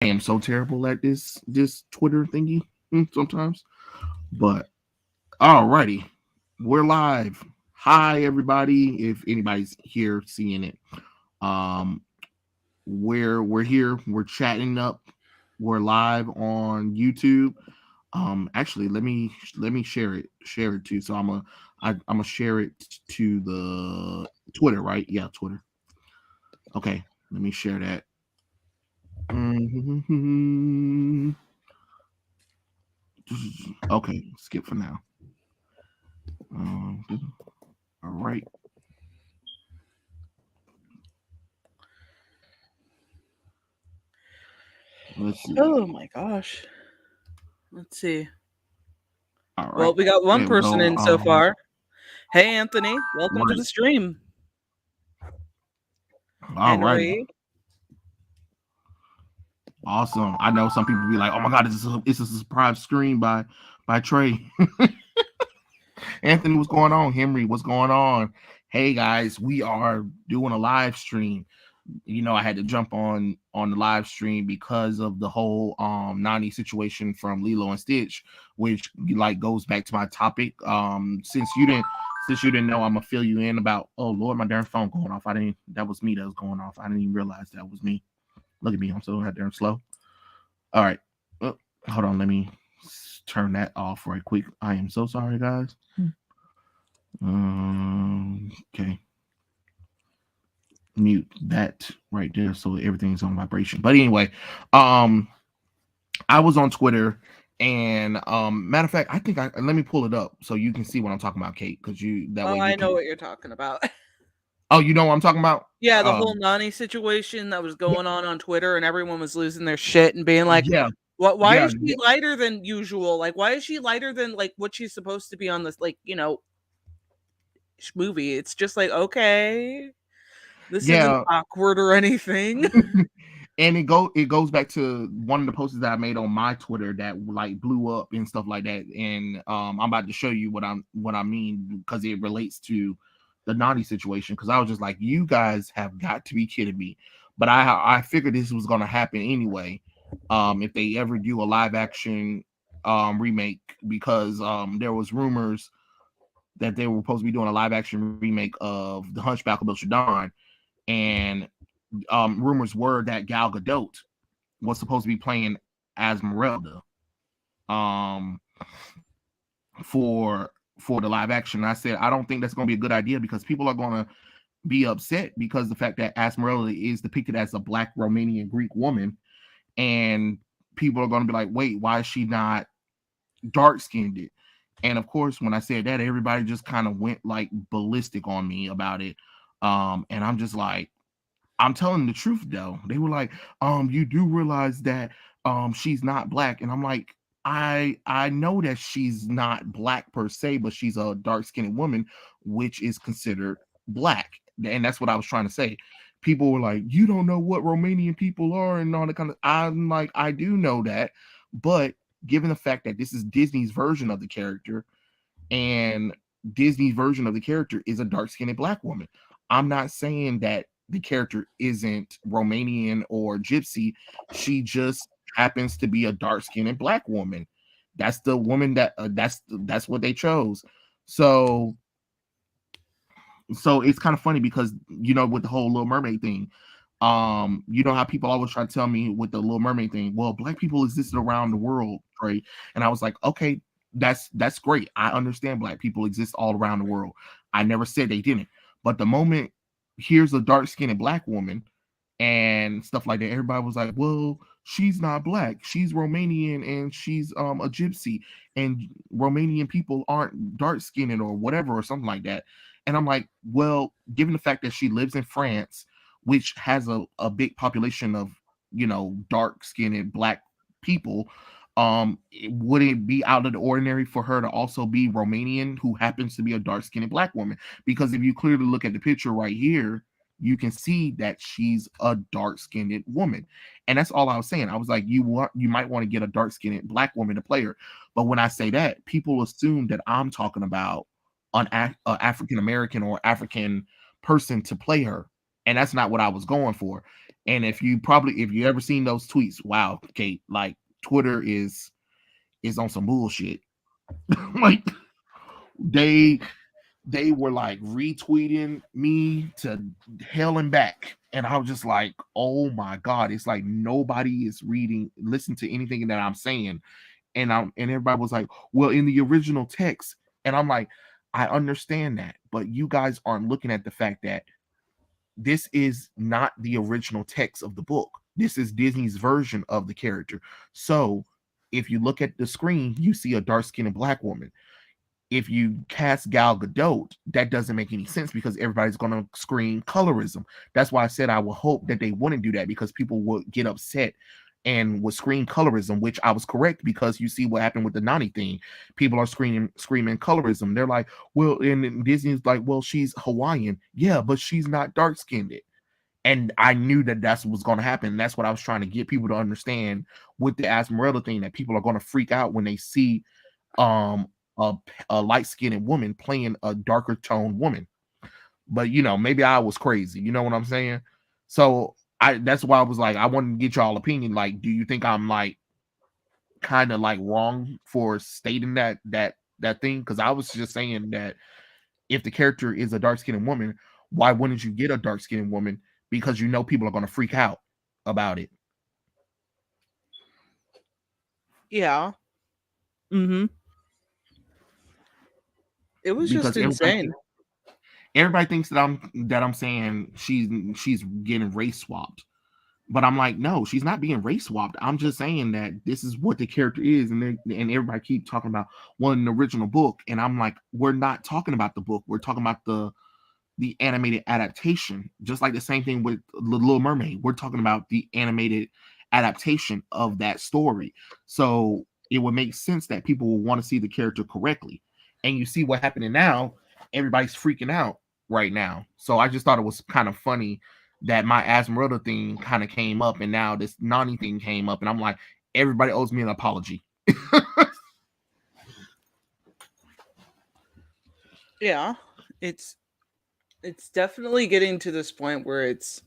am so terrible at this Twitter thingy sometimes. But alrighty, we're live. Hi everybody. If anybody's here seeing it, um, we're here. We're chatting up. We're live on YouTube. Actually, let me share it too. So I'm gonna share it to the Twitter, right? Yeah, Twitter. Okay, let me share that. Mhm. Okay, skip for now. Um, all right. Let's see. Oh my gosh. Let's see. All Well, right. we got one There we person go. in so far. Hey, Anthony. Welcome to Right. the stream. All righty. Henry. Awesome. I know some people be like, "Oh my God, it's a surprise screen by Trey." Anthony, what's going on? Henry, what's going on? Hey guys, we are doing a live stream. I had to jump on the live stream because of the whole Nani situation from Lilo and Stitch, which like goes back to my topic. Since you didn't know, I'm gonna fill you in about. Oh Lord, my darn phone going off. I didn't. That was me that was going off. I didn't even realize that was me. Look at me. I'm so darn slow. All right. Oh, hold on. Let me turn that off right quick. I am so sorry, guys. Okay. Mute that right there so everything's on vibration. But anyway, um, I was on Twitter and matter of fact, I think I let me pull it up so you can see what I'm talking about, Kate, because you that way Oh, you I know can. what you're talking about. Oh, you know what I'm talking about? Yeah, the whole Um, Nani situation that was going on Twitter, and everyone was losing their shit and being like, yeah, "What? Why yeah, is she lighter than usual? Like, why is she lighter than like what she's supposed to be on this movie?" It's just like, okay, this isn't yeah. awkward or anything. And it goes back to one of the posts that I made on my Twitter that like blew up and stuff like that. And I'm about to show you what I mean because it relates to the naughty situation. Because I was just like, you guys have got to be kidding me. But I figured this was gonna happen anyway. If they ever do a live action remake, because there was rumors that they were supposed to be doing a live action remake of The Hunchback of Notre Dame, and rumors were that Gal Gadot was supposed to be playing Esmeralda um, for the live action. And I said I don't think that's going to be a good idea because people are going to be upset because the fact that Esmeralda is depicted as a black Romanian Greek woman, and people are going to be like, wait, why is she not dark skinned? And of course, when I said that, everybody just kind of went like ballistic on me about it. And I'm just like, I'm telling the truth though. They were like, you do realize that she's not black. And I'm like, I know that she's not black per se, but she's a dark-skinned woman, which is considered black. And that's what I was trying to say. People were like, you don't know what Romanian people are and all that kind of. I'm like, I do know that, but given the fact that this is Disney's version of the character, and Disney's version of the character is a dark-skinned black woman. I'm not saying that the character isn't Romanian or Gypsy. She just happens to be a dark-skinned black woman. That's the woman that's what they chose. So so it's kind of funny because with the whole Little Mermaid thing, you know how people always try to tell me with the Little Mermaid thing, well, black people existed around the world, right? And I was like, okay, that's great. I understand black people exist all around the world. I never said they didn't. But the moment here's a dark-skinned black woman and stuff like that, everybody was like, well, she's not black, she's Romanian, and she's a gypsy, and Romanian people aren't dark-skinned or whatever or something like that. And I'm like, well, given the fact that she lives in France, which has a big population of dark-skinned black people, would it be out of the ordinary for her to also be Romanian who happens to be a dark-skinned black woman? Because if you clearly look at the picture right here, you can see that she's a dark-skinned woman. And that's all I was saying. I was like, you might want to get a dark-skinned black woman to play her. But when I say that, people assume that I'm talking about an African American or African person to play her. And that's not what I was going for. And if you ever seen those tweets, wow, Kate, like Twitter is on some bullshit. Like they they were like retweeting me to hell and back. And I was just like, oh my God, it's like nobody is listen to anything that I'm saying. And everybody was like, well, in the original text. And I'm like, I understand that, but you guys aren't looking at the fact that this is not the original text of the book. This is Disney's version of the character. So if you look at the screen, you see a dark skinned black woman. If you cast Gal Gadot, that doesn't make any sense because everybody's going to scream colorism. That's why I said I would hope that they wouldn't do that because people would get upset and would scream colorism, which I was correct because you see what happened with the Nani thing. People are screaming colorism. They're like, well, and Disney's like, well, she's Hawaiian. Yeah, but she's not dark skinned. And I knew that that's what was going to happen. That's what I was trying to get people to understand with the Esmeralda thing, that people are going to freak out when they see um a, a light-skinned woman playing a darker toned woman. But maybe I was crazy. You know what I'm saying? So that's why I was like, I wanted to get y'all opinion. Like, do you think I'm like kind of like wrong for stating that thing? Because I was just saying that if the character is a dark-skinned woman, why wouldn't you get a dark-skinned woman? Because people are going to freak out about it. Yeah. Mm-hmm. It was Because just insane. Everybody thinks that I'm saying she's getting race swapped. But I'm like, no, she's not being race swapped. I'm just saying that this is what the character is, and everybody keep talking about one original book, and I'm like, we're not talking about the book. We're talking about the animated adaptation. Just like the same thing with The Little Mermaid. We're talking about the animated adaptation of that story. So it would make sense that people will want to see the character correctly. And you see what happening now. Everybody's freaking out right now. So I just thought it was kind of funny that my Esmeralda thing kind of came up, and now this Nani thing came up, and I'm like, everybody owes me an apology. Yeah, it's definitely getting to this point where it's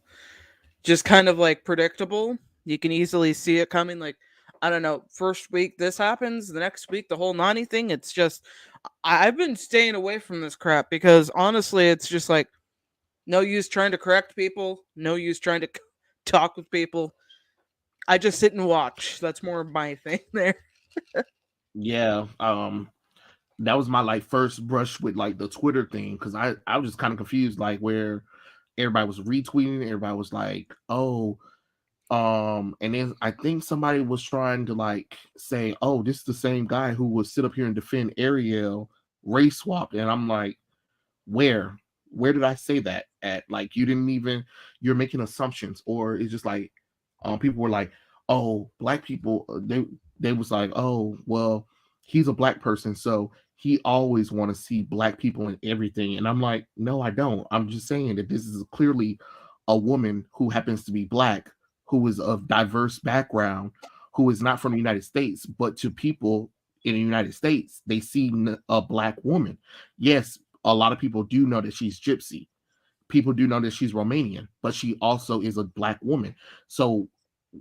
just kind of like predictable. You can easily see it coming. Like, I don't know, first week this happens, the next week the whole Nani thing. It's just I've been staying away from this crap because honestly, it's just like no use trying to correct people, no use trying to talk with people. I just sit and watch. That's more of my thing there. Yeah, that was my like first brush with like the Twitter thing, because I was just kind of confused, like where everybody was retweeting, everybody was like, oh, and then I think somebody was trying to like say, oh, this is the same guy who would sit up here and defend Ariel race swapped, and I'm like, where did I say that at? Like, you didn't even, you're making assumptions. Or it's just like people were like, oh, black people, they was like, oh, well, he's a black person, so he always want to see black people in everything. And I'm like, no, I don't. I'm just saying that this is clearly a woman who happens to be black, who is of diverse background, who is not from the United States, but to people in the United States, they see a black woman. Yes, a lot of people do know that she's gypsy. People do know that she's Romanian, but she also is a black woman. So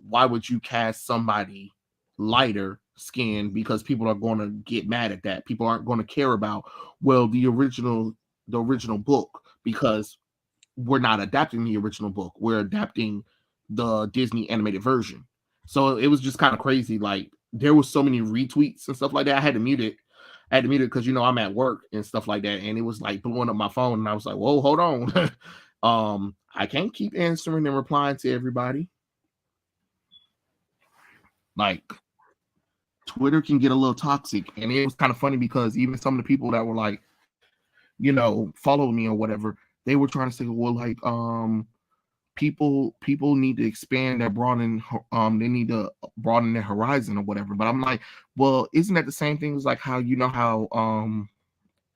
why would you cast somebody lighter skin? Because people are going to get mad at that. People aren't going to care about, well, the original book, because we're not adapting the original book. We're adapting the Disney animated version. So it was just kind of crazy. Like, there was so many retweets and stuff like that. I had to mute it. Because I'm at work and stuff like that, and it was like blowing up my phone, and I was like, whoa, hold on. I can't keep answering and replying to everybody. Like, Twitter can get a little toxic, and it was kind of funny because even some of the people that were like, follow me or whatever, they were trying to say, well, like, people need to expand their they need to broaden their horizon or whatever. But I'm like, well, isn't that the same thing as like how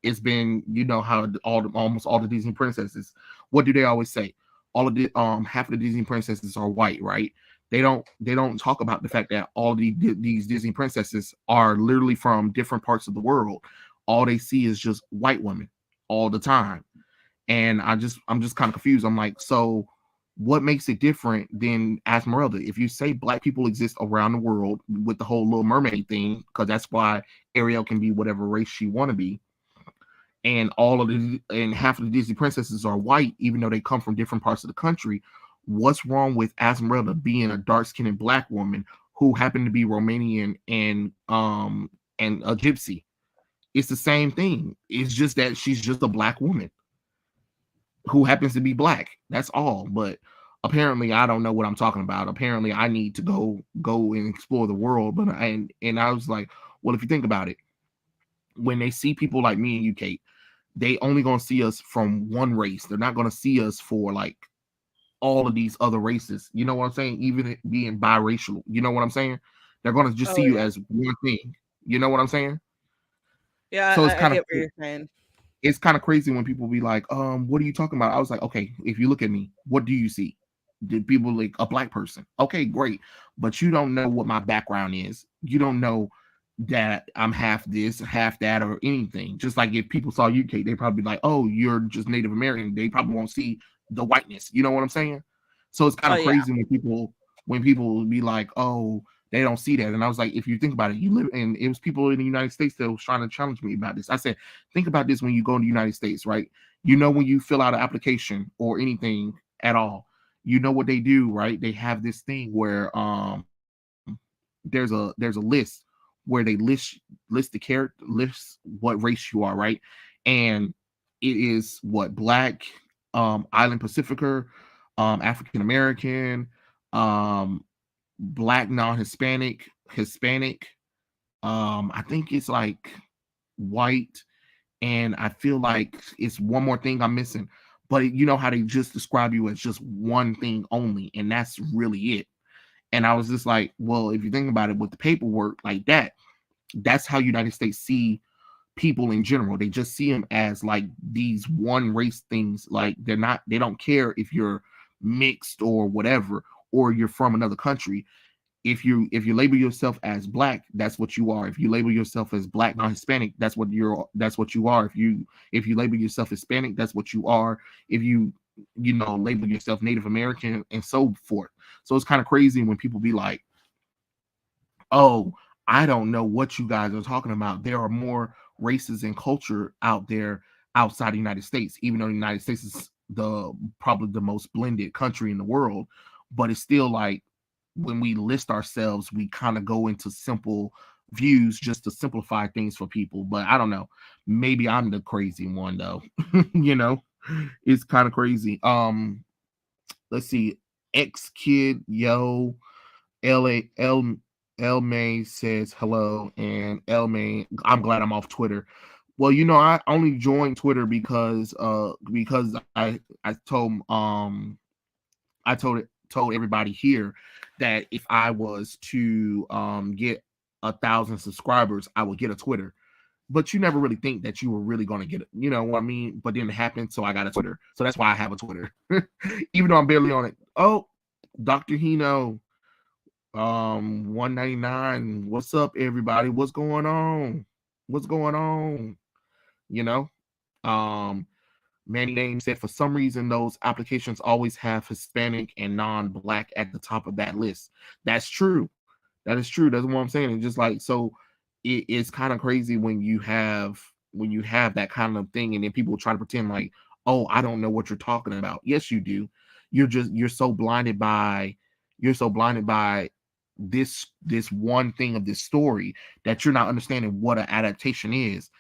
it's been, how almost all the Disney princesses, what do they always say? All of the half of the Disney princesses are white, right? They don't talk about the fact that all these Disney princesses are literally from different parts of the world. All they see is just white women all the time. And I'm just kind of confused. I'm like, so What makes it different than Esmeralda? If you say black people exist around the world with the whole Little Mermaid thing, because that's why Ariel can be whatever race she want to be, and half of the Disney princesses are white, even though they come from different parts of the country. What's wrong with Esmeralda being a dark-skinned black woman who happened to be Romanian and a gypsy? It's the same thing. It's just that she's just a black woman who happens to be black. That's all. But apparently, I don't know what I'm talking about. Apparently, I need to go and explore the world. But I was like, well, if you think about it, when they see people like me and you, Kate, they only gonna see us from one race. They're not gonna see us for like all of these other races. You know what I'm saying? Even it being biracial. You know what I'm saying? They're gonna just Oh see you yeah, as one thing. You know what I'm saying? yeah. So I get what you're saying. it's kind of crazy when people be like, what are you talking about? I was like, okay, if you look at me, what do you see? Did people like a black person? Okay, great. But you don't know what my background is. You don't know that I'm half this, half that, or anything. Just like if people saw UK, they probably be like, oh, you're just Native American. They probably won't see the whiteness. You know what I'm saying? So it's kind Oh of yeah. crazy when people be like, oh, they don't see that. And I was like, if you think about it, you live, and it was people in the United States that was trying to challenge me about this. I said, think about this when you go to the United States, right? You know, when you fill out an application or anything at all, you know what they do, right? They have this thing where there's a list where they list what race you are, right? And it is what black, island Pacificer, African American, um, black non-Hispanic, Hispanic. I think it's like white, and I feel like it's one more thing I'm missing. But you know how they just describe you as just one thing only, and that's really it. And I was just like, well, if you think about it with the paperwork like that, that's how United States see people in general. They just see them as like these one race things. Like they don't care if you're mixed or whatever, or you're from another country. If you label yourself as black, that's what you are. If you label yourself as black non-Hispanic, that's what you are. If you label yourself Hispanic, that's what you are. If you label yourself Native American and so forth. So it's kind of crazy when people be like, oh, I don't know what you guys are talking about. There are more races and culture out there outside the United States, even though the United States is probably the most blended country in the world. But it's still like when we list ourselves, we kind of go into simple views just to simplify things for people. But I don't know. Maybe I'm the crazy one though. you know, it's kind of crazy. Let's see. X Kid Yo L May says hello, and L May, I'm glad I'm off Twitter. Well, I only joined Twitter because I told everybody here that if I was to get 1,000 subscribers, I would get a Twitter. But you never really think that you were really going to get it. You know what I mean? But then it happened, so I got a Twitter. So that's why I have a Twitter, even though I'm barely on it. Oh, Dr. Hino, 199. What's up, everybody? What's going on? You know, um, Manny Name said for some reason those applications always have Hispanic and non-black at the top of that list. That's true. That is true. That's what I'm saying. It's just like so. It's kind of crazy when you have that kind of thing, and then people try to pretend like, oh, I don't know what you're talking about. Yes, you do. You're so blinded by this one thing of this story that you're not understanding what an adaptation is.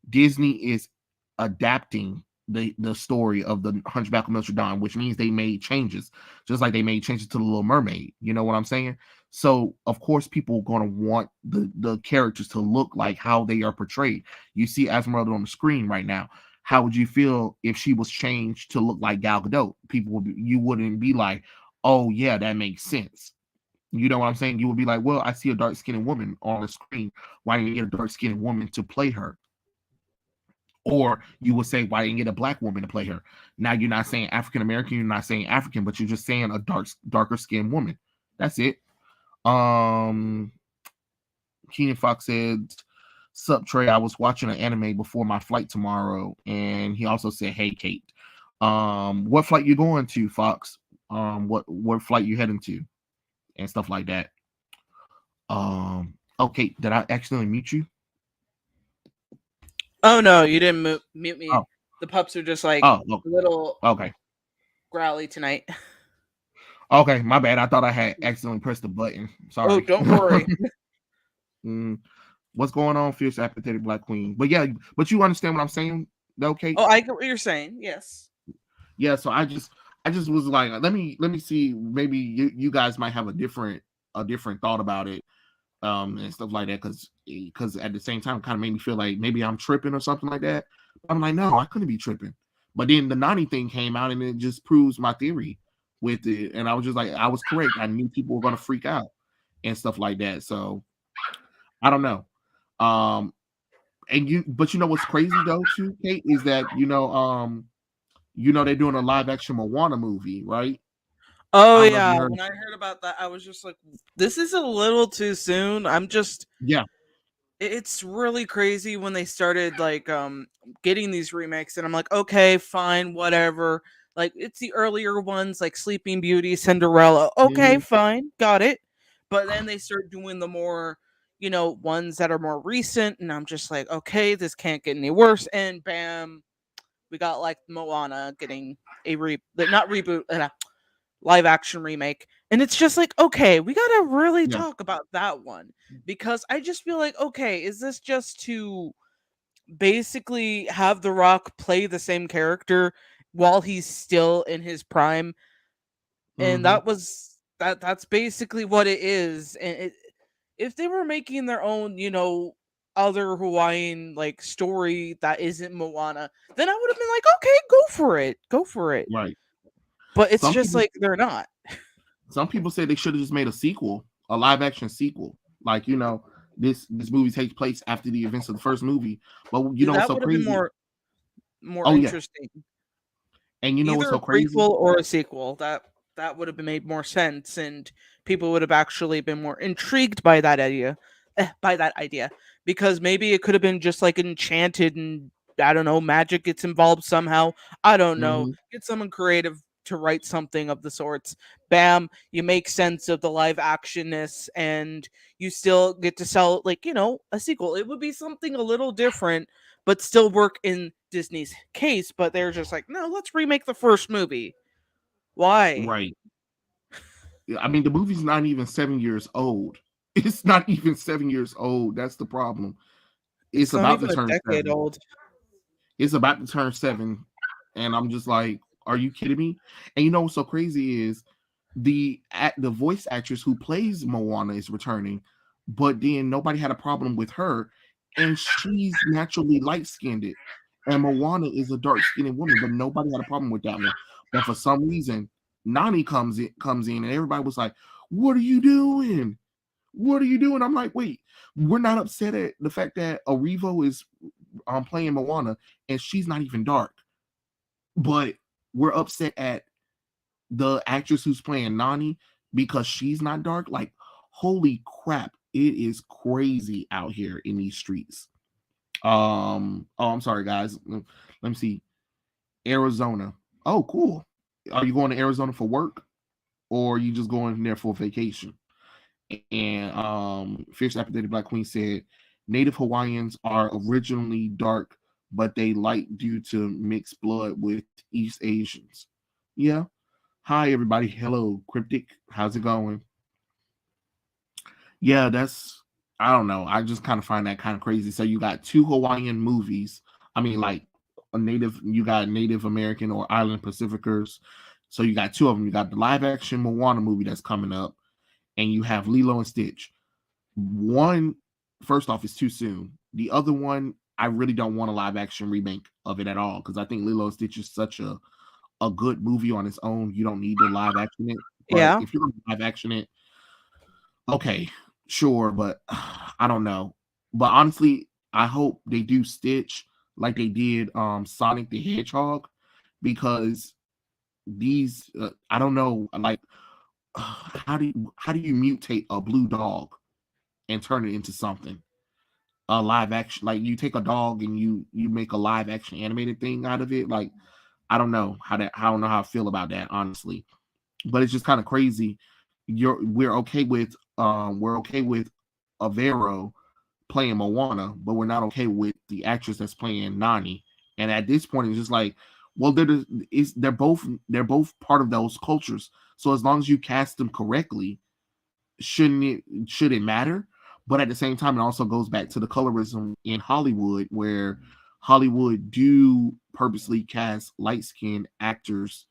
Disney is adapting the story of the Hunchback of Notre Dame, which means they made changes, just like they made changes to the Little Mermaid. You know what I'm saying? So of course people are going to want the characters to look like how they are portrayed. You see Esmeralda on the screen right now. How would you feel if she was changed to look like Gal Gadot? You wouldn't be like, oh yeah, that makes sense. You know what I'm saying? You would be like, well, I see a dark skinned woman on the screen. Why didn't you get a dark skinned woman to play her? Or you would say, why didn't you get a black woman to play her? Now you're not saying African American, you're not saying African, but you're just saying a darker skinned woman. That's it. Um, Keenan Fox said, "Sup Trey, I was watching an anime before my flight tomorrow," and he also said, "Hey Kate, what flight you going to, Fox?" what flight you heading to and stuff like that. Okay, did I accidentally mute you? Oh no, you didn't mute me. Oh, The pups are just like oh, a little okay. growly tonight. Okay, my bad. I thought I had accidentally pressed the button. Oh, Sorry. don't worry. What's going on, fierce apathetic black queen? But yeah, but you understand what I'm saying, though, Kate? Oh, I get what you're saying. Yes. Yeah. So I just was like, let me see. Maybe you guys might have a different thought about it, and stuff like that. Because at the same time, it kind of made me feel like maybe I'm tripping or something like that. But I'm like, no, I couldn't be tripping. But then the Nani thing came out, and it just proves my theory with it. And I was just like, I was correct. I knew people were gonna freak out and stuff like that. So I don't know. Um, but you know what's crazy though, too, Kate, is that they're doing a live action Moana movie, right? Oh I don't know if yeah, you heard. when I heard about that, I was just like, "This is a little too soon." Yeah. It's really crazy when they started like getting these remakes, and I'm like, okay, fine, whatever. Like it's the earlier ones, like Sleeping Beauty, Cinderella. Okay, Mhm. fine, got it. But then they start doing the more, ones that are more recent, and I'm just like, okay, this can't get any worse. And bam, we got like Moana getting a not reboot, live action remake. And it's just like, okay, we got to really Yeah. talk about that one because I just feel like, okay, is this just to basically have The Rock play the same character while he's still in his prime? And Hmm. that's basically what it is. And if they were making their own, other Hawaiian like story that isn't Moana, then I would have been like, okay, go for it. Go for it. Right. But it's Some just people like they're not. some people say they should have just made a sequel, a live action sequel. Like, this movie takes place after the events of the first movie. But you know what's That so would have been crazy? more Oh yeah. interesting. And you know what's Either so a crazy? prequel or a sequel. That would have been made more sense, and people would have actually been more intrigued by that idea. Because maybe it could have been just like enchanted, and I don't know, magic gets involved somehow. I don't know. Hmm. Get someone creative to write something of the sorts. Bam, you make sense of the live actionness, and you still get to sell like a sequel. It would be something a little different, but still work in Disney's case. But they're just like, no, let's remake the first movie. Why? Right. I mean, the movie's not even 7 years old. It's not even 7 years old. That's the problem. It's It's not about to even a turn decade 7. old. It's about to turn 7. And I'm just like, are you kidding me? And you know what's so crazy is the voice actress who plays Moana is returning, but then nobody had a problem with her, and she's naturally light skinned, and Moana is a dark skinned woman, but nobody had a problem with that one. But for some reason, Nani comes in, and everybody was like, "What are you doing? What are you doing?" I'm like, "Wait, we're not upset at the fact that Arivo is playing Moana, and she's not even dark, but we're upset at the actress who's playing Nani because she's not dark." Like, holy crap, it is crazy out here in these streets. Oh, I'm sorry, guys. Let me see. Arizona. Oh, cool. Are you going to Arizona for work, or are you just going there for vacation? And Fierce Apathetic Black Queen said Native Hawaiians are originally dark, but they light due to mixed blood with East Asians. Yeah. Hi, everybody. Hello, Cryptic. How's it going? Yeah, I don't know. I just kind of find that kind of crazy. So you got two Hawaiian movies. I mean, like you got Native American or Island Pacificers. So you got two of them. You got the live action Moana movie that's coming up, and you have Lilo and Stitch. One, first off, is too soon. The other one, I really don't want a live action remake of it at all because I think Lilo and Stitch is such a good movie on its own. You don't need to live action it. But Yeah. if you're going to live action it, okay, sure, but I don't know. But honestly, I hope they do Stitch like they did Sonic the Hedgehog, because these I don't know, like how do you mutate a blue dog and turn it into something? A live action, like you take a dog and you make a live action animated thing out of it. Like, I don't know how I feel about that, honestly. but it's just kind of crazy. We're okay with Avero playing Moana, but we're not okay with the actress that's playing Nani. And at this point, it's just like, well, they're both part of those cultures. So as long as you cast them correctly, should it matter? But at the same time, it also goes back to the colorism in Hollywood, where Hollywood do purposely cast light skinned actors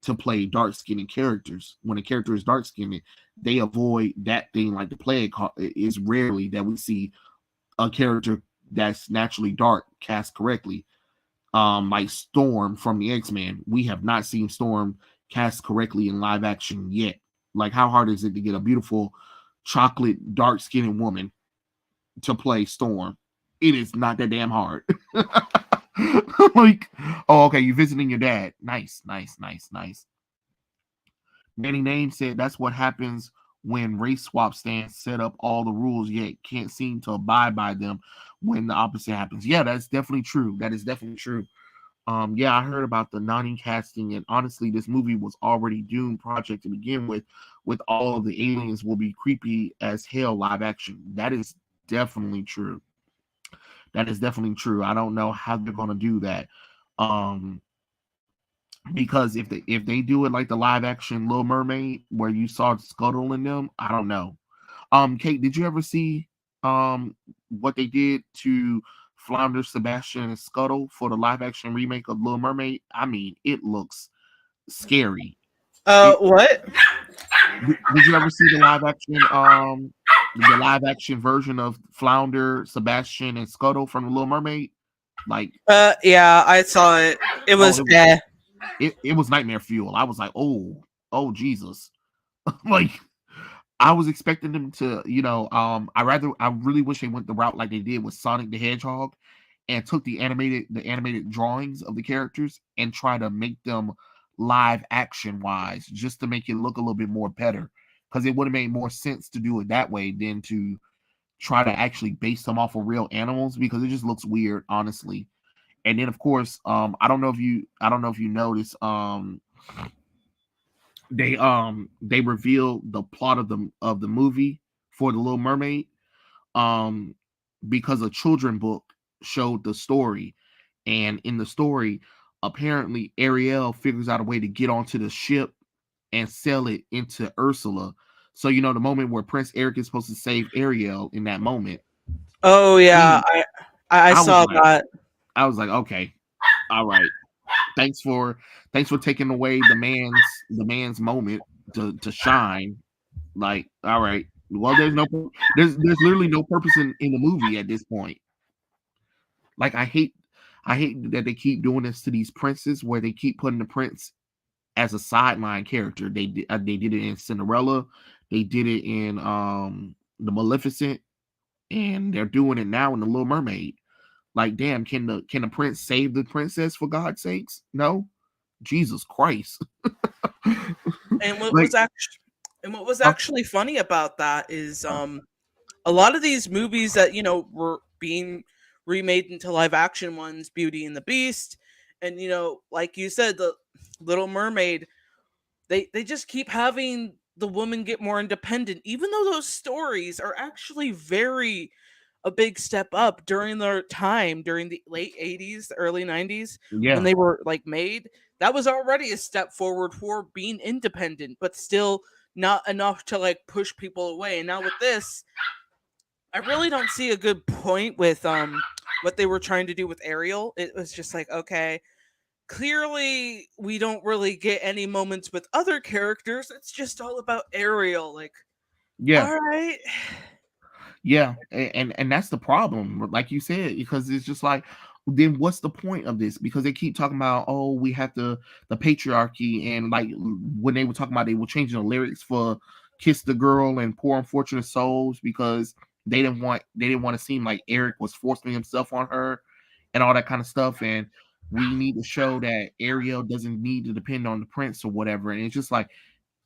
to play dark skinned characters. When a character is dark skinned, they avoid that thing like the plague. It's rarely that we see a character that's naturally dark cast correctly. Like Storm from the X-Men. We have not seen Storm cast correctly in live action yet. Like, how hard is it to get a beautiful chocolate dark skinned woman to play Storm? It is not that damn hard. Like, oh, okay, you visiting your dad. Nice, nice, nice, nice. Manny Name said that's what happens when race swap stands set up all the rules yet can't seem to abide by them when the opposite happens. Yeah, that's definitely true. That is definitely true. Yeah, I heard about the Nani casting, and honestly, this movie was already doomed project to begin with all of the aliens will be creepy as hell live action. That is definitely true. That is definitely true. I don't know how they're gonna do that. Um, because if they do it like the live action Little Mermaid where you saw Scuttle in them, I don't know. Kate, did you ever see what they did to Flounder, Sebastian, and Scuttle for the live action remake of Little Mermaid? I mean, it looks scary. What? Did you ever see the live action version of Flounder, Sebastian, and Scuttle from the Little Mermaid? Like, Yeah, I saw it. It oh, was eh. it was nightmare fuel. I was like, oh Jesus. Like, I was expecting them to, I really wish they went the route like they did with Sonic the Hedgehog and took the animated drawings of the characters and try to make them live action wise, just to make it look a little bit more better. Because it would have made more sense to do it that way than to try to actually base them off of real animals, because it just looks weird, honestly. And then of course, I don't know if you noticed, they revealed the plot of the movie for the Little Mermaid, um because a children book showed the story, and in the story apparently Ariel figures out a way to get onto the ship and sell it into Ursula. So the moment where Prince Eric is supposed to save Ariel, in that moment, Oh yeah, me, I I was saw like, that. okay, all right, thanks for taking away the man's moment to shine. Like, all right, well, there's literally no purpose in the movie at this point. Like, I hate that they keep doing this to these princes, where they keep putting the prince as a sideline character. They did it in Cinderella, they did it in the Maleficent, and they're doing it now in the Little Mermaid. Like, damn, can the prince save the princess, for God's sakes? No, Jesus Christ. And what Like, was actually and what was uh, actually funny about that is a lot of these movies that were being remade into live action ones, Beauty and the Beast, and like you said, the Little Mermaid, they just keep having the woman get more independent, even though those stories are actually very a big step up during their time during the late 80s, early 90s when yeah, they were like made. That was already a step forward for being independent, but still not enough to like push people away. And now with this, I really don't see a good point with what they were trying to do with Ariel. It was just like, okay, clearly we don't really get any moments with other characters. It's just all about Ariel. Like, yeah. all right. Yeah, and that's the problem, like you said, because it's just like, then what's the point of this? Because they keep talking about, oh, we have the patriarchy, and like when they were talking about, they were changing the lyrics for "Kiss the Girl" and "Poor Unfortunate Souls," because they didn't want to seem like Eric was forcing himself on her and all that kind of stuff. And we need to show that Ariel doesn't need to depend on the prince or whatever. And it's just like,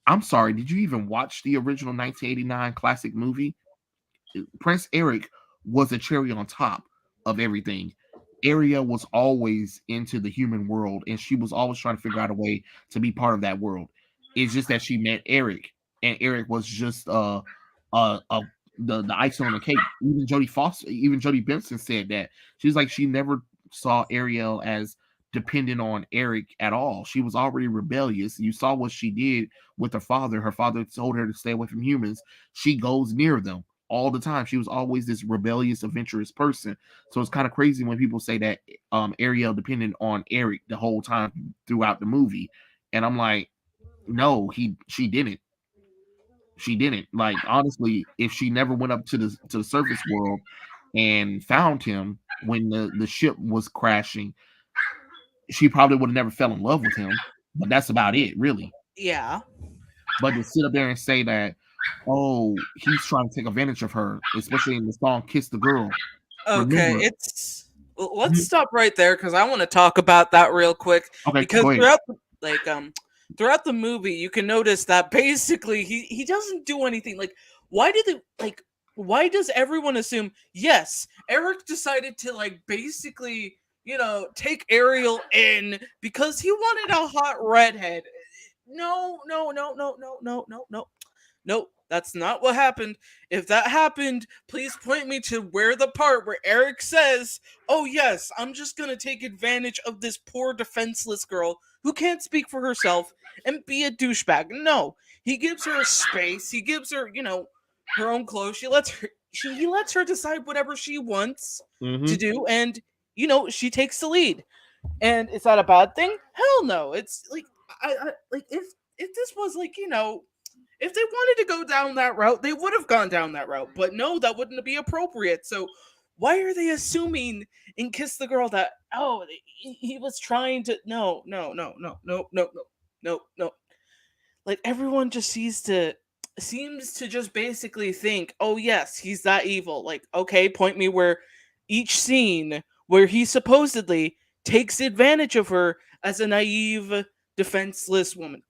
I'm sorry, did you even watch the original 1989 classic movie? Prince Eric was a cherry on top of everything. Ariel was always into the human world, and she was always trying to figure out a way to be part of that world. It's just that she met Eric, and Eric was just uh the icing on the cake. Even Jodie Benson said that. She's like she never saw Ariel as dependent on Eric at all. She was already rebellious. You saw what she did with her father. Her father told her to stay away from humans. She goes near them all the time. She was always this rebellious, adventurous person. So it's kind of crazy when people say that Ariel depended on Eric the whole time throughout the movie. And I'm like, no, she didn't. She didn't. Like honestly, if she never went up to the surface world and found him when the ship was crashing, she probably would have never fell in love with him. But that's about it, really. Yeah. But to sit up there and say that, oh, he's trying to take advantage of her, especially in the song "Kiss the Girl." Okay, Remember? let's stop right there because I want to talk about that real quick Okay, because go ahead. throughout the movie you can notice that basically he doesn't do anything. Like why does everyone assume yes, Eric decided to like basically, take Ariel in because he wanted a hot redhead. No, no, no, no, no, no, no, no. Nope, that's not what happened. If that happened, please point me to where the part where Eric says, "Oh yes, I'm just going to take advantage of this poor defenseless girl who can't speak for herself and be a douchebag." No, he gives her space. He gives her, her own clothes. He lets her decide whatever she wants to Mm-hmm. do, and she takes the lead. And is that a bad thing? Hell no. It's like I like if this was like, if they wanted to go down that route, they would have gone down that route. But no, that wouldn't be appropriate. So why are they assuming in Kiss the Girl that he was trying to no, no, no, no, no, no, no, no, no. Like everyone just seems to just basically think, "Oh yes, he's that evil." Like, okay, point me where each scene where he supposedly takes advantage of her as a naive, defenseless woman.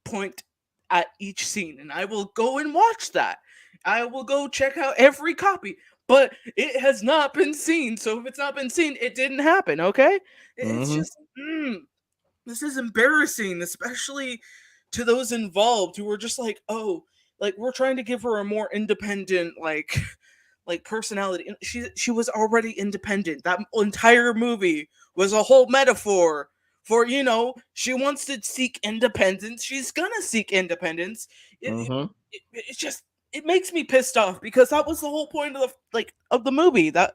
Point at each scene, and I will go and watch that. I will go check out every copy, but it has not been seen. So if it's not been seen, it didn't happen. Okay, it's Mm-hmm. just this is embarrassing, especially to those involved who are just like, oh, like we're trying to give her a more independent, like personality. And she was already independent. That entire movie was a whole metaphor for, she wants to seek independence. She's gonna seek independence. Mm-hmm. It's just it makes me pissed off because that was the whole point of the movie. That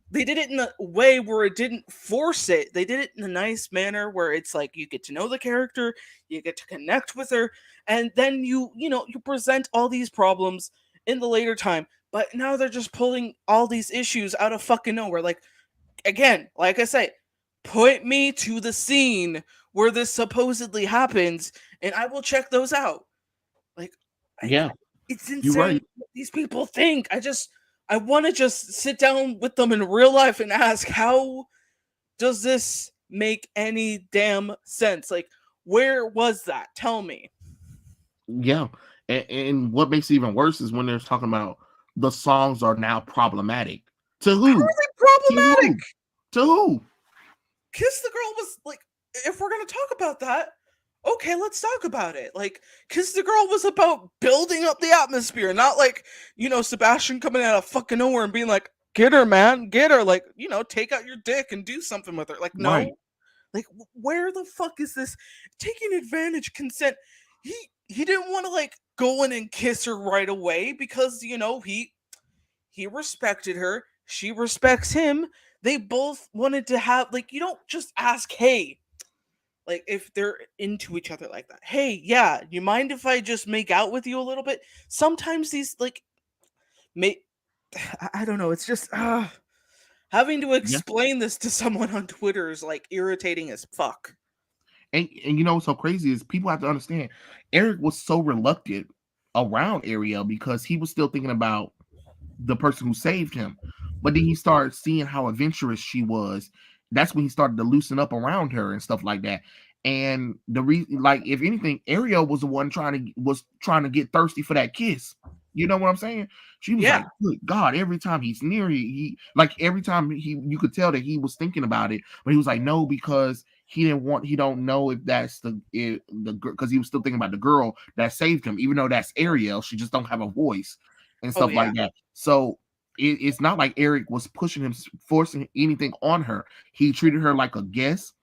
they did it in a way where it didn't force it. They did it in a nice manner where it's like you get to know the character, you get to connect with her, and then you present all these problems in the later time. But now they're just pulling all these issues out of fucking nowhere. Like again, like I say, point me to the scene where this supposedly happens, and I will check those out. Like, Yeah, it's you're insane right. what these people think. I want to just sit down with them in real life and ask, how does this make any damn sense? Like, where was that? Tell me. Yeah, and what makes it even worse is when they're talking about the songs are now problematic. To How who? are they To problematic? who? To who? Kiss the Girl was like, if we're gonna talk about that, okay, let's talk about it. Like, Kiss the Girl was about building up the atmosphere, not like, Sebastian coming out of fucking nowhere and being like, get her, man, get her. Like, take out your dick and do something with her. Like, Right. no. Like, where the fuck is this taking advantage consent? He didn't want to like go in and kiss her right away because he respected her. She respects him. They both wanted to have like you don't just ask, hey, like if they're into each other like that. Hey, yeah, you mind if I just make out with you a little bit? Sometimes these like may I don't know. It's just having to Yeah. explain this to someone on Twitter is like irritating as fuck. And what's so crazy is people have to understand Eric was so reluctant around Ariel because he was still thinking about the person who saved him. But then he started seeing how adventurous she was. That's when he started to loosen up around her and stuff like that. And the reason, like, if anything, Ariel was the one trying to get thirsty for that kiss. You know what I'm saying? She was Yeah. like, "Good God!" Every time he's near you, he like every time you could tell that he was thinking about it, but he was like, "No," because he don't know if that's the because he was still thinking about the girl that saved him, even though that's Ariel. She just don't have a voice and Oh stuff yeah. like that. So it's not like Eric was pushing him, forcing anything on her. He treated her like a guest.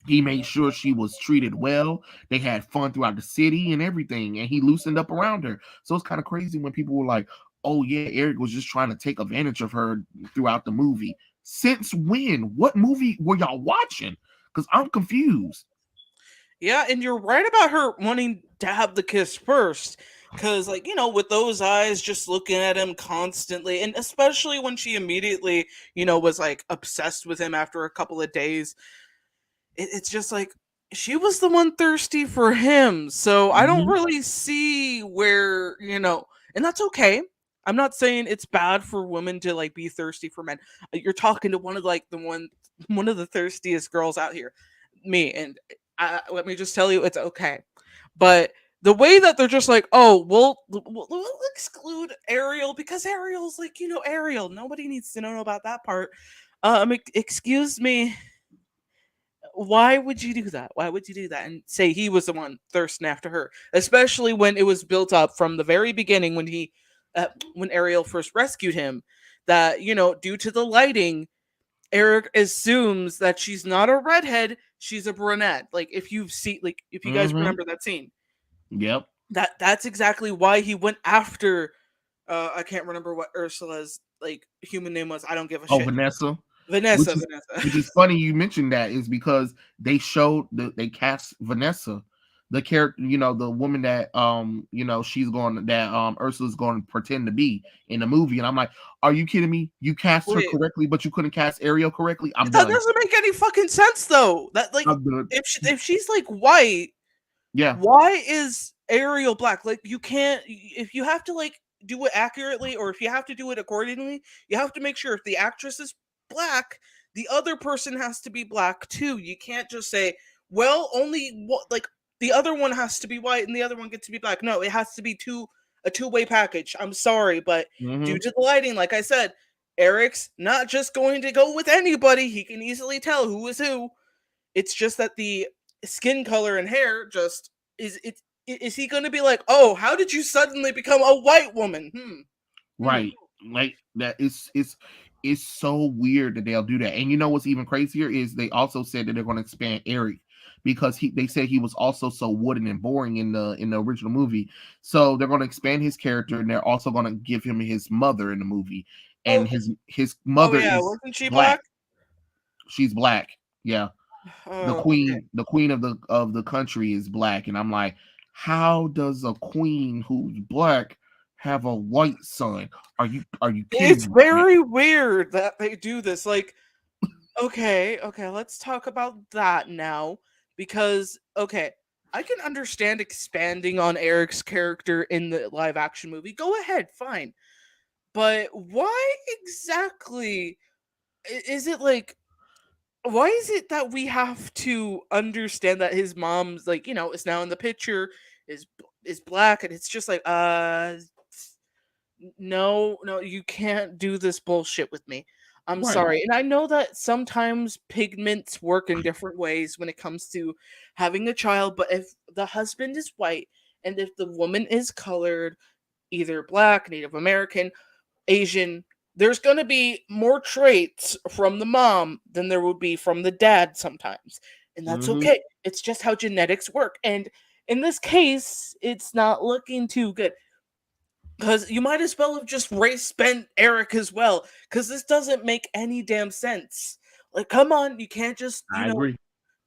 He made sure she was treated well. They had fun throughout the city and everything, and he loosened up around her. So it's kind of crazy when people were like, "Oh yeah, Eric was just trying to take advantage of her throughout the movie." Since when? What movie were y'all watching? Because I'm confused. Yeah, and you're right about her wanting to have the kiss first. Because, like, with those eyes just looking at him constantly, and especially when she immediately, was like obsessed with him after a couple of days, it's just like she was the one thirsty for him. So I don't Mhm. really see where, and that's okay. I'm not saying it's bad for women to like be thirsty for men. You're talking to one of like one of the thirstiest girls out here, me, and let me just tell you, it's okay. But the way that they're just like, oh, we'll exclude Ariel because Ariel's like, Ariel. Nobody needs to know about that part. Excuse me, why would you do that? Why would you do that and say he was the one thirsting after her? Especially when it was built up from the very beginning when Ariel first rescued him, that due to the lighting, Eric assumes that she's not a redhead, she's a brunette. Like if you guys Mhm. remember that scene, Yep. that's exactly why he went after. I can't remember what Ursula's like human name was. I don't give a Oh, shit. Vanessa. Vanessa, Which is Vanessa. which is funny you mentioned that is because they cast Vanessa, the character, the woman that she's going that Ursula's going to pretend to be in the movie, and I'm like, are you kidding me? You cast her Wait, correctly, but you couldn't cast Ariel correctly. I'm that done. doesn't make any fucking sense though. That like I'm done. if she's like white, Yeah. why is Ariel black? Like you can't if you have to like do it accurately or if you have to do it accordingly, you have to make sure if the actress is black, the other person has to be black too. You can't just say, well, only what like the other one has to be white and the other one gets to be black. No, it has to be a two-way package. I'm sorry, but due Hmm. to the lighting, like I said, Eric's not just going to go with anybody. He can easily tell who is who. It's just that the skin color and hair just is he going to be like, "Oh, how did you suddenly become a white woman?" Hmm. Right. Like that is it's so weird that they'll do that. And you know what's even crazier is they also said that they're going to expand Eric because they said he was also so wooden and boring in the original movie. So they're going to expand his character and they're also going to give him his mother in the movie. And Oh, his oh mother yeah, is wasn't she black. black? She's black. Yeah. Oh, okay. The queen of the country is black, and I'm like, how does a queen who's black have a white son? Are you kidding It's me right now? very weird that they do this. Like, okay, let's talk about that now because okay, I can understand expanding on Eric's character in the live action movie. Go ahead, fine. But why exactly is it like why is it that we have to understand that his mom's like is now in the picture is black and it's just like no, you can't do this bullshit with me. I'm Right. sorry. And I know that sometimes pigments work in different ways when it comes to having a child, but if the husband is white and if the woman is colored, either black, Native American, Asian, there's going to be more traits from the mom than there would be from the dad sometimes. And that's Hmm. okay. It's just how genetics work. And in this case, it's not looking too good. Because you might as well have just race bent Eric as well. Because this doesn't make any damn sense. Like, come on, you can't just, I agree.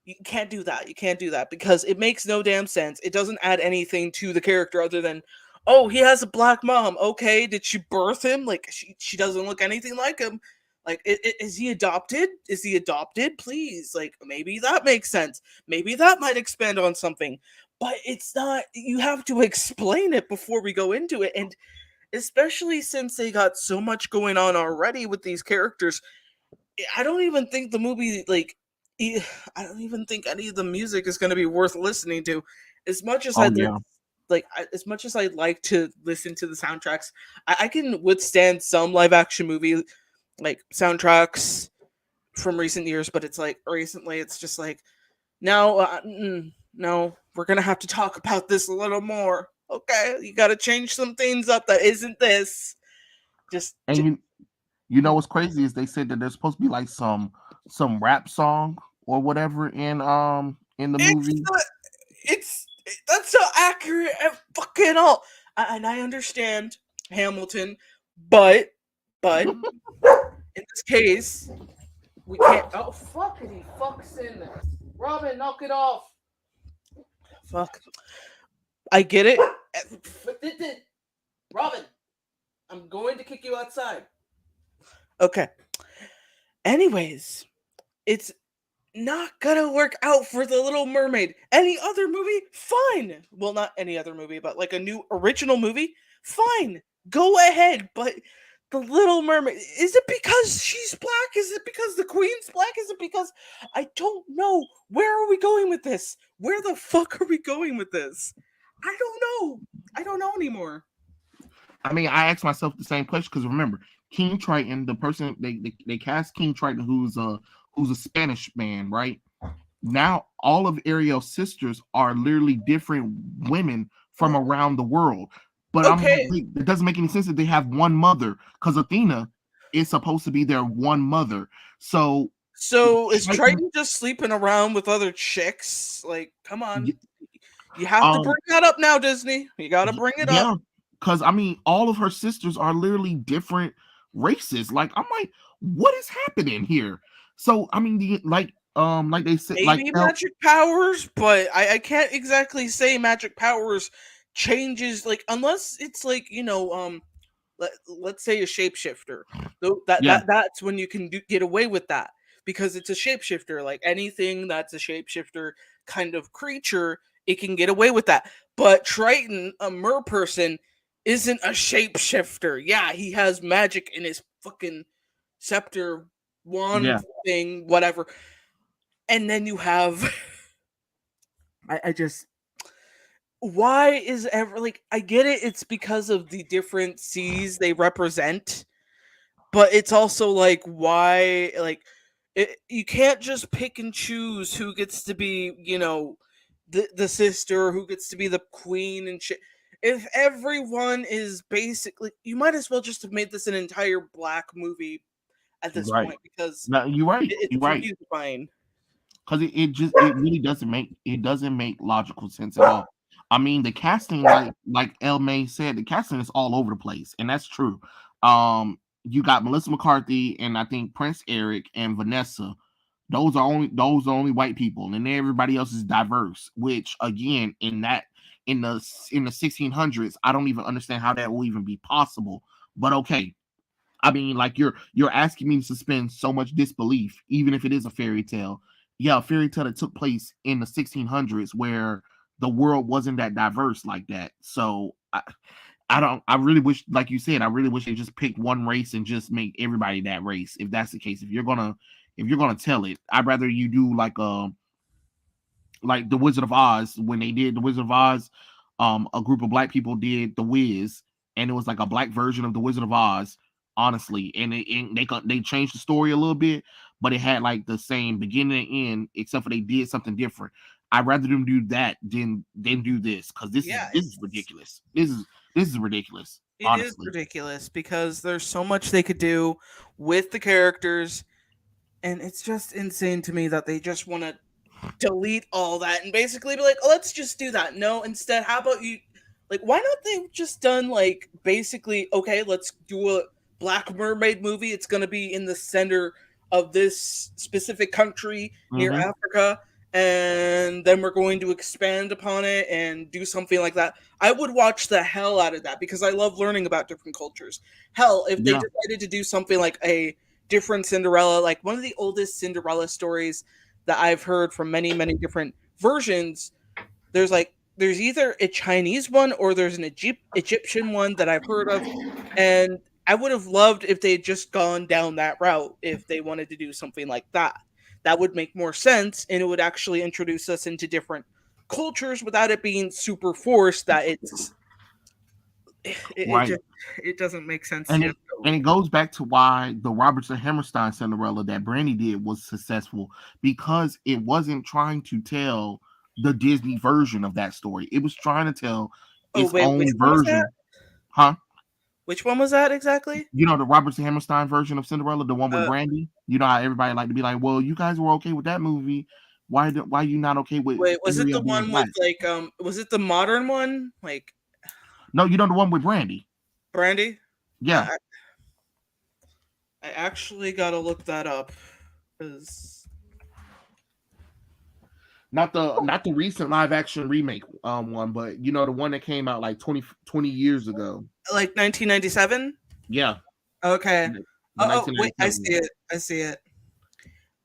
you can't do that. You can't do that because it makes no damn sense. It doesn't add anything to the character other than, oh, he has a black mom. Okay, did she birth him? Like she doesn't look anything like him. Like, is he adopted? Is he adopted? Please, like maybe that makes sense. Maybe that might expand on something. But it's not. You have to explain it before we go into it, and especially since they got so much going on already with these characters, I don't even think the movie I don't even think any of the music is going to be worth listening to. As much as Oh I'd yeah. as much as I'd like to listen to the soundtracks, I can withstand some live action movie like soundtracks from recent years, but it's like recently it's just like Now, no, we're gonna have to talk about this a little more. Okay, you got to change some things up that isn't this. Just, And you know what's crazy is they said that there's supposed to be like some rap song or whatever in the it's movie. it's that's so accurate and fucking all. And I understand Hamilton, but in this case, we can't. Oh fuckity fucks in this. Robin, knock it off. Fuck. I get it. Robin, I'm going to kick you outside. Okay. Anyways, it's not gonna work out for the Little Mermaid. Any other movie, fine. Well, not any other movie, but like a new original movie, fine. Go ahead. But the Little Mermaid, is it because she's black? Is it because the Queen's black? Is it because I don't know? Where are we going with this? Where the fuck are we going with this? I don't know. I don't know anymore. I mean, I asked myself the same question because remember, King Triton, the person they cast King Triton, who's a Spanish man, right? Now all of Ariel's sisters are literally different women from around the world. But I'm like, Okay, wait, it doesn't make any sense that they have one mother because Athena is supposed to be their one mother. So so is Triton, Triton just sleeping around with other chicks? Like, come on. y- You have to bring that up now, Disney. You got to bring it up. yeah, because I mean, all of her sisters are literally different races. Like, I'm like, what is happening here? So I mean, like they said, like Maybe magic powers, but I can't exactly say magic powers changes, like, unless it's like, let's say a shapeshifter. Though yeah, that's when you can get away with that because it's a shapeshifter. Like anything that's a shapeshifter kind of creature, it can get away with that. But Triton, a mer person, isn't a shapeshifter. Yeah, he has magic in his fucking scepter wand yeah, thing, whatever. And then you have I just, why is ever, like, I get it, it's because of the different seas they represent, but it's also like, why, like, you can't just pick and choose who gets to be, the sister, who gets to be the queen and shit. If everyone is basically, you might as well just have made this an entire black movie at this right. point because No, you're right. it's You're right. confusing. Because it really doesn't make logical sense at all. I mean, the casting, like El May said, the casting is all over the place, and that's true. You got Melissa McCarthy and I think Prince Eric and Vanessa. Those are only white people, and everybody else is diverse. Which again, in the 1600s, I don't even understand how that will even be possible. But okay, I mean, like you're asking me to suspend so much disbelief, even if it is a fairy tale. Yeah, a fairy tale that took place in the 1600s, where the world wasn't that diverse like that. So I don't. I really wish, like you said, I really wish they just picked one race and just make everybody that race. If that's the case, if you're gonna tell it, I'd rather you do like the Wizard of Oz when they did the Wizard of Oz. A group of black people did the Wiz, and it was like a black version of the Wizard of Oz, honestly. And they changed the story a little bit, but it had like the same beginning and end, except for they did something different. I'd rather them do that than do this because this is Yeah, this is ridiculous. This is ridiculous, it is honestly. ridiculous because there's so much they could do with the characters, and it's just insane to me that they just want to delete all that and basically be like, "Oh, let's just do that." No, instead, how about you, like, why not they just done, like, basically, okay, let's do a Black Mermaid movie. It's going to be in the center of this specific country near Hmm. Africa, and then we're going to expand upon it and do something like that. I would watch the hell out of that because I love learning about different cultures. Hell, if they Yeah, decided to do something like a different Cinderella, like one of the oldest Cinderella stories that I've heard from many, many different versions, there's either a Chinese one or there's an Egyptian one that I've heard of, and I would have loved if they had just gone down that route if they wanted to do something like that. That would make more sense, and it would actually introduce us into different cultures without it being super forced that it's it right? just it doesn't make sense And yet. it and it goes back to why the Robertson Hammerstein Cinderella that Brandy did was successful, because it wasn't trying to tell the Disney version of that story. It was trying to tell Oh its wait, which own one was that? version. Huh? Which one was that exactly? You know the Robertson Hammerstein version of Cinderella, the one with Uh, Brandy. You know how everybody like to be like, "Well, you guys were okay with that movie. Why you not okay with Wait, was it Ariel the being one with black?" like was it the modern one? Like No, you know the one with Brandy. Brandy? Yeah, I I actually gotta look that up because not the recent live action remake one, but you know the one that came out like 20 years ago. like 1997. Yeah, Okay. the Wait, I 1997 see one. it. I see it.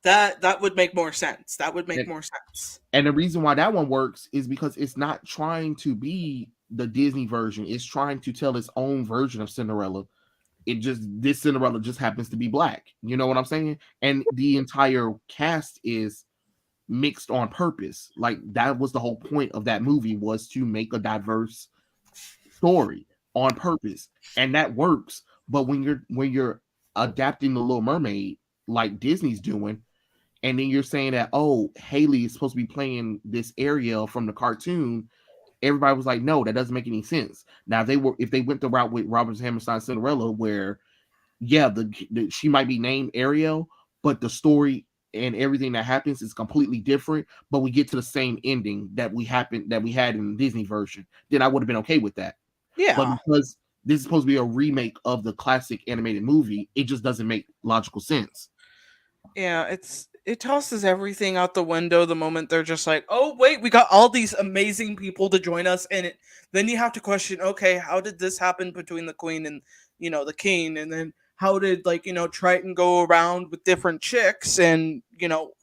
That would make more sense. That would make And, more sense. and the reason why that one works is because it's not trying to be the Disney version. It's trying to tell its own version of Cinderella. It just this Cinderella just happens to be black. You know what I'm saying? And the entire cast is mixed on purpose. Like that was the whole point of that movie, was to make a diverse story on purpose, and that works. But when you're adapting the Little Mermaid like Disney's doing, and then you're saying that, oh, Haley is supposed to be playing this Ariel from the cartoon, everybody was like, no, that doesn't make any sense. Now if they went the route with Robert Hammerstein Cinderella, where yeah, she might be named Ariel, but the story and everything that happens is completely different, but we get to the same ending that we had in the Disney version, then I would have been okay with that. But Yeah. because this is supposed to be a remake of the classic animated movie, it just doesn't make logical sense. Yeah, it tosses everything out the window the moment they're just like, "Oh, wait, we got all these amazing people to join us." And then you have to question, "Okay, how did this happen between the queen and, the king?" And then how did, like, Triton go around with different chicks, and,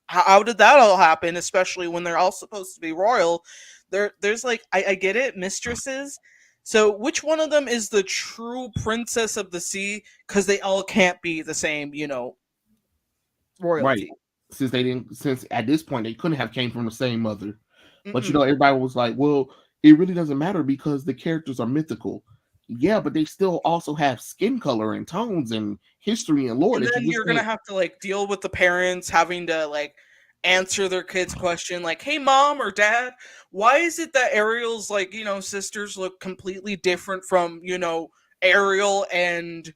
how did that all happen, especially when they're all supposed to be royal? There's like, I get it, mistresses. So which one of them is the true princess of the sea, cuz they all can't be the same, Right. royalty. Since at this point they couldn't have came from the same mother. But Mm-mm. everybody was like, well, it really doesn't matter because the characters are mythical. Yeah, but they still also have skin color and tones and history and lore And that you then just you're gonna can't. have to like deal with the parents having to like answer their kids' question, like, "Hey, mom or dad, why is it that Ariel's like sisters look completely different from Ariel and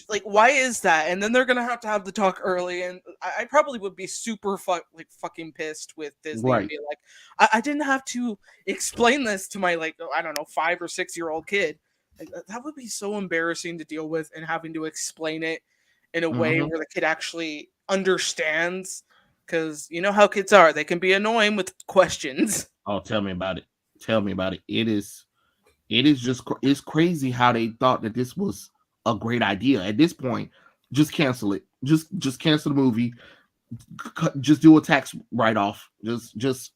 like why is that?" And then they're gonna have the talk early, and I probably would be super fucking pissed with Disney and Right. be like, I didn't have to explain this to my like I don't know 5 or 6 year old kid. Like, that would be so embarrassing to deal with and having to explain it in a way Hmm. where the kid actually understands, because you know how kids are, they can be annoying with questions. Oh, tell me about it. Tell me about it. It is just it's crazy how they thought that this was a great idea. At this point, just cancel it. Just cancel the movie. Just do a tax write off. Just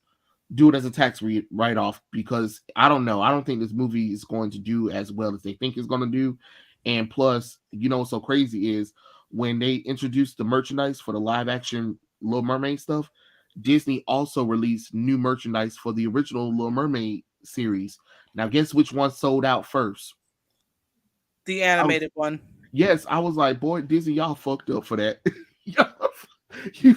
do it as a tax write off, because I don't know. I don't think this movie is going to do as well as they think it's going to do. And plus, what's so crazy is when they introduced the merchandise for the live action Little Mermaid stuff, Disney also released new merchandise for the original Little Mermaid series. Now, guess which one sold out first? The I was animated one. Yes, I was like, boy, Disney, y'all fucked up for that. y'all, you,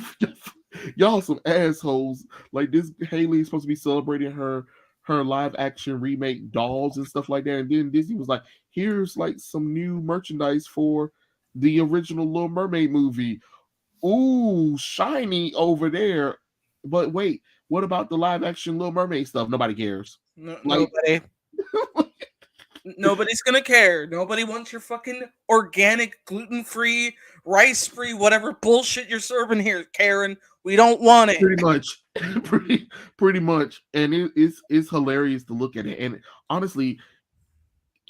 y'all some assholes. Like this, Haley is supposed to be celebrating her live action remake dolls and stuff like that, and then Disney was like, here's like some new merchandise for the original Little Mermaid movie. Ooh, shiny over there. But wait, what about the live action Little Mermaid stuff? Nobody cares. No, Like, nobody's gonna care. Nobody wants your fucking organic, gluten-free, rice-free, whatever bullshit you're serving here, Karen. We don't want it. pretty much, pretty much, and it's hilarious to look at it. And honestly,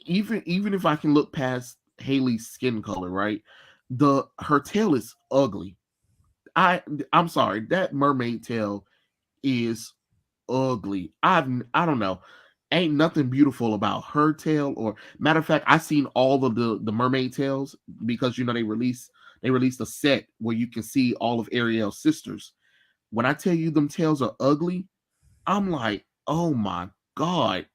even if I can look past Haley's skin color, right? Her tail is ugly. I I'm sorry, that mermaid tail is ugly. I don't know. Ain't nothing beautiful about her tail. Or matter of fact, I seen all of the mermaid tails, because they released a set where you can see all of Ariel's sisters. When I tell you them tails are ugly, I'm like, oh my god,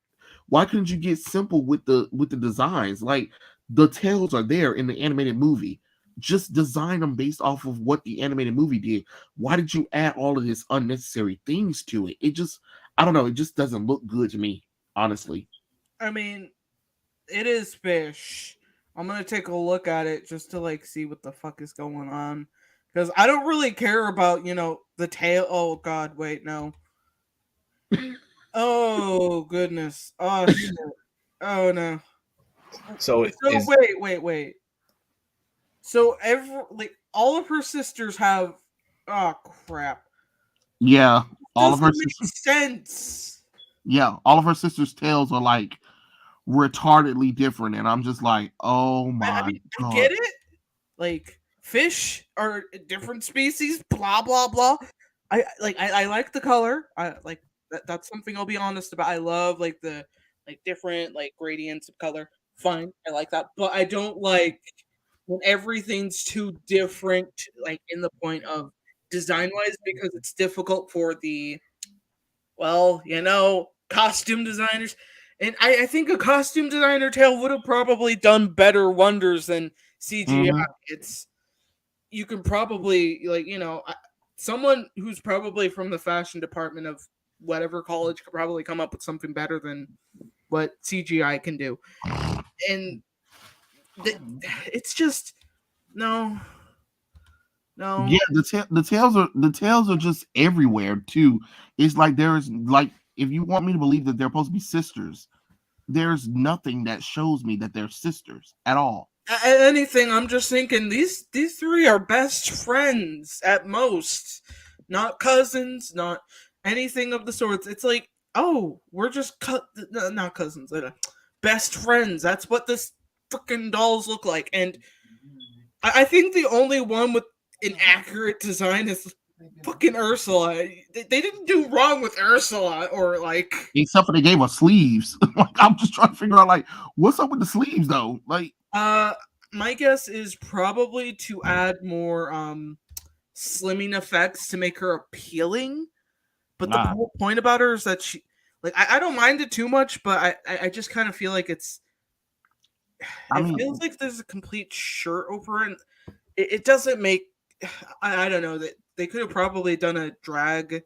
Why couldn't you get simple with the designs? Like the tails are there in the animated movie. Just design them based off of what the animated movie did. Why did you add all of this unnecessary things to it? It just, I don't know, it just doesn't look good to me, honestly. I mean, it is fish. I'm gonna take a look at it just to like see what the fuck is going on, because I don't really care about the tail. Oh God, wait, no. Oh goodness. Oh shit. Oh no. So So wait. So like all of her sisters have. Oh crap. Yeah, all of Doesn't her make sisters. sense. Yeah, all of her sisters' tails are like retardedly different, and I'm just like, oh I my mean, I god. get it. Like fish are a different species. Blah blah blah. I like the color. I like that's something I'll be honest about. I love like the different like gradients of color. Fine, I like that, but I don't like when everything's too different. Like in the point of design wise, because it's difficult for the costume designers. And I think a costume designer tail would have probably done better wonders than CGI. Mhm. It's you can probably someone who's probably from the fashion department of whatever college could probably come up with something better than what CGI can do. And it's just no, no. Yeah, the tails are just everywhere too. It's like there's like, if you want me to believe that they're supposed to be sisters, there's nothing that shows me that they're sisters at all. Anything. I'm just thinking these three are best friends at most, not cousins, not anything of the sorts. It's like, oh, we're just not cousins, best friends. That's what this freaking dolls look like. And I think the only one with an accurate design is fucking Ursula. They didn't do wrong with Ursula, or like Except for they gave us sleeves. Like, I'm just trying to figure out like what's up with the sleeves though. Like, uh my guess is probably to add more slimming effects to make her appealing. But the nah. whole point about her is that she, like, I don't mind it too much, but I just kind of feel like I it mean, feels like there's a complete shirt over it. And it doesn't make, I don't know, that they could have probably done a drag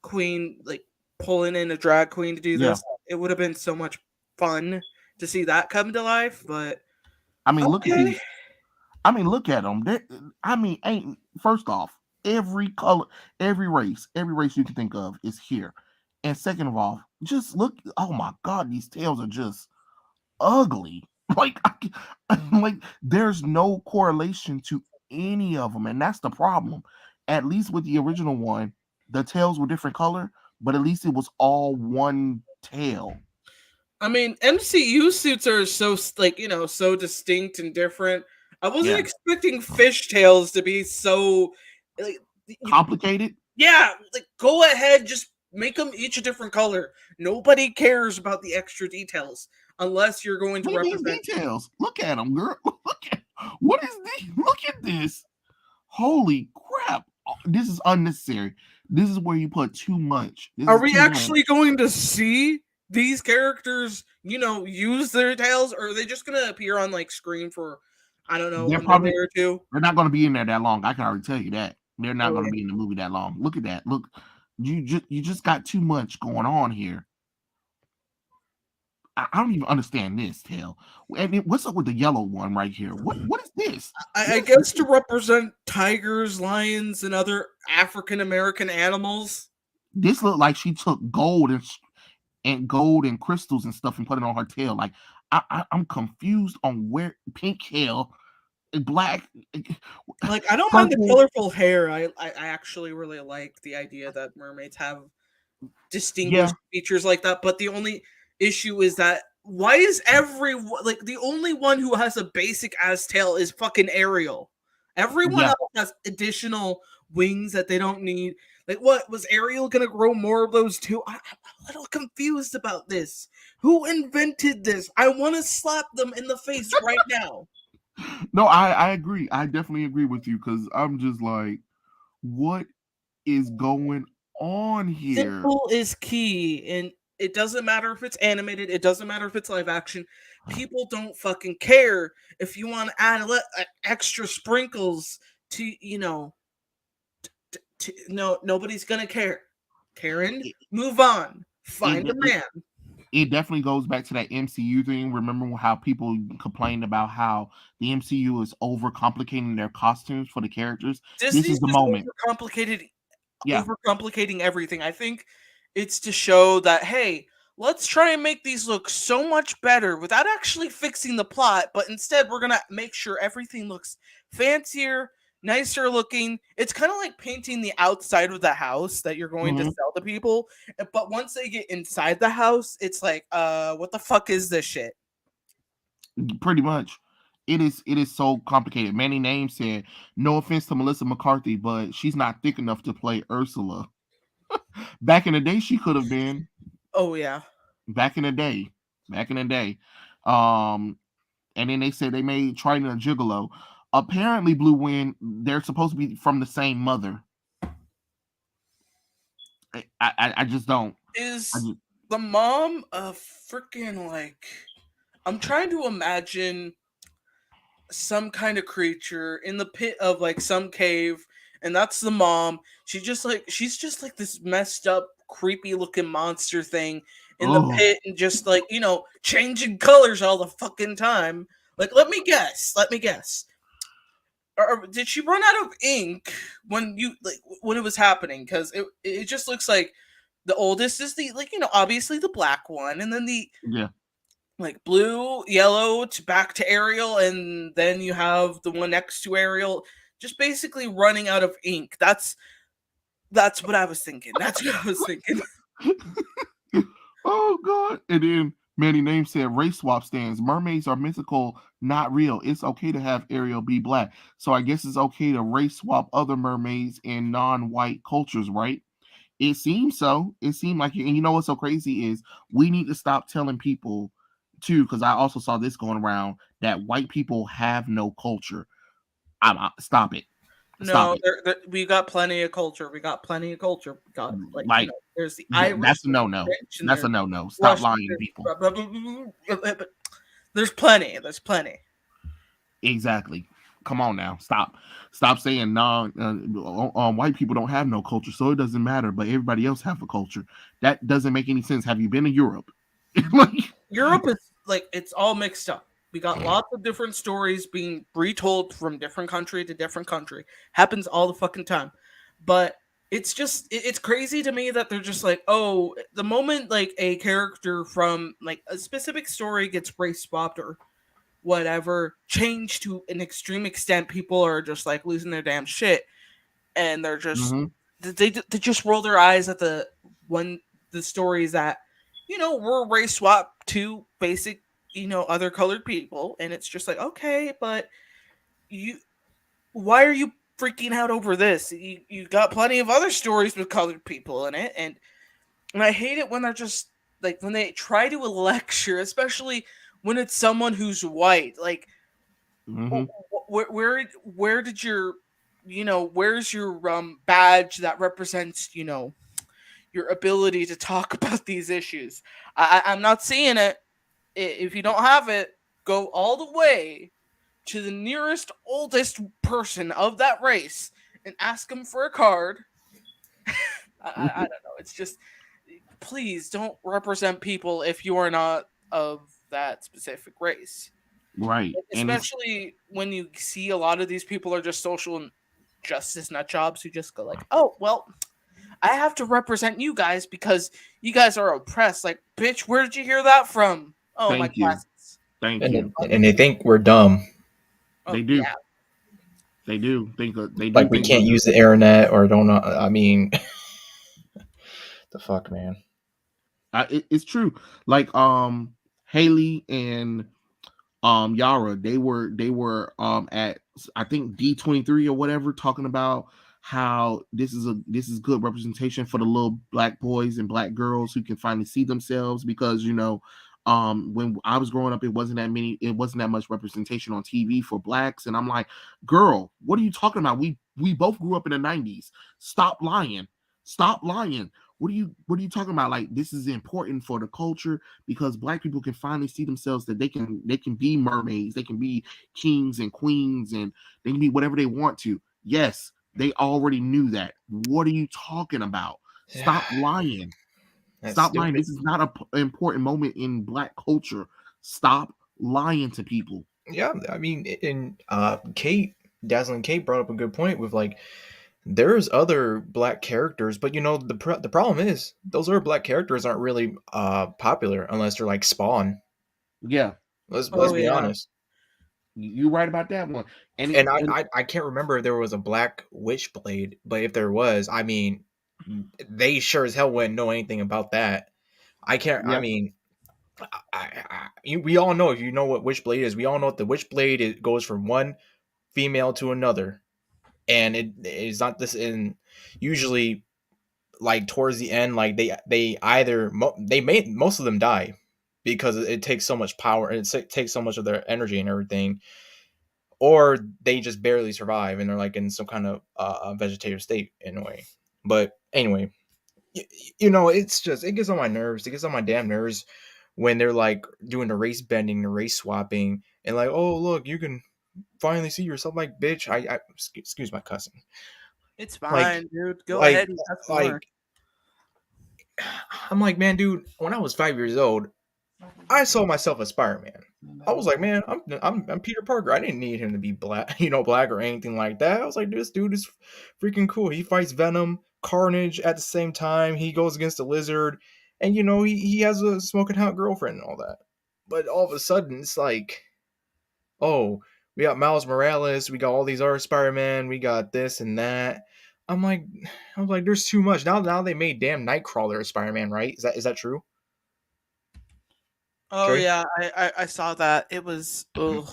queen, like pulling in a drag queen to do yeah. this. It would have been so much fun to see that come to life. But I mean, look at okay. these. I mean, look at them. I mean, ain't first off, every color, every race you can think of is here. And second of all, just look. Oh my God, these tails are just ugly. Like, like there's no correlation to any of them, and that's the problem. At least with the original one, the tails were different color, but at least it was all one tail. I mean, MCU suits are so so distinct and different. I wasn't Yeah, expecting fishtails to be so like complicated. yeah, like go ahead, just make them each a different color. Nobody cares about the extra details unless you're going to Look at these represent. details. Look at them, girl. Look at what is this? Look at this. Holy crap! This is unnecessary. This is where you put too much. This Are is we too much. actually going to see these characters, use their tails, or are they just gonna appear on like screen for I don't know, They're a minute probably or two? they're not going to be in there that long. I can already tell you that they're not Oh, going to be in the movie that long. Look at that. Look, you just got too much going on here. I don't even understand this tail. And what's up with the yellow one right here? What is this? I guess to represent tigers, lions, and other African American animals. This looked like she took gold and crystals and stuff and put it on her tail. Like, I'm confused on where pink hair, black, Like, I don't mind the purple. colorful hair. I actually really like the idea that mermaids have Yeah, distinguished features like that. But the only issue is that why is the only one who has a basic ass tail is fucking Ariel. Everyone yeah. else has additional wings that they don't need. Like, what was Ariel gonna grow more of those too? I'm a little confused about this. Who invented this? I want to slap them in the face right now. No, I agree. I definitely agree with you because I'm just like, what is going on here? Simple is key, and It doesn't matter if it's animated. It doesn't matter if it's live action. People don't fucking care if you want to add extra sprinkles to, no, nobody's gonna care. Karen, It, move on. Find it, a it, man. it definitely goes back to that MCU thing. Remember how people complained about how the MCU is overcomplicating their costumes for the characters? This Disney's is the just moment. Yeah. overcomplicating everything. I think it's to show that, hey, let's try and make these look so much better without actually fixing the plot, but instead we're gonna make sure everything looks fancier, nicer looking. It's kind of like painting the outside of the house that you're going to Mhm. sell to people, but once they get inside the house, it's like, what the fuck is this shit? Pretty much. It is so complicated. Manny Name said, no offense to Melissa McCarthy, but she's not thick enough to play Ursula. Back in the day, she could have been. Oh yeah. Back in the day. Back in the day. Um, and then they said they made Triton a gigolo. Apparently, Blue Wind, they're supposed to be from the same mother. I just don't. I Is just, the mom a freaking like, I'm trying to imagine some kind of creature in the pit of like some cave, and that's the mom. She's just like this messed up creepy looking monster thing in the oh, pit, and just like, changing colors all the fucking time. Like, let me guess, or did she run out of ink when it was happening? Because it just looks like the oldest is the, like, obviously the black one, and then the yeah. like blue, yellow to back to Ariel, and then you have the one next to Ariel, just basically running out of ink. That's what I was thinking. That's what I was thinking. Oh God! And then Manny Name said race swap stands. Mermaids are mythical, not real. It's okay to have Ariel be black. So I guess it's okay to race swap other mermaids in non-white cultures, right? It seems so. It seemed like it. And you know what's so crazy is we need to stop telling people too, because I also saw this going around that white people have no culture. Stop it. Stop No, it. we got plenty of culture. We got plenty of culture. We got, like, Like there's the Irish, that's a there's no the no. French, and That's a there's no no. Stop Russian. lying to people. But there's plenty. There's plenty. Exactly. Come on now. Stop saying no. White people don't have no culture, so it doesn't matter. But everybody else have a culture. That doesn't make any sense. Have you been to Europe? Like, Europe is like, it's all mixed up. We got lots of different stories being retold from different country to different country. Happens all the fucking time. But it's just it's crazy to me that they're just like, oh, the moment like a character from like a specific story gets race swapped or whatever, changed to an extreme extent, people are just like losing their damn shit, and they're just mm-hmm. they just roll their eyes at the stories that, were race swapped to basic, other colored people, and it's just like, okay, but you why are you freaking out over this? You got plenty of other stories with colored people in it, and I hate it when they're just like, when they try to lecture, especially when it's someone who's white. Like, Mm-hmm. where did your, where's your badge that represents, your ability to talk about these issues? I'm not seeing it. If you don't have it, go all the way to the nearest oldest person of that race and ask them for a card. I don't know. It's just, please don't represent people if you are not of that specific race. Right. And it's Especially when you see a lot of these people are just social justice nut jobs who just go like, oh, well, I have to represent you guys because you guys are oppressed. Like, bitch, where did you hear that from? Oh, my thank you. classes. Thank and you. and they think we're dumb, Oh, They do. yeah. They do think they do like we think can't use the internet or don't know. I mean, the fuck, man. it's true. Like Haley and Yara, they were at I think D23 or whatever, talking about how this is good representation for the little black boys and black girls who can finally see themselves, because when I was growing up, it wasn't that much representation on TV for blacks. And I'm like, girl, what are you talking about? We both grew up in the 90s. Stop lying. what are you talking about? Like, this is important for the culture because black people can finally see themselves that they can be mermaids, they can be kings and queens, and they can be whatever they want to. Yes, they already knew that. What are you talking about? Stop lying. That's Stop lying. stupid. This is not an important moment in black culture. Stop lying to people. Yeah, I mean, and Kate, Dazzling Kate brought up a good point with like there's other black characters, but the problem is those other black characters aren't really popular unless they're like Spawn. Yeah, Let's Oh be yeah. honest. you're right about that one. And And and I can't remember if there was a black Witchblade, but if there was, I mean, they sure as hell wouldn't know anything about that. I can't. I yeah, mean, we all know, if you know what Witchblade is, we all know what the Witchblade it goes from one female to another, and it is not this in usually like towards the end, like they either they made most of them die because it takes so much power and it takes so much of their energy and everything, or they just barely survive and they're like in some kind of vegetative state in a way. But anyway, it's just it gets on my nerves. It gets on my damn nerves when they're like doing the race bending, the race swapping, and like, oh look, you can finally see yourself. Like, bitch, excuse my cussing. It's Like, fine, dude. Go like, ahead and cuss like, more. I'm like, man, dude. When I was 5 years old, I saw myself as Spider-Man. I was like, man, I'm Peter Parker. I didn't need him to be black, black or anything like that. I was like, this dude is freaking cool. He fights Venom, Carnage at the same time. He goes against the Lizard, and he has a smoking hot girlfriend and all that. But all of a sudden, it's like, oh, we got Miles Morales, we got all these other Spider-Man, we got this and that. I'm like, there's too much now. Now they made damn Nightcrawler a Spider-Man, right? Is that true, Oh Trey? yeah, I saw that. It was ugh.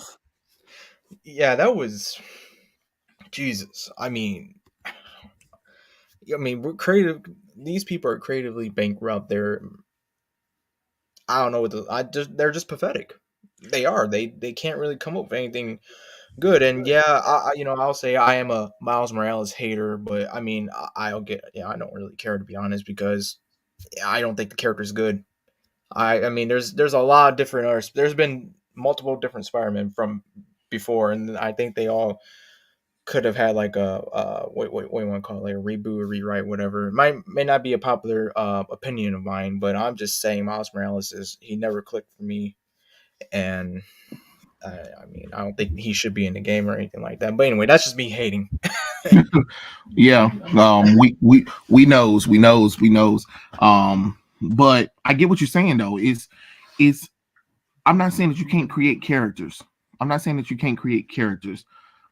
Yeah, that was Jesus. We're creative. These people are creatively bankrupt. I don't know what they're just pathetic. They are. They can't really come up with anything good. And yeah, I'll say I am a Miles Morales hater, but I mean, I'll get. Yeah, I don't really care to be honest because I don't think the character's good. I mean, there's a lot of different. There's been multiple different Spider-Man from before, and I think they all could have had like a what do you want to call it, like a reboot or rewrite, whatever. It may not be a popular opinion of mine, but I'm just saying Miles Morales he never clicked for me, and I mean I don't think he should be in the game or anything like that. But anyway, that's just me hating. yeah. We knows. But I get what you're saying though. Is I'm not saying that you can't create characters. I'm not saying that you can't create characters,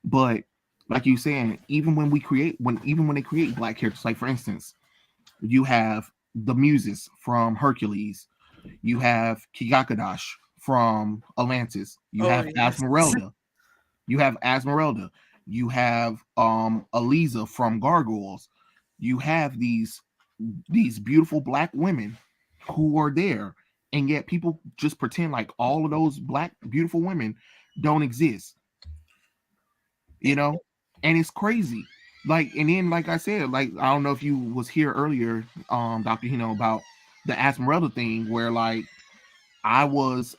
but like you saying, even when they create black characters, like for instance, you have the Muses from Hercules, you have Kigakadash from Atlantis, you Oh have yes. Asmerelda, you have Aliza from Gargoyles, you have these beautiful black women who are there, and yet people just pretend like all of those black beautiful women don't exist, you know, and it's crazy. Like, and then like I said, like I don't know if you was here earlier, Dr. Hino, about the Asmerelda thing where like I was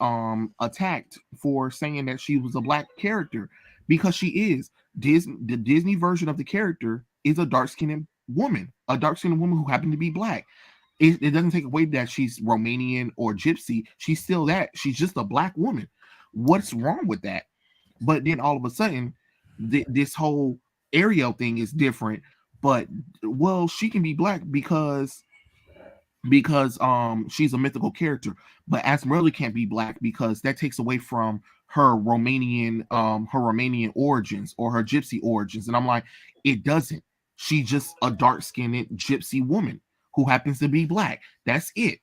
attacked for saying that she was a black character because she is. The Disney version of the character is a dark skinned woman who happened to be black. It doesn't take away that she's Romanian or Gypsy. She's still that. She's just a black woman. What's wrong with that? But then all of a sudden, this whole Ariel thing is different. But well, she can be black because she's a mythical character, but Esmeralda can't be black because that takes away from her Romanian origins or her gypsy origins. And I'm like, it doesn't. She's just a dark-skinned gypsy woman who happens to be black. That's it.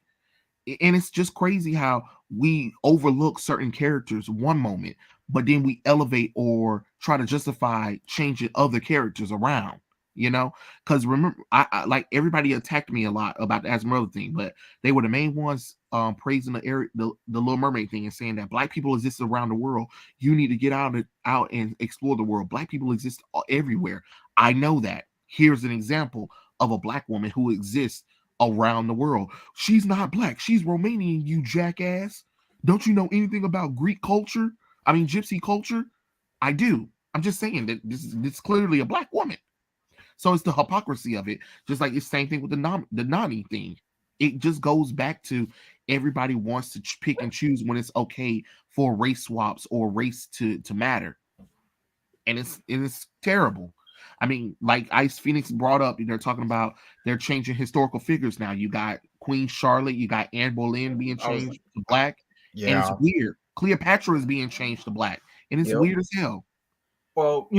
And it's just crazy how we overlook certain characters one moment, but then we elevate or try to justify changing other characters around. Because remember, I like everybody attacked me a lot about the Esmeralda thing, but they were the main ones praising the Little Mermaid thing and saying that black people exist around the world. You need to get out and explore the world. Black people exist everywhere. I know that. Here's an example of a black woman who exists around the world. She's not black. She's Romanian, you jackass. Don't you know anything about Greek culture? I mean, Gypsy culture? I do. I'm just saying that this is clearly a black woman. So it's the hypocrisy of it. Just like it's the same thing with the Nani thing. It just goes back to everybody wants to pick and choose when it's okay for race swaps or race to matter. And it's terrible. I mean, like Ice Phoenix brought up, they're talking about they're changing historical figures now. You got Queen Charlotte, you got Anne Boleyn being changed to black, and it's Yeah. weird. Cleopatra is being changed to black, and it's Yep. weird as hell. Well,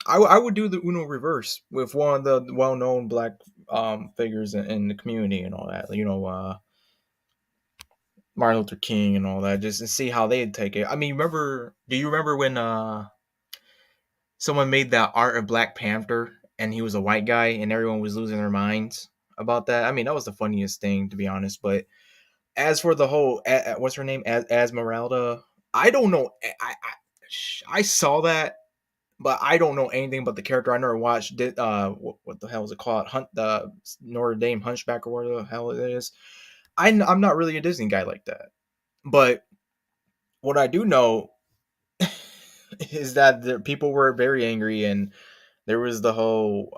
I would do the Uno reverse with one of the well-known black figures in the community and all that. Martin Luther King and all that, just to see how they'd take it. I mean, do you remember when someone made that art of Black Panther and he was a white guy and everyone was losing their minds about that? I mean, that was the funniest thing, to be honest. But as for the whole, what's her name, Esmeralda, I don't know. I saw that, but I don't know anything about the character. I never watched it. What the hell is it called? The Notre Dame Hunchback or whatever the hell it is. I'm not really a Disney guy like that. But what I do know is that people were very angry, and there was the whole,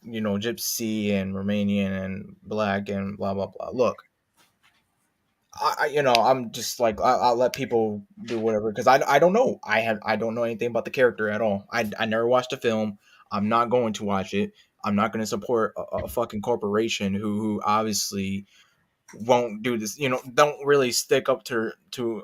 Gypsy and Romanian and Black and blah blah blah. Look, I'm just like I'll let people do whatever because I don't know. I don't know anything about the character at all. I never watched the film. I'm not going to watch it. I'm not going to support a fucking corporation who obviously won't do this. Don't really stick up to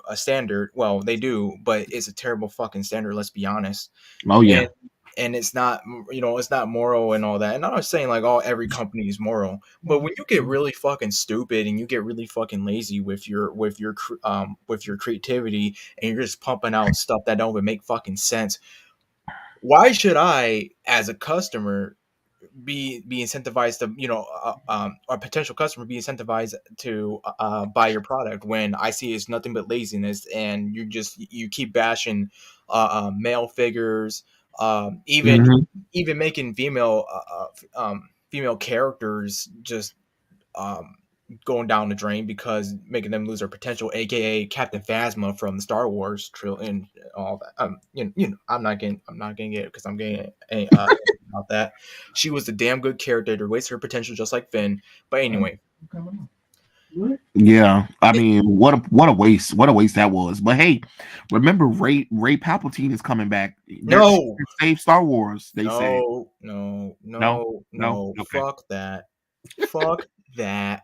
a standard. Well, they do, but it's a terrible fucking standard. Let's be honest. Oh yeah. And it's not, it's not moral and all that. And I'm not saying like, every company is moral, but when you get really fucking stupid and you get really fucking lazy with your creativity and you're just pumping out stuff that don't even make fucking sense, why should I, as a customer, be incentivized to a potential customer be incentivized to buy your product when I see it's nothing but laziness and you keep bashing male figures, even Mhm. even making female characters just going down the drain because making them lose their potential, aka Captain Phasma from the Star Wars trilogy and all that. I'm not getting it because I'm getting about that. She was a damn good character to waste her potential just like Finn. But anyway, Yeah, I mean, what a waste! What a waste that was. But hey, remember Ray Palpatine is coming back. no, Save Star Wars. They said no. Okay. Fuck that. Fuck that.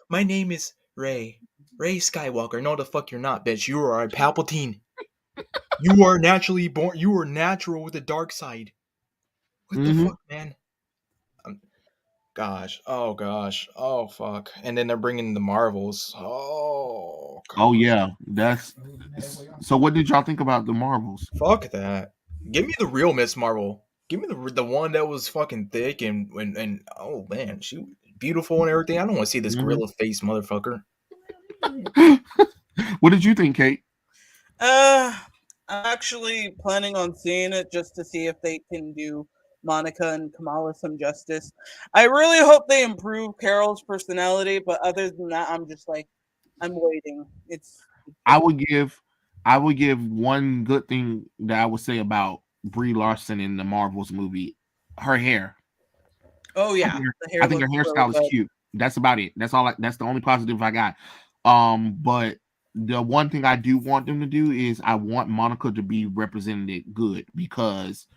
My name is Ray Skywalker. No, the fuck you're not, bitch. You are a Palpatine. You are naturally born. You are natural with the dark side. What the fuck, man? Gosh. Oh gosh. Oh fuck. And then they're bringing the Marvels. Oh. God. Oh yeah, that's. So what did y'all think about the Marvels? Fuck that. Give me the real Miss Marvel. Give me the one that was fucking thick and oh man, she was beautiful and everything. I don't want to see this gorilla face motherfucker. What did you think, Kate? I'm actually planning on seeing it just to see if they can do Monica and Kamala some justice. I really hope they improve Carol's personality, but other than that, I'm just like, I'm waiting. I would give one good thing that I would say about Brie Larson in the Marvels movie. Her hair. Oh yeah, I think her hairstyle is cute. That's about it. That's all. That's the only positive I got. But the one thing I do want them to do is I want Monica to be represented good because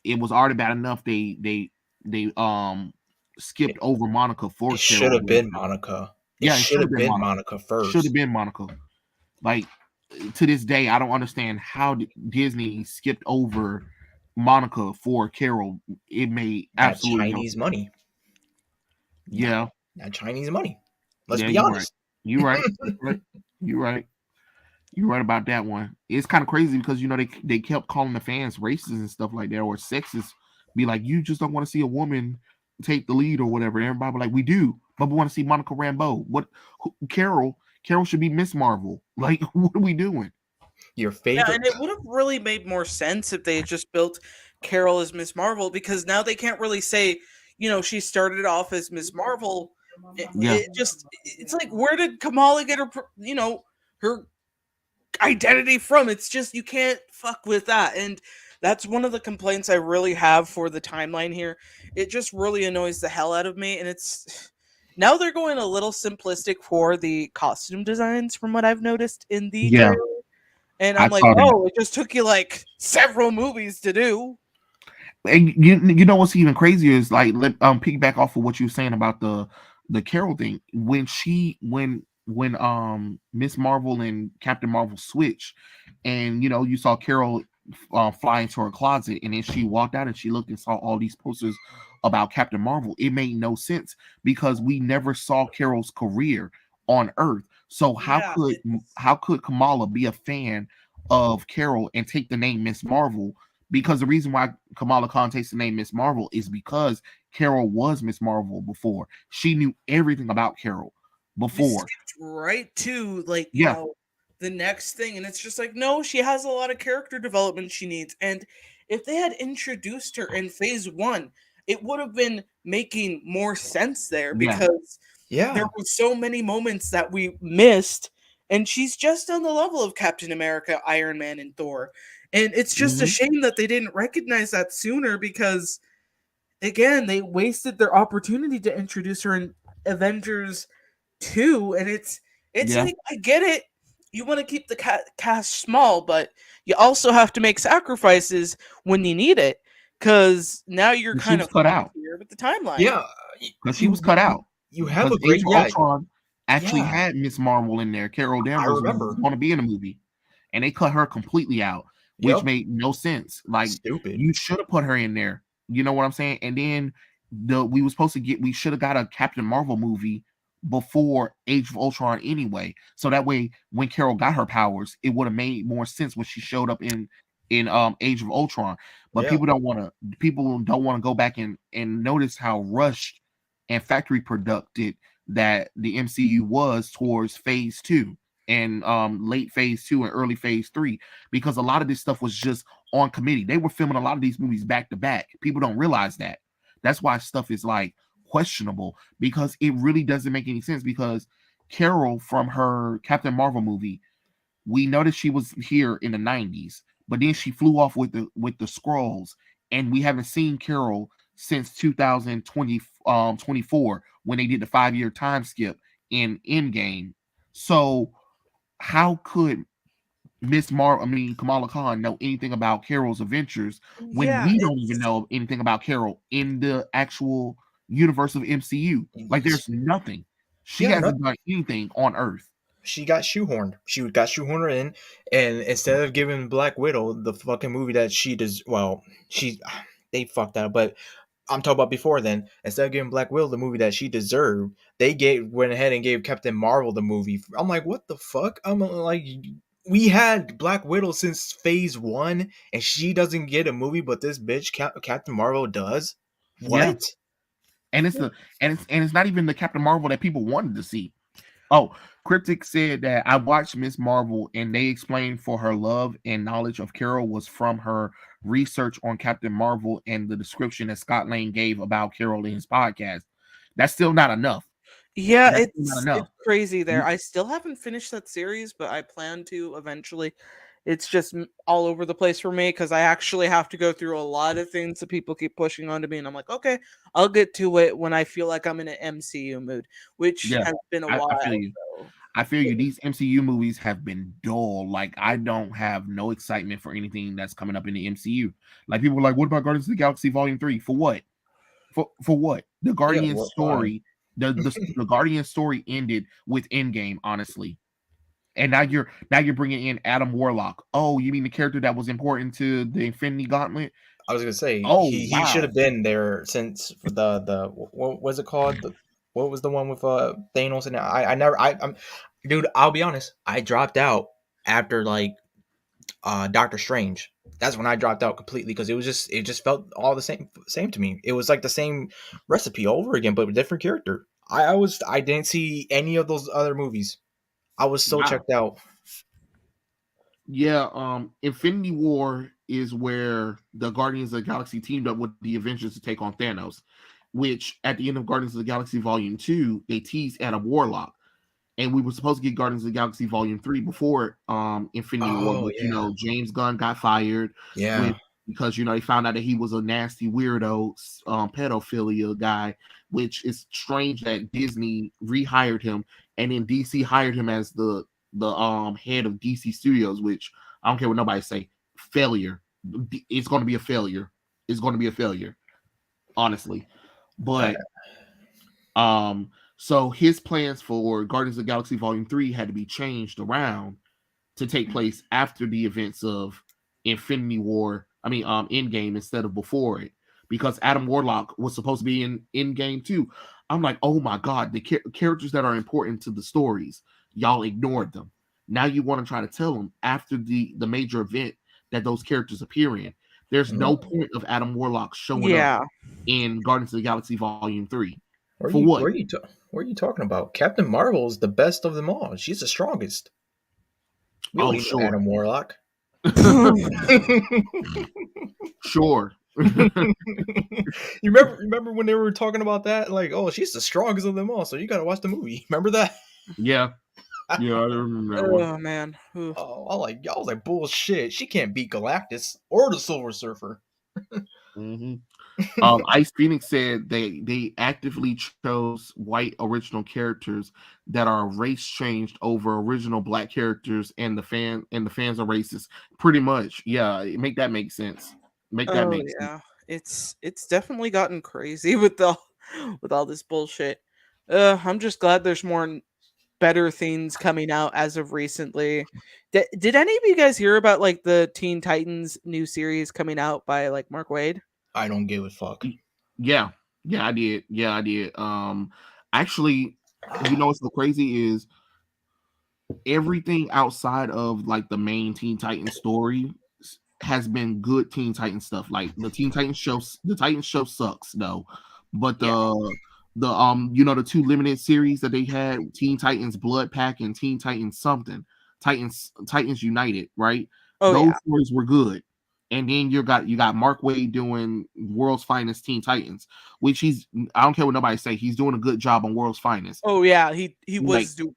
it was already bad enough they skipped over Monica for It should have been Monica. Yeah, it should have been Monica first. Should have been Monica. Like to this day, I don't understand how Disney skipped over Monica for Carol. It made absolutely Chinese money. Yeah, that Chinese money. Let's be honest. You're right. You're right. You're right about that one. It's kind of crazy because they kept calling the fans racist and stuff like that or sexist. Be like, you just don't want to see a woman take the lead or whatever. And everybody be like, we do, but we want to see Monica Rambeau. Carol should be Miss Marvel. Like, what are we doing? Your favorite? Yeah, and it would have really made more sense if they had just built Carol as Miss Marvel, because now they can't really say, she started off as Miss Marvel. Yeah. It's like, where did Kamala get her, her identity from? It's just, you can't fuck with that. And that's one of the complaints I really have for the timeline here. It just really annoys the hell out of me. And it's now they're going a little simplistic for the costume designs from what I've noticed in the Yeah. trailer. And I I'm like, saw that. oh, it just took you like several movies to do. And you know what's even crazier is like, let piggyback off of what you were saying about the Carol thing. When Miss Marvel and Captain Marvel switched, and you saw Carol fly into her closet, and then she walked out and she looked and saw all these posters about Captain Marvel. It made no sense because we never saw Carol's career on Earth. So Yeah, how could Kamala be a fan of Carol and take the name Miss Marvel? Because the reason why Kamala Khan takes the name Miss Marvel is because Carol was Miss Marvel before. She knew everything about Carol we before. skipped right to like, Yeah. the next thing, and it's just like, no, she has a lot of character development she needs. And if they had introduced her in phase 1, it would have been making more sense there, Yeah. because there Yeah. were so many moments that we missed, and she's just on the level of Captain America, Iron Man, and Thor. And it's just a Mhm. shame that they didn't recognize that sooner, because again, they wasted their opportunity to introduce her in Avengers 2. And it's Yeah. like, I get it, you want to keep the cast small, but you also have to make sacrifices when you need it, because now you're But she kind was of cut fucked out. here with the timeline. Yeah. Because she You was cut out. you have Because a Age great, of yeah, Ultron actually yeah. had Miss Marvel in there. Carol I Danvers was remember. going to be in the movie, and they cut her completely out, which Yep. made no sense. Like, Stupid. you should have put her in there. You know what I'm saying? And then we should have got a Captain Marvel movie before Age of Ultron anyway. So that way, when Carol got her powers, it would have made more sense when she showed up in Age of Ultron. But Yeah. people don't want to go back and notice how rushed and factory produced that the MCU was towards phase 2 and late phase 2 and early phase 3, because a lot of this stuff was just on committee. They were filming a lot of these movies back to back. People don't realize that. That's why stuff is like questionable, because it really doesn't make any sense. Because Carol from her Captain Marvel movie, we noticed she was here in the 90s, but then she flew off with the scrolls, and we haven't seen Carol since 2020 24, when they did the 5-year time skip in Endgame. So how could Kamala Khan know anything about Carol's adventures when Yeah, we don't even know anything about Carol in the actual universe of MCU? Like, there's nothing. She Yeah, no, hasn't done anything on Earth. she got shoehorned. She got shoehorned in, and instead of giving Black Widow the fucking movie that she does, well, she they fucked that up. But I'm talking about before then. Instead of giving Black Widow the movie that she deserved, they went ahead and gave Captain Marvel the movie. I'm like, what the fuck? I'm like, we had Black Widow since phase 1, and she doesn't get a movie, but this bitch Captain Marvel does. Yeah. What? And it's not even the Captain Marvel that people wanted to see. Oh, Cryptic said that I watched Miss Marvel, and they explained for her love and knowledge of Carol was from her research on Captain Marvel and the description that Scott Lane gave about Carol in his podcast. That's still not enough. Yeah, That's still not enough. it's crazy there. You- I still haven't finished that series, but I plan to eventually. It's just all over the place for me, because I actually have to go through a lot of things that people keep pushing onto me, and I'm like, okay, I'll get to it when I feel like I'm in an MCU mood, which Yeah, has been a I while. feel you. So. I feel you. These MCU movies have been dull. Like, I don't have no excitement for anything that's coming up in the MCU. Like, people are like, what about Guardians of the Galaxy Volume 3? For what? For what? The Yeah, Guardian what? Why? story, the Guardian story ended with Endgame, honestly. And now you're bringing in Adam Warlock. Oh, you mean the character that was important to the Infinity Gauntlet? I was gonna say Oh, he should wow. have been there since for the what was it called? What was the one with Thanos? And I never I'm dude. I'll be honest. I dropped out after like Doctor Strange. That's when I dropped out completely because it just felt all the same to me. It was like the same recipe over again, but with a different character. I didn't see any of those other movies. I was so Wow. checked out. Yeah, Infinity War is where the Guardians of the Galaxy teamed up with the Avengers to take on Thanos, which at the end of Guardians of the Galaxy Volume 2, they teased Adam Warlock. And we were supposed to get Guardians of the Galaxy Volume 3 before Infinity War, Oh but yeah, James Gunn got fired with yeah. because they found out that he was a nasty weirdo pedophilia guy, which is strange that Disney rehired him and then DC hired him as the head of DC Studios, which I don't care what nobody say, failure. It's going to be a failure. It's going to be a failure, honestly. I, But so his plans for Guardians of the Galaxy Volume 3 had to be changed around to take place after the events of Infinity War. I mean, Endgame instead of before it, because Adam Warlock was supposed to be in Endgame too. I'm like, oh my god, the characters that are important to the stories, y'all ignored them. Now you want to try to tell them after the major event that those characters appear in. There's no point of Adam Warlock showing up Yeah. in Guardians of the Galaxy Volume 3. where For you what? where you where are you talking about? Captain Marvel is the best of them all. She's the strongest. We don't Oh, need no sure. Adam Warlock. Sure. You remember when they were talking about that? Like, oh, she's the strongest of them all, so you gotta watch the movie. Remember that? Yeah. Yeah, I remember that one. Oh man. Ooh. Oh, I was like, bullshit. She can't beat Galactus or the Silver Surfer. Mm-hmm. Ice Phoenix said they actively chose white original characters that are race changed over original black characters, and the fans are racist. Pretty much, yeah. Make that make sense. Make that Oh make sense. yeah. It's definitely gotten crazy with all this bullshit. I'm just glad there's more better things coming out as of recently. Did any of you guys hear about like the Teen Titans new series coming out by like Mark Waid? I don't give a fuck. Yeah, yeah, I did. Yeah, I did. Actually, what's so crazy is everything outside of like the main Teen Titans story has been good Teen Titans stuff. Like the Titans show sucks though, but Yeah. the two limited series that they had, Teen Titans Blood Pack and Teen Titans something, Titans United, right? Oh Those yeah. stories were good. And then you got Mark Waid doing World's Finest Teen Titans, which I don't care what nobody say, he's doing a good job on World's Finest. Oh yeah. Like,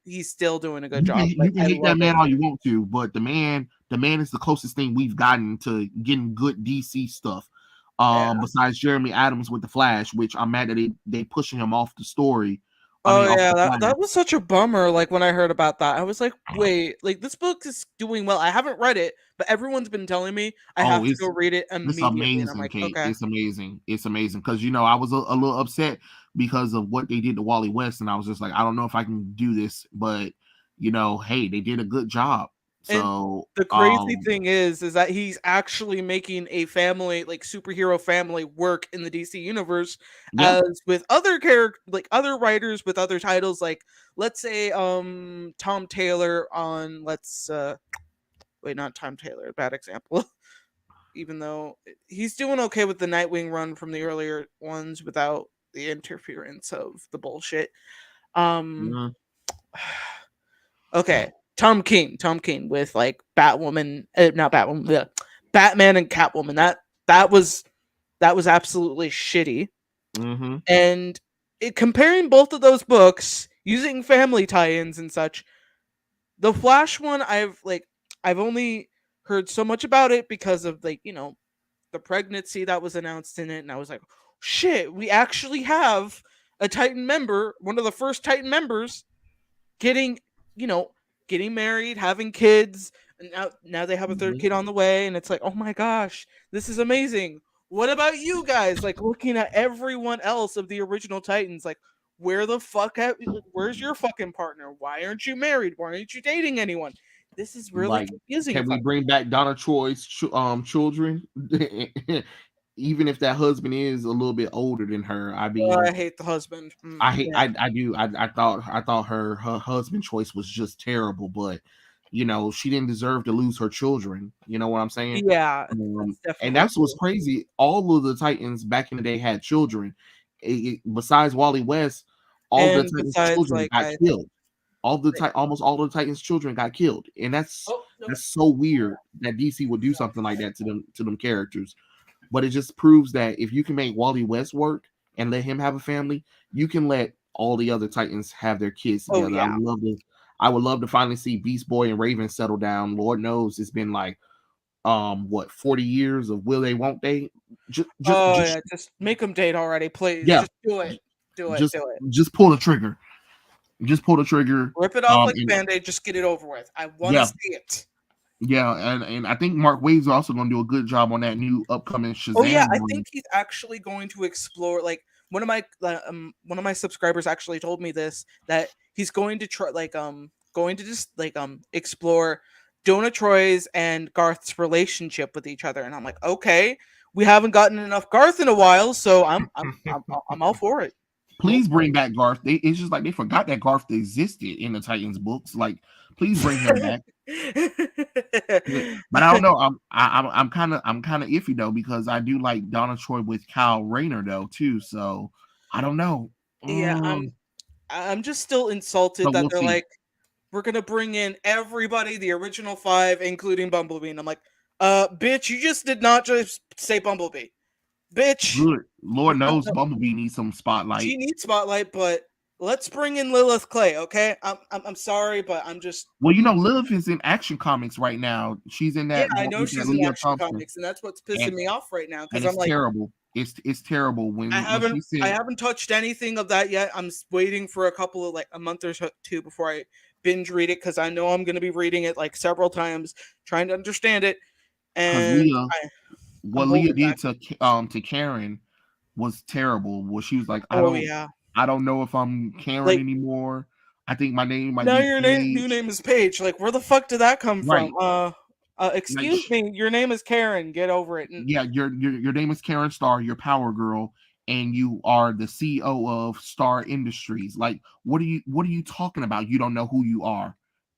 He's still doing a good job. you can I hate that love man it. all you want to, but the man is the closest thing we've gotten to getting good DC stuff. Yeah. Besides Jeremy Adams with the Flash, which I'm mad that they pushing him off the story. Oh Off yeah, the Flash. that was such a bummer. Like when I heard about that, I was like, "Wait, like this book is doing well. I haven't read it, but everyone's been telling me I have to go read it It's immediately." And I'm amazing, like, Kate. "Okay." It's amazing. It's amazing because I was a little upset because of what they did to Wally West, and I was just like, I don't know if I can do this, but hey, they did a good job. And So, the crazy thing is that he's actually making a family, like superhero family, work in the DC universe, yeah, as with other other writers with other titles, like let's say Tom Taylor on wait, not Tom Taylor, bad example. Even though he's doing okay with the Nightwing run from the earlier ones without the interference of the bullshit. Um mhm. okay, Tom King with like Batwoman, not Batwoman, Batman and Catwoman. That was absolutely shitty. Mm-hmm. And comparing both of those books using family tie-ins and such, the Flash one I've only heard so much about it because of the pregnancy that was announced in it, and I was like, shit, we actually have a Titan member, one of the first Titan members, getting getting married, having kids, and now they have a third kid on the way, and it's like, oh my gosh, this is amazing. What about you guys? Like looking at everyone else of the original Titans, like where's your fucking partner? Why aren't you married? Why aren't you dating anyone? This is really Like, confusing. can we bring back Donna Troy's children? Even if that husband is a little bit older than her, I mean, I hate the husband. I hate. Yeah. I do. I thought her husband choice was just terrible, but she didn't deserve to lose her children. You know what I'm saying? Yeah, that's And definitely that's what's true. crazy. All of the Titans back in the day had children. Besides Wally West, all the And Titans' besides, children like got killed. almost all the Titans' children got killed, and that's so weird that DC would do something like that to them characters. But it just proves that if you can make Wally West work and let him have a family, you can let all the other Titans have their kids Oh together. yeah. I would love to finally see Beast Boy and Raven settle down. Lord knows it's been like 40 years of will they, won't they? Just make them date already, please. Yeah. Just do it. Do it. Just, do it. Just pull the trigger. Just pull the trigger. Rip it off like a Band-Aid. Just get it over with. I want to see it. Yeah, and I think Mark Waid's also going to do a good job on that new upcoming Shazam. Oh yeah, I think he's actually going to explore. Like one of my subscribers actually told me this, that he's going to try explore Donna Troy's and Garth's relationship with each other, and I'm like, okay, we haven't gotten enough Garth in a while, so I'm all for it. Please bring back Garth. It's just like they forgot that Garth existed in the Titans books. Like, please bring him back. But I don't know. I'm kind of iffy though, because I do like Donna Troy with Kyle Rayner though too. So I don't know. Yeah, I'm just still insulted that they're like, we're gonna bring in everybody, the original 5, including Bumblebee, and I'm like, bitch, you just did not just say Bumblebee. Bitch. Good. Lord knows Bumblebee needs some spotlight. She needs spotlight, but let's bring in Lilith Clay, okay? I'm sorry, but I'm just... Well, Lilith is in Action Comics right now. She's in that. Yeah, I know she's in Action Comics, and that's what's pissing me off right now. Because I'm like, terrible. It's terrible when I haven't touched anything of that yet. I'm waiting for a month or two before I binge read it, because I know I'm going to be reading it like several times, trying to understand it. And what Leah did to Karen was terrible. Well, she was like, I don't know if I'm Karen anymore. I think my name might be your new name is Paige. Like, where the fuck did that come from? Excuse me, your name is Karen. Get over it. Yeah, your name is Karen Starr. You're Power Girl, and you are the CEO of Star Industries. Like, what are you talking about? You don't know who you are,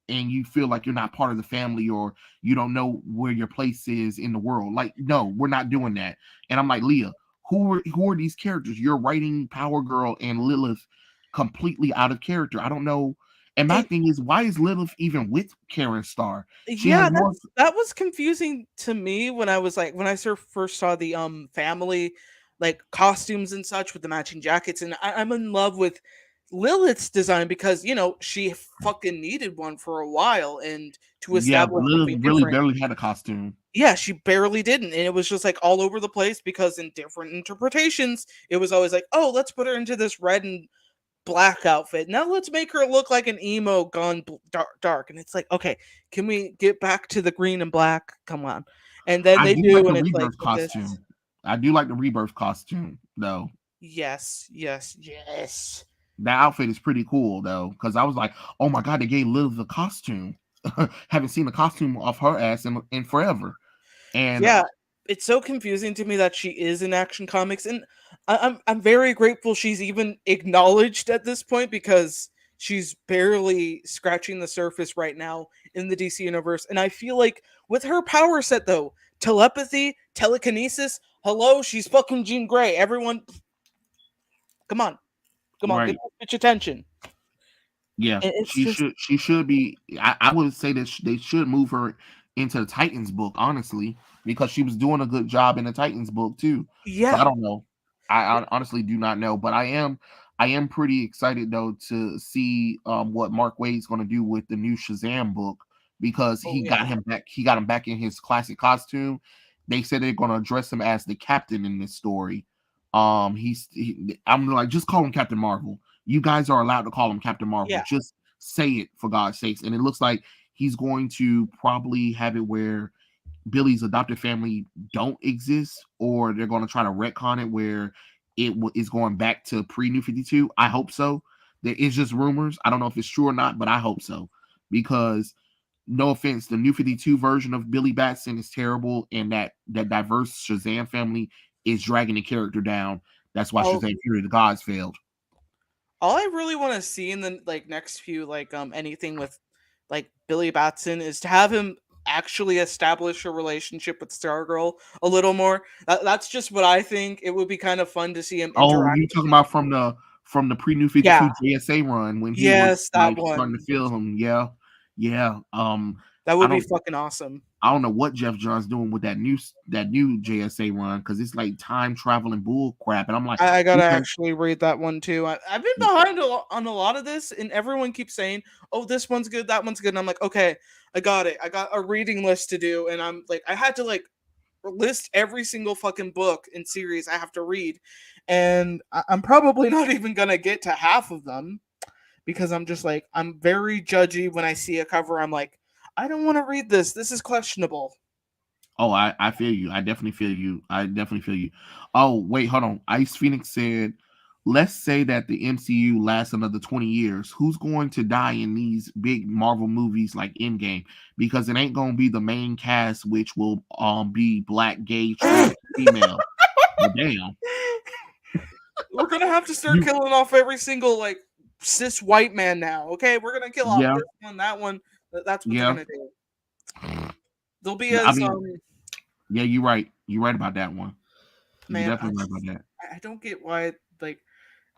and you feel like you're not part of the family, or you don't know where your place is in the world. Like, no, we're not doing that. And I'm like, Leah, who are these characters? You're writing Power Girl and Lilith completely out of character. I don't know. And my thing is, why is Lilith even with Karen Starr? That was confusing to me when I first saw the family like costumes and such with the matching jackets, and I'm in love with Lilith's design because she fucking needed one for a while, and to establish Lilith really barely had a costume. Yeah, she barely didn't, and it was just like all over the place because in different interpretations, it was always like, oh, let's put her into this red and black outfit. Now let's make her look like an emo gone dark. And it's like, okay, can we get back to the green and black? Come on. And then they do, like the Rebirth costume. I do like the Rebirth costume though. Yes. That outfit is pretty cool though, because I was like, oh my god, they gave Lilith the costume. Haven't seen the costume off her ass in forever. And yeah, it's so confusing to me that she is in Action Comics, and I'm very grateful she's even acknowledged at this point, because she's barely scratching the surface right now in the DC universe. And I feel like with her power set though, telepathy, telekinesis, hello, she's fucking Jean Grey. Everyone, come on, right. Get your attention. Yeah, she should be. I would say that they should move her into the Titans book, honestly, because she was doing a good job in the Titans book too. Yeah, so I don't know. I honestly do not know, but I am pretty excited though to see what Mark Waid's going to do with the new Shazam book, because he got him back. He got him back in his classic costume. They said they're going to address him as the Captain in this story. I'm like, just call him Captain Marvel. You guys are allowed to call him Captain Marvel. Yeah. Just say it, for God's sakes. And it looks like he's going to probably have it where Billy's adopted family don't exist, or they're going to try to retcon it where it is going back to pre-New 52. I hope so. There is just rumors. I don't know if it's true or not, but I hope so. Because, no offense, the New 52 version of Billy Batson is terrible, and that diverse Shazam family is dragging the character down. That's why Shazam Fury of the Gods failed. All I really want to see in the next few anything with Billy Batson is to have him actually establish a relationship with Stargirl a little more. That's just what I think. It would be kind of fun to see him interact. You talking about from from the pre-New 52 Yeah. JSA run when he was Yes, that like starting one. to film. Yeah. That I would be don't fucking awesome. I don't know what Jeff John's doing with that new JSA run because it's like time traveling bull crap, and I'm like, I gotta okay, actually read that one too. I've been behind on a lot of this, and everyone keeps saying, "Oh, this one's good, that one's good." And I'm like, "Okay, I got it. I got a reading list to do," and I'm like, I had to like list every single fucking book and series I have to read, and I'm probably not even gonna get to half of them because I'm just like I'm very judgy when I see a cover. I'm like, I don't want to read this. This is questionable. oh, I feel you. I definitely feel you. I definitely feel you. Oh, wait, hold on. Ice Phoenix said, let's say that the MCU lasts another 20 years. Who's going to die in these big Marvel movies like Endgame? Because it ain't going to be the main cast, which will be black, gay, trans, female. Well, damn. We're gonna have to start You, killing off every single like cis white man now. Okay, we're gonna kill off yeah, this one, that one. That's what they're yeah. gonna do. They'll be I as mean, yeah, you're right. You're right about that one. You're man. definitely right about that. I don't get why like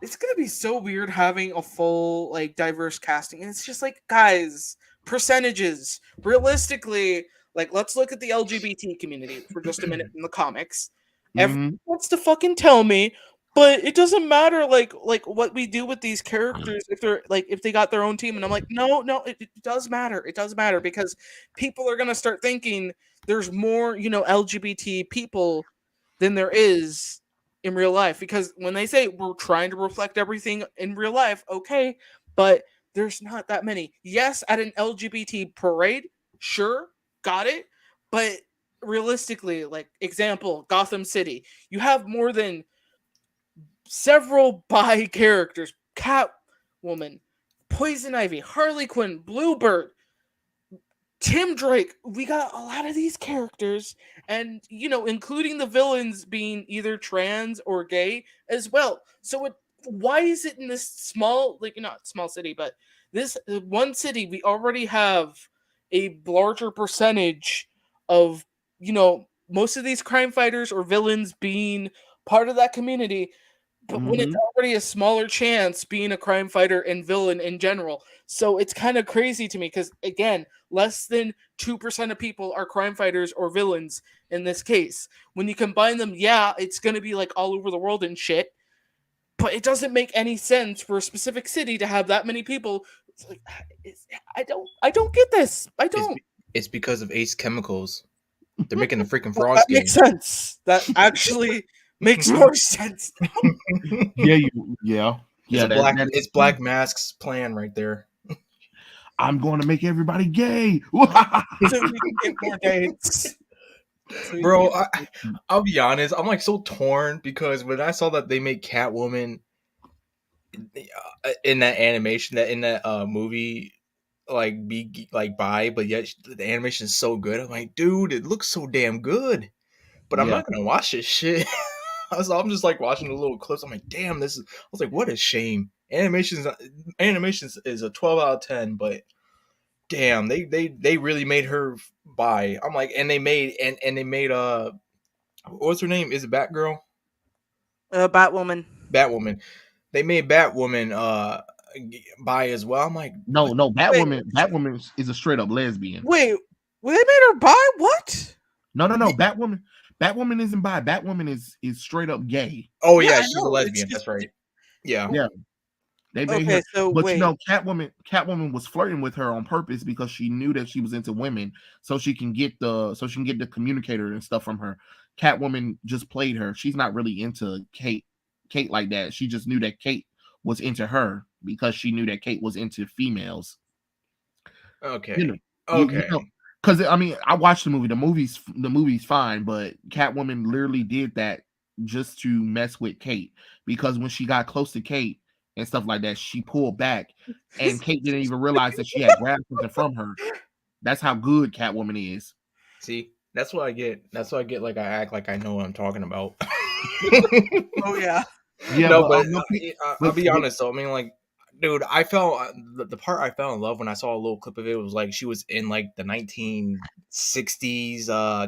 it's gonna be so weird having a full like diverse casting, and it's just like guys, percentages. Realistically, like let's look at the LGBT community for just a minute in the comics. Everyone Mm-hmm. wants to fucking tell me, but it doesn't matter like what we do with these characters if they're like if they got their own team, and I'm like, no, it does matter. It does matter because people are gonna start thinking there's more, LGBT people than there is in real life, because when they say we're trying to reflect everything in real life, okay, but there's not that many. Yes, at an LGBT parade, sure, got it, but realistically, like example, Gotham City, you have more than several bi characters: Catwoman, Poison Ivy, Harley Quinn, Bluebird, Tim Drake. We got a lot of these characters, and including the villains being either trans or gay as well. So why is it in this small, like not small city, but this one city we already have a larger percentage of most of these crime fighters or villains being part of that community, but when it's Mm-hmm. already a smaller chance being a crime fighter and villain in general. So it's kind of crazy to me because, again, less than 2% of people are crime fighters or villains in this case. When you combine them, yeah, it's going to be like all over the world and shit, but it doesn't make any sense for a specific city to have that many people. It's like, I don't get this. I don't. It's because of Ace Chemicals. They're making the freaking Well, Frost that makes game. sense. That actually makes more sense. Yeah, yeah. It's Black Mask's plan right there. I'm going to make everybody gay. So we can get more dates. Bro, I'll be honest. I'm like so torn because when I saw that they made Catwoman in that animation, that in that movie, like be like bi, but yet the animation is so good. I'm like, dude, it looks so damn good. But I'm Yeah. not gonna watch this shit. So I'm just like watching the little clips. I'm like, damn, this is. I was like, what a shame. Animations is a 12 out of 10, but damn, they really made her bi. I'm like, and they made what's her name? Is it Batgirl? Batwoman. Batwoman. They made Batwoman bi as well. I'm like, No, Wait. Batwoman is a straight up lesbian. Wait, they made her bi? What? No. Batwoman isn't bi. Batwoman is straight up gay. oh Yeah, yeah, I she's a know, it's lesbian. just- That's right. Yeah. Yeah. They made Okay, her, so but wait. Catwoman was flirting with her on purpose because she knew that she was into women, so she can get the communicator and stuff from her. Catwoman just played her. She's not really into Kate like that. She just knew that Kate was into her because she knew that Kate was into females. Okay. You know, Okay. because I mean, I watched the movie. The movie's fine, but Catwoman literally did that just to mess with Kate because when she got close to Kate and stuff like that, she pulled back, and Kate didn't even realize that she had grabbed something from her. That's how good Catwoman is. See, that's what I get. That's what I get. Like I act like I know what I'm talking about. Oh yeah. Yeah, No, but, but I'll be honest though. I mean, like, dude, I fell the part I fell in love when I saw a little clip of it was like she was in like the 1960s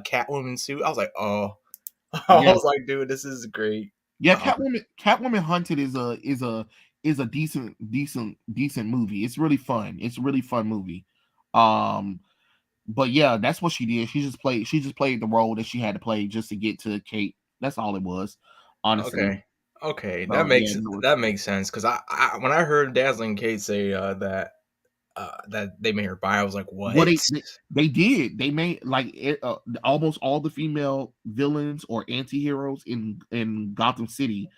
Catwoman suit. I was like, oh, I Yeah. was like, dude, this is great. yeah, Catwoman Hunted is a is a decent movie. It's really fun. It's a really fun movie. Um, but yeah, that's what she did. She just played the role that she had to play just to get to Kate. That's all it was, honestly. Okay. Okay, that So yeah, makes sense because I when I heard Dazzling Kate say that they made her bi, I was like, what what? they did. They made like almost all the female villains or anti-heroes in Gotham City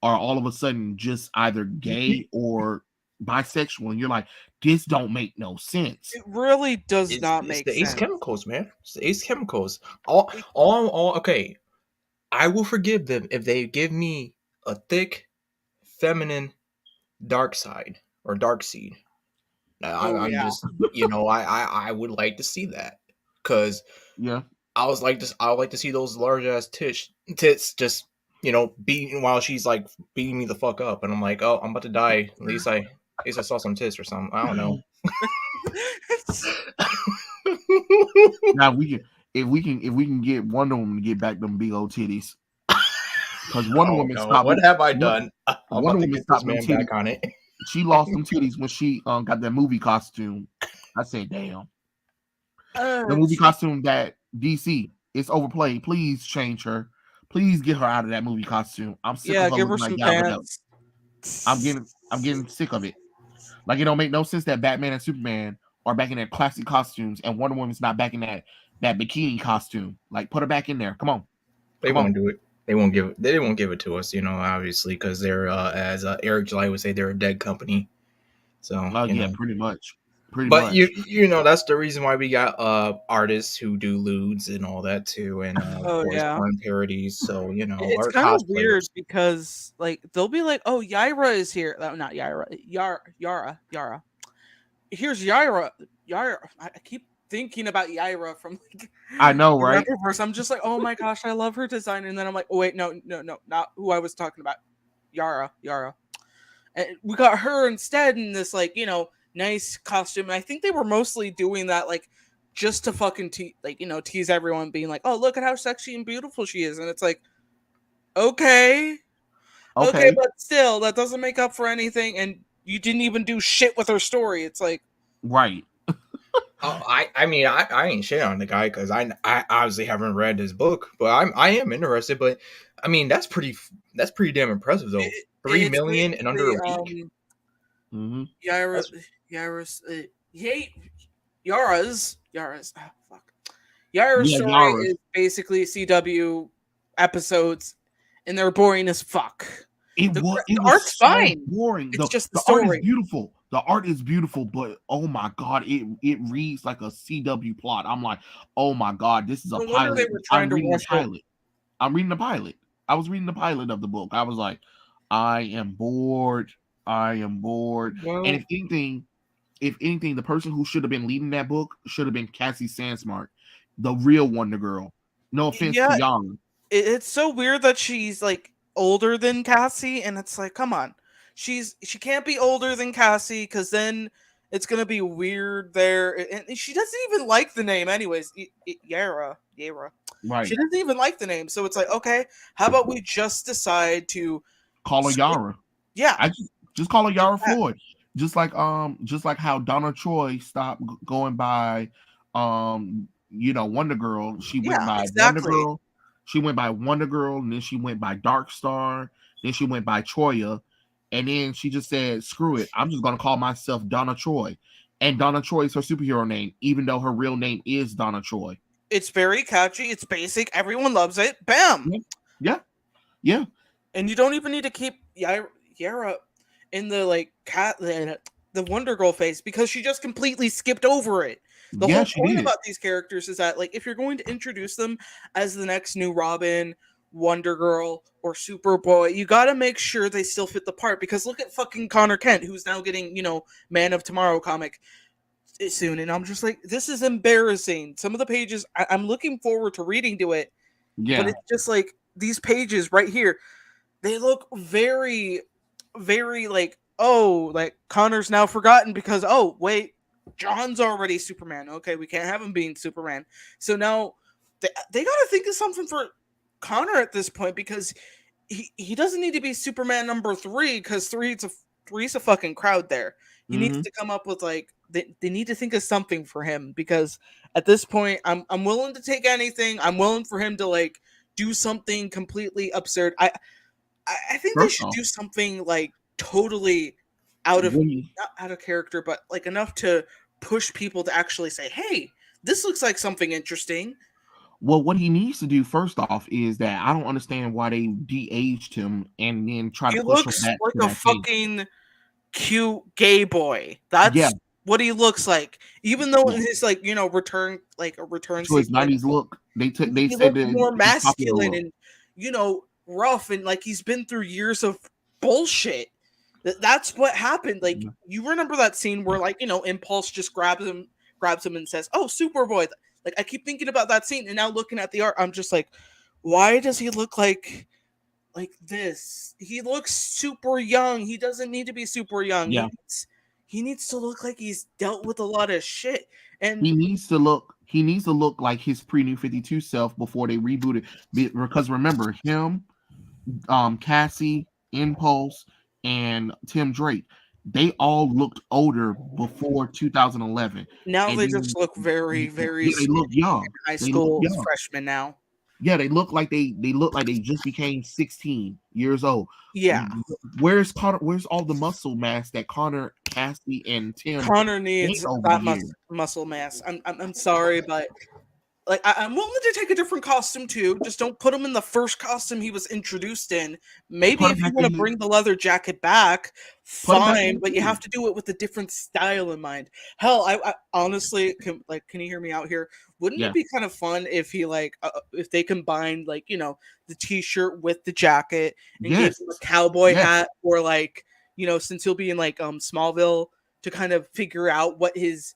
are all of a sudden just either gay or bisexual, and you're like, this don't make no sense. It really does not It's make the Ace sense. Chemicals, man. It's the Ace Chemicals. All. Okay, I will forgive them if they give me a thick, feminine, dark side or dark seed. Oh I'm yeah. just, I would like to see that because Yeah. I would like to see those large ass tits just beating while she's like beating me the fuck up, and I'm like, oh, I'm about to die. At least I saw some tits or something. I don't know. Now we can if we can get Wonder Woman to get back them big old titties, because Wonder Oh Woman no! stopped. What have I done? I'm Wonder about to Woman get this stopped them man titties. back on it. She lost them titties when she got that movie costume. I said, damn. The movie costume that DC is overplayed. Please change her. Please get her out of that movie costume. I'm sick Yeah, of her give her looking like some Gal Gadot. pants. I'm getting sick of it. Like it don't make no sense that Batman and Superman are back in their classic costumes and Wonder Woman's not back in that bikini costume. Like put her back in there. Come on. They Come won't on. do it. They won't give it. They won't give it to us. Obviously, because they're as Eric July would say, they're a dead company. So Oh yeah, pretty much. Pretty But much. that's the reason why we got artists who do lewds and all that too, and Oh voice yeah. porn parodies. So It's our kind of weird cosplayers. because like they'll be like, "Oh, Yaira is here." No, not Yaira. Yara. Here's Yaira. Yaira. I keep thinking about Yaira from like I know, the right? Retroverse. I'm just like, "Oh my gosh, I love her design." And then I'm like, "Oh wait, no, not who I was talking about. Yara. And we got her instead in this like, nice costume. And I think they were mostly doing that like just to fucking tease everyone, being like, "Oh, look at how sexy and beautiful she is." And it's like, okay, Okay. but still, that doesn't make up for anything. And you didn't even do shit with her story. It's like, Right. I mean, I ain't shit on the guy because I obviously haven't read his book, but I am interested. But I mean, that's pretty damn impressive though. 3 it's million in under a basically week. Mm-hmm. Yara's fuck. Yara's Yeah, story Yara. is basically CW episodes, and they're boring as fuck. It The was art's so fine. boring. It's just the the art is story. beautiful. The art is beautiful, but oh my god, it reads like a CW plot. I'm like, oh my god, this is a No wonder they pilot. were trying I'm to reading the rush it. pilot. I'm reading the pilot. I was reading the pilot of the book. I was like, I am bored. I am bored. Well, And if anything, the person who should have been leading that book should have been Cassie Sandsmark, the real Wonder Girl. No offense Yeah, to y'all. it's so weird that she's like older than Cassie, and it's like, come on, she can't be older than Cassie because then it's gonna be weird there. And she doesn't even like the name, anyways. Yara. Right. She doesn't even like the name, so it's like, okay, how about we just decide to Call her Yara. Yeah, I just call her Yara Floyd. Just like how Donna Troy stopped going by Wonder Girl. She went by Wonder exactly. Girl. She went by Wonder Girl, and then she went by Dark Star. Then she went by Troya, and then she just said, "Screw it, I'm just gonna call myself Donna Troy." And Donna Troy is her superhero name, even though her real name is Donna Troy. It's very catchy. It's basic. Everyone loves it. Bam. Yeah. And you don't even need to keep Yara in the like the Wonder Girl face because she just completely skipped over it. The whole point about these characters is that like if you're going to introduce them as the next new Robin, Wonder Girl, or Superboy, you got to make sure they still fit the part. Because look at fucking Connor Kent, who's now getting Man of Tomorrow comic soon, and I'm just like, this is embarrassing. Some of the pages I'm looking forward to reading to it, but it's just like these pages right here. They look very, very like, oh, like Connor's now forgotten because, oh, wait, John's already Superman. Okay, we can't have him being Superman. So now they got to think of something for Connor at this point because he doesn't need to be Superman number 3 because 3 it's raise a fucking crowd there. He needs Mhm. to come up with like they need to think of something for him, because at this point I'm willing to take anything. I'm willing for him to like do something completely absurd. I think they First should off, do something like totally out of when you, not out of character, but like enough to push people to actually say, "Hey, this looks like something interesting." well, what he needs to do first off is that I don't understand why they de-aged him and then try to He push him looks back like to a that age. fucking cute gay boy. Yeah, That's what he looks like. Even though yeah. in his like return like a return To his sequence, 90s look, they he said looks that more his popular masculine look. and rough, and like he's been through years of bullshit. That's what happened. Like you remember that scene where like Impulse just grabs him and says, "Oh, Superboy." Like I keep thinking about that scene, and now looking at the art, I'm just like, why does he look like this? He looks super young. He doesn't need to be super young. Yeah, He needs to look like he's dealt with a lot of shit. And he needs to look like his pre-New 52 self before they rebooted. Because remember him, Cassie, Impulse, and Tim Drake, they all looked older before 2011, now and they just then look very, very yeah, they look young. high They look school young. freshmen now. Yeah, they look like they look like they just became 16 years old. Yeah. Where's Connor? Where's all the muscle mass that Connor, Cassie, and Tim Connor gained needs over the that years? muscle mass. I'm sorry, but like I'm willing to take a different costume too. Just don't put him in the first costume he was introduced in. Maybe Put him if you back want to in. bring the leather jacket back, Put him back fine, in but you too. have to do it with a different style in mind. Hell, I honestly can you hear me out here? Wouldn't it Yeah. be kind of fun if he if they combined like the t-shirt with the jacket and gave Yes. him a cowboy Yes. hat, or like since he'll be in like Smallville, to kind of figure out what his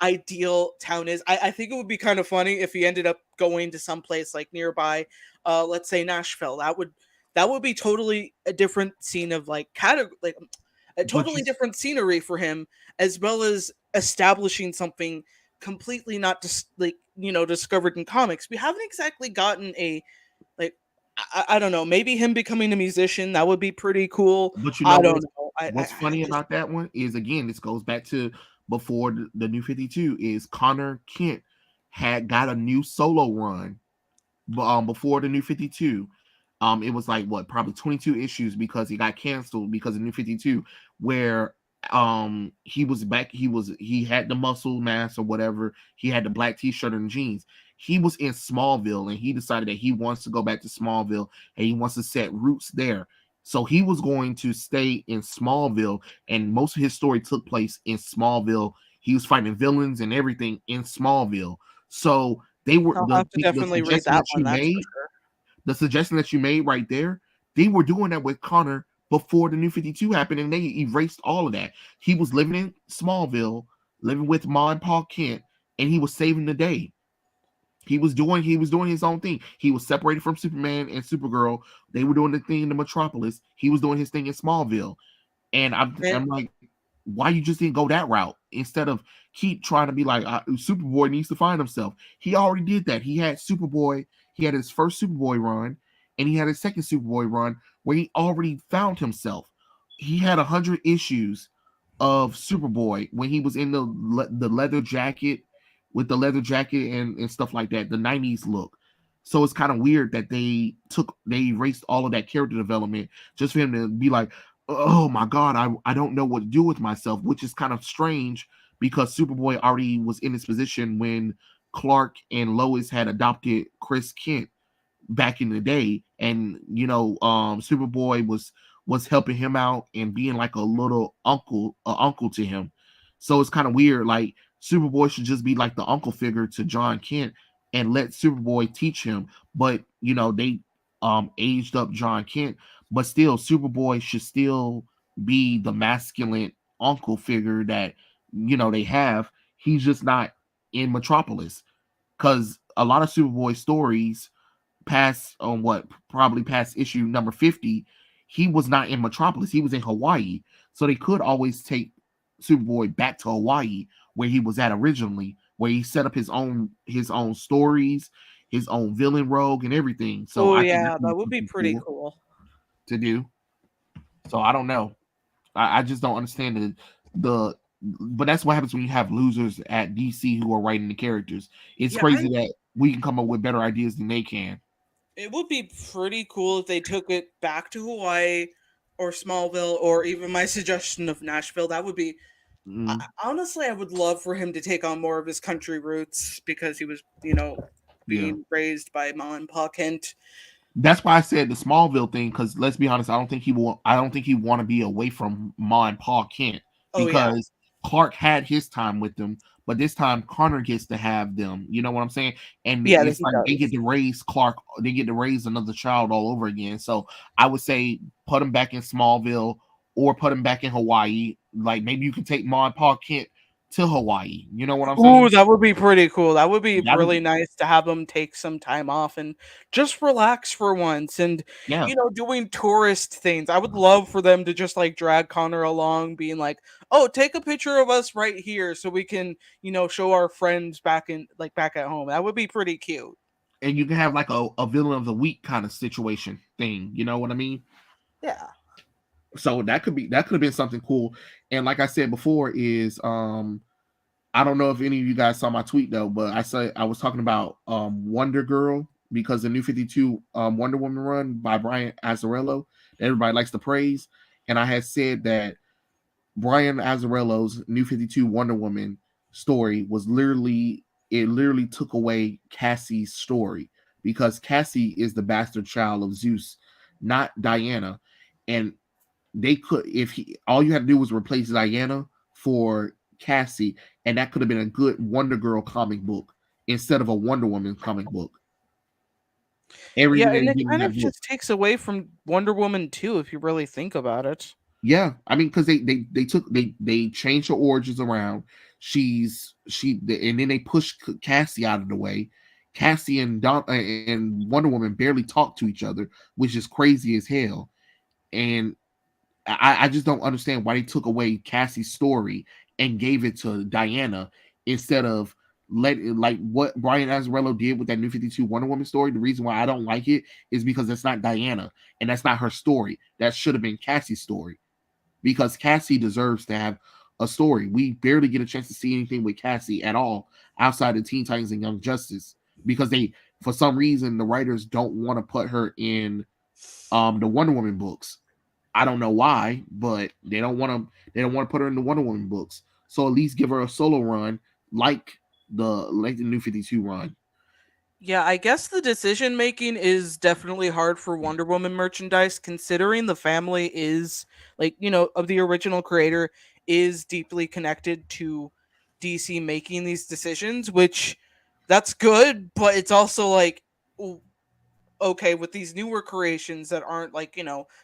ideal town is. I think it would be kind of funny if he ended up going to some place like nearby, let's say Nashville. That would be totally a different scene of like like a But you totally different scenery for him, as well as establishing something completely not just like discovered in comics. We haven't exactly gotten a like I don't know, maybe him becoming a musician, that would be pretty cool. But you I know don't know. what's I funny just about that one is, again, this goes back to before the New 52, is Connor Kent had got a new solo run before the New 52. It was like what, probably 22 issues, because he got canceled because of New 52, where he was back, he had the muscle mass or whatever, he had the black t-shirt and jeans. He was in Smallville and he decided that he wants to go back to Smallville and he wants to set roots there. So he was going to stay in Smallville, and most of his story took place in Smallville. He was fighting villains and everything in Smallville. So they were I'll have to the definitely read suggestion that that one, you that's for made, sure. the suggestion that you made right there, they were doing that with Connor before the New 52 happened, and they erased all of that. He was living in Smallville, living with Ma and Pa Kent, and he was saving the day. He was doing his own thing. He was separated from Superman and Supergirl. They were doing the thing in the Metropolis. He was doing his thing in Smallville. And I'm like, why you just didn't go that route instead of keep trying to be like, Superboy needs to find himself. He already did that. He had Superboy. He had his first Superboy run, and he had his second Superboy run where he already found himself. He had 100 issues of Superboy when he was in the leather jacket, with the leather jacket and stuff like that, the 90s look. So it's kind of weird that they erased all of that character development just for him to be like, oh my god, I don't know what to do with myself, which is kind of strange because Superboy already was in his position when Clark and Lois had adopted Chris Kent back in the day, and Superboy was helping him out and being like a little uncle to him. So it's kind of weird. Like, Superboy should just be like the uncle figure to John Kent and let Superboy teach him. But they aged up John Kent, but still Superboy should still be the masculine uncle figure that they have. He's just not in Metropolis, because a lot of Superboy stories past on what probably past issue number 50, he was not in Metropolis, he was in Hawaii. So they could always take Superboy back to Hawaii where he was at originally, where he set up his own stories, his own villain rogue and everything. So Oh I think yeah, that would that be would be something pretty cool cool. to do. So I don't know. I just don't understand the. But that's what happens when you have losers at DC who are writing the characters. It's Yeah, crazy that we can come up with better ideas than they can. it would be pretty cool if they took it back to Hawaii or Smallville, or even my suggestion of Nashville. That would be Mm, honestly, I would love for him to take on more of his country roots because he was, yeah. being raised by Ma and Pa Kent. That's why I said the Smallville thing, because let's be honest, I don't think he will. I don't think he want to be away from Ma and Pa Kent, Oh yeah, because Clark had his time with them, but this time Connor gets to have them. You know what I'm saying? And yeah, it's he like they get does. to raise Clark. They get to raise another child all over again. So I would say put him back in Smallville or put him back in Hawaii. Like maybe you can take Ma and Pa Kent to Hawaii. You know what I'm Ooh, saying? that would be pretty cool. That would be That'd really be, nice to have him take some time off and just relax for once and yeah. doing tourist things. I would love for them to just like drag Connor along being like, "Oh, take a picture of us right here so we can, show our friends back at home." That would be pretty cute. And you can have like a villain of the week kind of situation thing. You know what I mean? Yeah. So that could have been something cool. And like I said before, is I don't know if any of you guys saw my tweet though, but I was talking about Wonder Girl, because the New 52 Wonder Woman run by Brian Azzarello that everybody likes to praise. And I had said that Brian Azzarello's New 52 Wonder Woman story was literally took away Cassie's story, because Cassie is the bastard child of Zeus, not Diana. And they could, if he, all you had to do was replace Diana for Cassie, and that could have been a good Wonder Girl comic book instead of a Wonder Woman comic book. Yeah, Everything they and it did in kind that of book. just takes away from Wonder Woman too if you really think about it. Yeah, I mean, because they changed her origins around. And then they pushed Cassie out of the way. Cassie and Wonder Woman barely talk to each other, which is crazy as hell. And I just don't understand why they took away Cassie's story and gave it to Diana instead of like what Brian Azzarello did with that New 52 Wonder Woman story. The reason why I don't like it is because it's not Diana and that's not her story. That should have been Cassie's story, because Cassie deserves to have a story. We barely get a chance to see anything with Cassie at all outside of Teen Titans and Young Justice, because they, for some reason, the writers don't want to put her in the Wonder Woman books. I don't know why, but they don't want to. They don't want to put her in the Wonder Woman books. So at least give her a solo run, like the New 52 run. Yeah, I guess the decision making is definitely hard for Wonder Woman merchandise, considering the family is of the original creator is deeply connected to DC making these decisions, which that's good, but it's also like okay, with these newer creations that aren't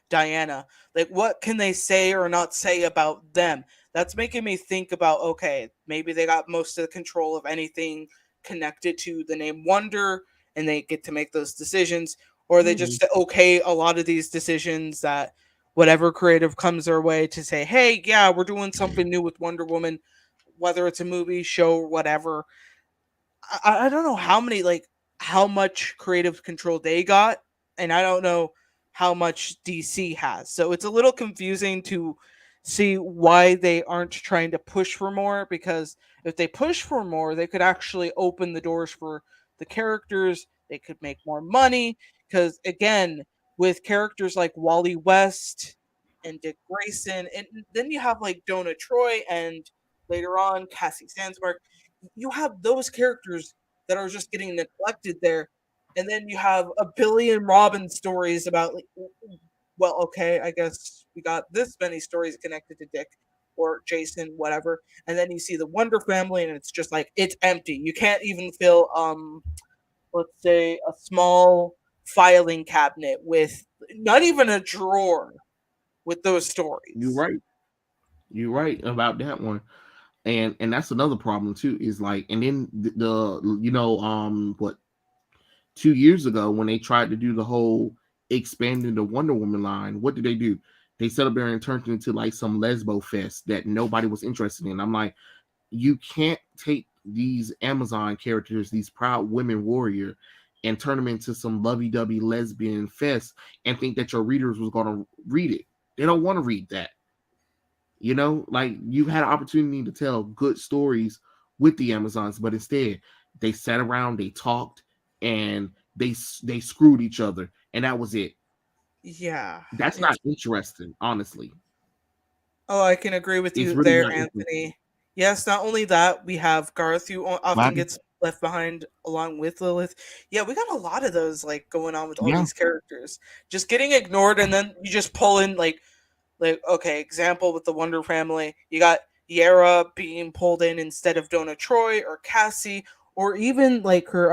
Diana, like what can they say or not say about them? That's making me think about, okay, maybe they got most of the control of anything connected to the name Wonder and they get to make those decisions, or they Mhm. just okay a lot of these decisions that whatever creative comes their way to say, hey, yeah, we're doing something new with Wonder Woman, whether it's a movie, show, or whatever. I don't know how much creative control they got, and I don't know how much DC has. So it's a little confusing to see why they aren't trying to push for more, because if they push for more, they could actually open the doors for the characters. They could make more money because again, with characters like Wally West and Dick Grayson, and then you have like Donna Troy and later on Cassie Sandsmark, you have those characters that are just getting neglected there, and then you have a billion Robin stories about like, well, okay, I guess we got this many stories connected to Dick or Jason, whatever, and then you see the Wonder Family, and it's just like it's empty. You can't even fill, let's say, a small filing cabinet with not even a drawer with those You're stories. right. You're right about that one. And that's another problem too. Is like, and then what, 2 years ago when they tried to do the whole expanding the Wonder Woman line, what did they do? They set up there and turned it into like some lesbo fest that nobody was interested in. I'm like, you can't take these Amazon characters, these proud women warrior, and turn them into some lovey-dovey lesbian fest and think that your readers was gonna read it. They don't want to read that. Like you had an opportunity to tell good stories with the Amazons, but instead they sat around, they talked, and they screwed each other, and that was it. Yeah, That's not it's interesting, honestly. oh, I can agree with It's you really there, not interesting. Anthony. Yes, not only that, we have Garth who What often happened? gets left behind along with Lilith. Yeah, we got a lot of those like going on with all Yeah, these characters. Just getting ignored and then you just pull in like okay, example with the Wonder Family. You got Yara being pulled in instead of Donna Troy or Cassie or even like her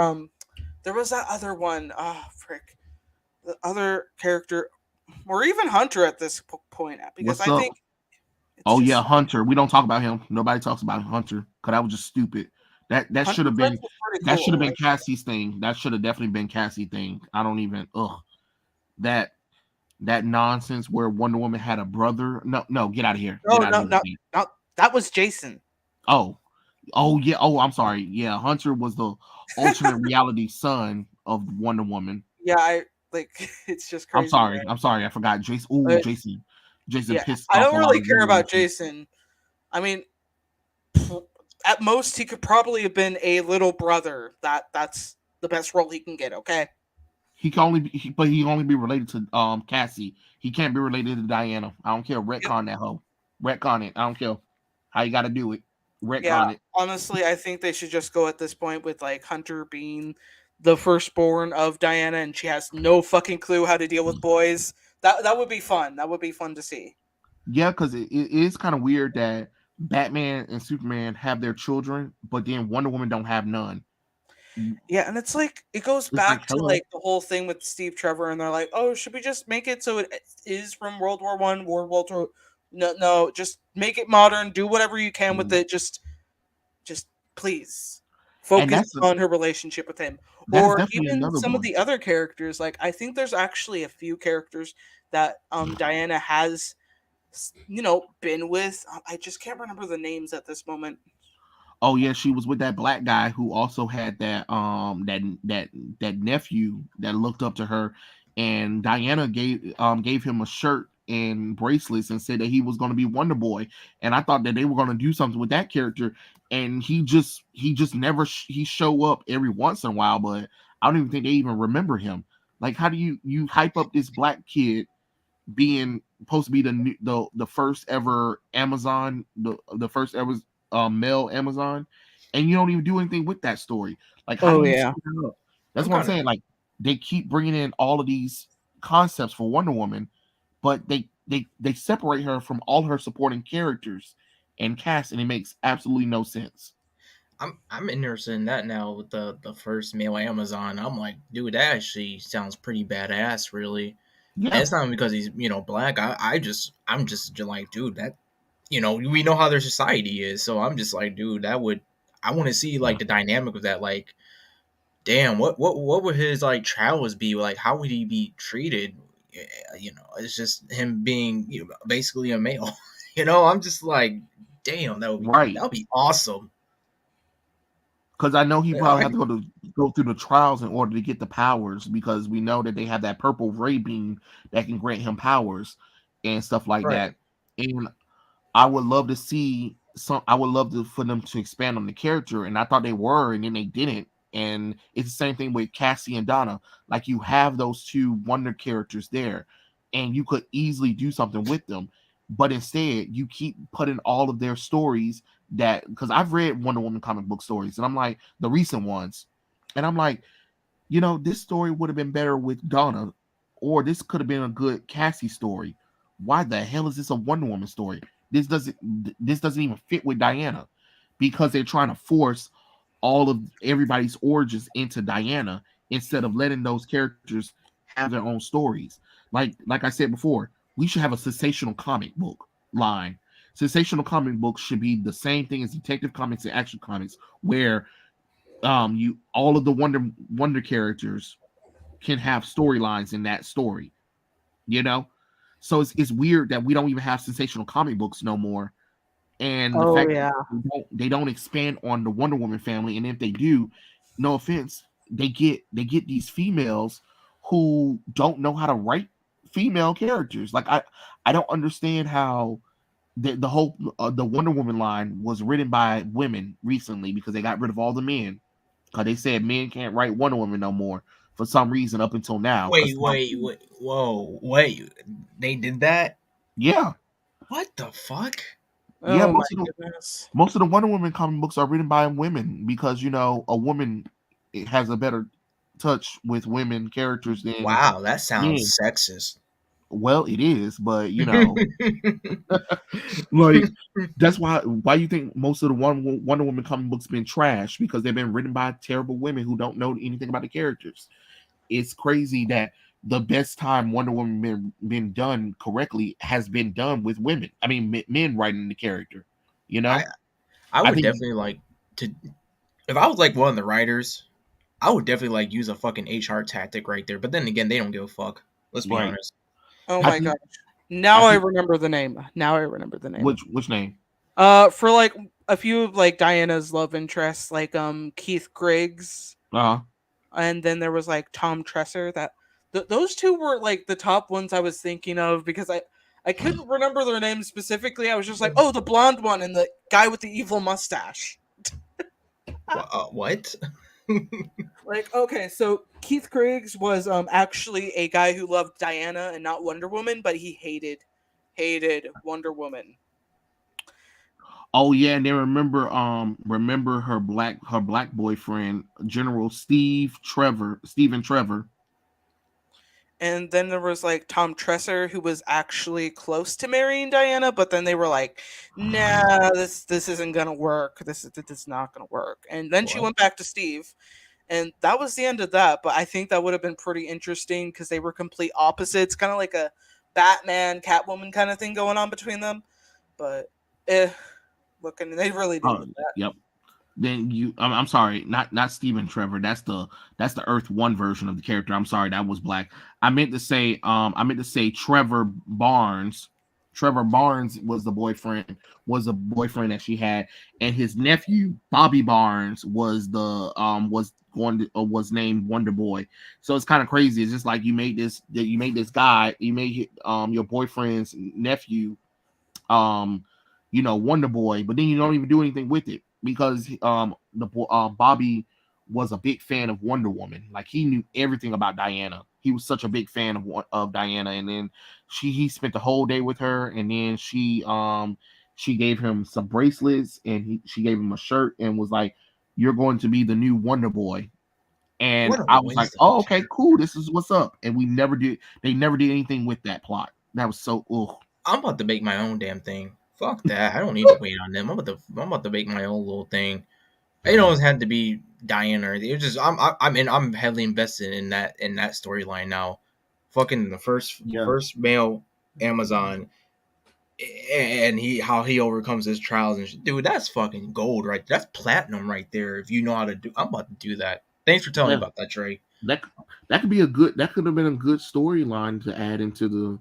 there was that other one. Ah, frick. The other character or even Hunter at this point because what's I up? think it's Oh yeah, just Hunter. We don't talk about him. Nobody talks about Hunter because that was just stupid. That should Hunter have Prince been was pretty that should have cool. been Cassie's thing. That should have definitely been Cassie's thing. I don't even that that nonsense where Wonder Woman had a brother. No, no, get out of here. Get No, out of no, here with no, me. no. That was Jason. Oh, oh yeah. Oh, I'm sorry. Yeah, Hunter was the alternate reality son of Wonder Woman. Yeah, I like. It's just I'm crazy, sorry. man. I'm sorry. I forgot. Jason. Oh, But Jason. Jason yeah, pissed I off a don't lot really of care about generations. Jason. I mean, at most he could probably have been a little brother. That's the best role he can get. Okay. He can only be, but he only be related to Cassie. He can't be related to Diana. I don't care. Yep. Retcon that hoe. Retcon it. I don't care how you got to do it. Yeah. Retcon it. Honestly, I think they should just go at this point with like Hunter being the firstborn of Diana, and she has no fucking clue how to deal with boys. That would be fun. That would be fun to see. Yeah, because it is kind of weird that Batman and Superman have their children, but then Wonder Woman don't have none. Yeah, and it's like it goes It's like back to hello. like the whole thing with Steve Trevor, and they're like, "Oh, should we just make it so it is from World War I, World War II?" No, no, just make it modern. Do whatever you can with it. Just please And focus on her relationship with him, that is or definitely even another some of one. the other characters. Like I think there's actually a few characters that Diana has, been with. I just can't remember the names at this moment. Oh yeah, she was with that black guy who also had that nephew that looked up to her, and Diana gave him a shirt and bracelets and said that he was going to be Wonder Boy, and I thought that they were going to do something with that character, and he just never he show up every once in a while, but I don't even think they even remember him. Like, how do you hype up this black kid being supposed to be the first ever Amazon, the first ever male Amazon, and you don't even do anything with that story. Like, how do Oh you set yeah. it up? That's I'm what I'm kind of saying. Like, they keep bringing in all of these concepts for Wonder Woman, but they separate her from all her supporting characters and cast, and it makes absolutely no sense. I'm interested in that now with the first male Amazon. I'm like, dude, that actually sounds pretty badass, really. And Yeah, it's not because he's black. I'm just like, dude, that we know how their society is, so I'm just like, dude, I want to see like the dynamic of that. Like, damn, what would his like travels be like? How would he be treated? Yeah, it's just him being basically a male. I'm just like, damn, right. that would be awesome. Because I know he Yeah, probably have to go through the trials in order to get the powers, because we know that they have that purple ray beam that can grant him powers and stuff like right. that. And I would love to see some. I would love for them to expand on the character, and I thought they were, and then they didn't. And it's the same thing with Cassie and Donna. Like, you have those two wonder characters there, and you could easily do something with them, but instead you keep putting all of their stories, that because I've read Wonder Woman comic book stories, and I'm like, the recent ones, and I'm like, this story would have been better with Donna, or this could have been a good Cassie story. Why the hell is this a Wonder Woman story? This doesn't even fit with Diana, because they're trying to force all of everybody's origins into Diana instead of letting those characters have their own stories. Like I said before, we should have a sensational comic book line. Sensational comic books should be the same thing as Detective Comics and Action Comics, where you all of the wonder characters can have storylines in that story, you know so it's weird that we don't even have sensational comic books no more, and the Oh fact that yeah. they don't expand on the Wonder Woman family, and if they do, no offense, they get these females who don't know how to write female characters. Like, I don't understand how the whole the Wonder Woman line was written by women recently because they got rid of all the men because they said men can't write Wonder Woman no more for some reason up until now. Wait, whoa, wait! They did that? Yeah, What the fuck? yeah. Oh my goodness. Most of the Wonder Woman comic books are written by women because a woman it has a better touch with women characters than Wow, that sounds men. sexist. Well, it is, but like that's why you think most of the Wonder Woman comic books been trash because they've been written by terrible women who don't know anything about the characters. It's crazy that the best time Wonder Woman been done correctly has been done with women. I mean, men writing the character. You I know, I I would think definitely like to if I was like one of the writers, I would definitely like use a fucking HR tactic right there. But then again, they don't give a fuck. Let's be right. honest. Oh I my think gosh. Now I I think remember the name. Now I remember the name. which name? For like a few of like Diana's love interests, like Keith Griggs, Uh and then there was like Tom Tresser. Those two were like the top ones I was thinking of because I couldn't remember their names specifically. I was just like, oh, the blonde one and the guy with the evil mustache. What? Like, okay, so Keith Griggs was actually a guy who loved Diana and not Wonder Woman, but he hated Wonder Woman. oh yeah, and then remember her black boyfriend, General Stephen Trevor. And then there was like Tom Tresser, who was actually close to marrying Diana, but then they were like, "Nah, this isn't gonna work. This is not gonna work." And then she What? went back to Steve, and that was the end of that. But I think that would have been pretty interesting because they were complete opposites, kind of like a Batman Catwoman kind of thing going on between them. But looking, they really Oh, didn't. That. yep. Then I'm sorry, not Stephen Trevor. That's the Earth One version of the character. I'm sorry, that was black. I meant to say Trevor Barnes. Trevor Barnes was a boyfriend that she had, and his nephew Bobby Barnes was named Wonder Boy. So it's kind of crazy. It's just like you made this guy, you made your boyfriend's nephew Wonder Boy, but then you don't even do anything with it because Bobby was a big fan of Wonder Woman. Like he knew everything about Diana. He was such a big fan of Diana, and then he spent the whole day with her, and then she gave him some bracelets, and she gave him a shirt, and was like, "You're going to be the new Wonder Boy." And What a I was like, waste of a "Oh, okay, character. cool. This is what's up." And they never did anything with that plot. That was so ugh. I'm about to make my own damn thing. Fuck that. I don't need to wait on them. I'm about to make my own little thing. It don't have to be Diana or anything. It's just I'm heavily invested in that storyline now. Fucking the Yeah. first male Amazon and how he overcomes his trials and shit. Dude, that's fucking gold right there. That's platinum right there. If you know how to do, I'm about to do that. Thanks for telling me Yeah. about that, Trey. That that could have been a good storyline to add into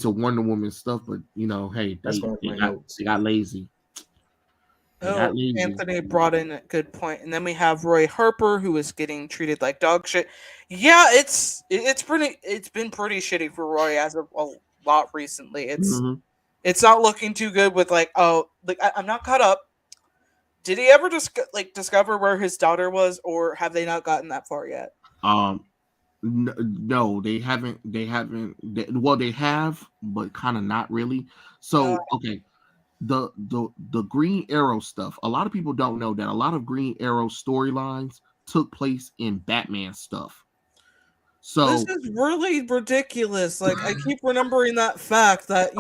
Wonder Woman stuff, but hey, That's going with my notes. they got lazy. They got Oh, lazy. Anthony brought in a good point, and then we have Roy Harper, who is getting treated like dog shit. Yeah, it's been pretty shitty for Roy as of a lot recently. Mhm. It's not looking too good with I'm not caught up. Did he ever discover where his daughter was, or have they not gotten that far yet? Um, no, they haven't. Well, they have, but kind of not really. Uh, So, okay, the Green Arrow stuff. A lot of people don't know that a lot of Green Arrow storylines took place in Batman stuff. This So, is really ridiculous. Like, I keep remembering that fact that,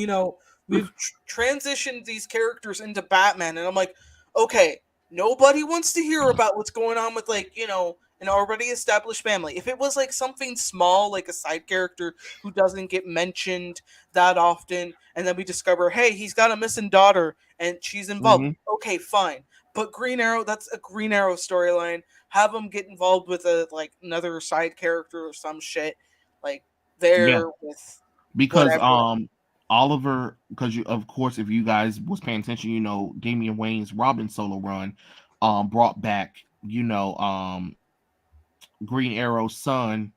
we've transitioned these characters into Batman, and I'm like, okay, nobody wants to hear about what's going on with, an already established family. If it was like something small, like a side character who doesn't get mentioned that often, and then we discover, hey, he's got a missing daughter and she's involved. mhm, Okay, fine. But Green Arrow, that's a Green Arrow storyline. Have them get involved with another side character or some shit. Like yeah, there with because whatever. Oliver, because of course, if you guys was paying attention, Damian Wayne's Robin solo run, brought back, Green Arrow's son.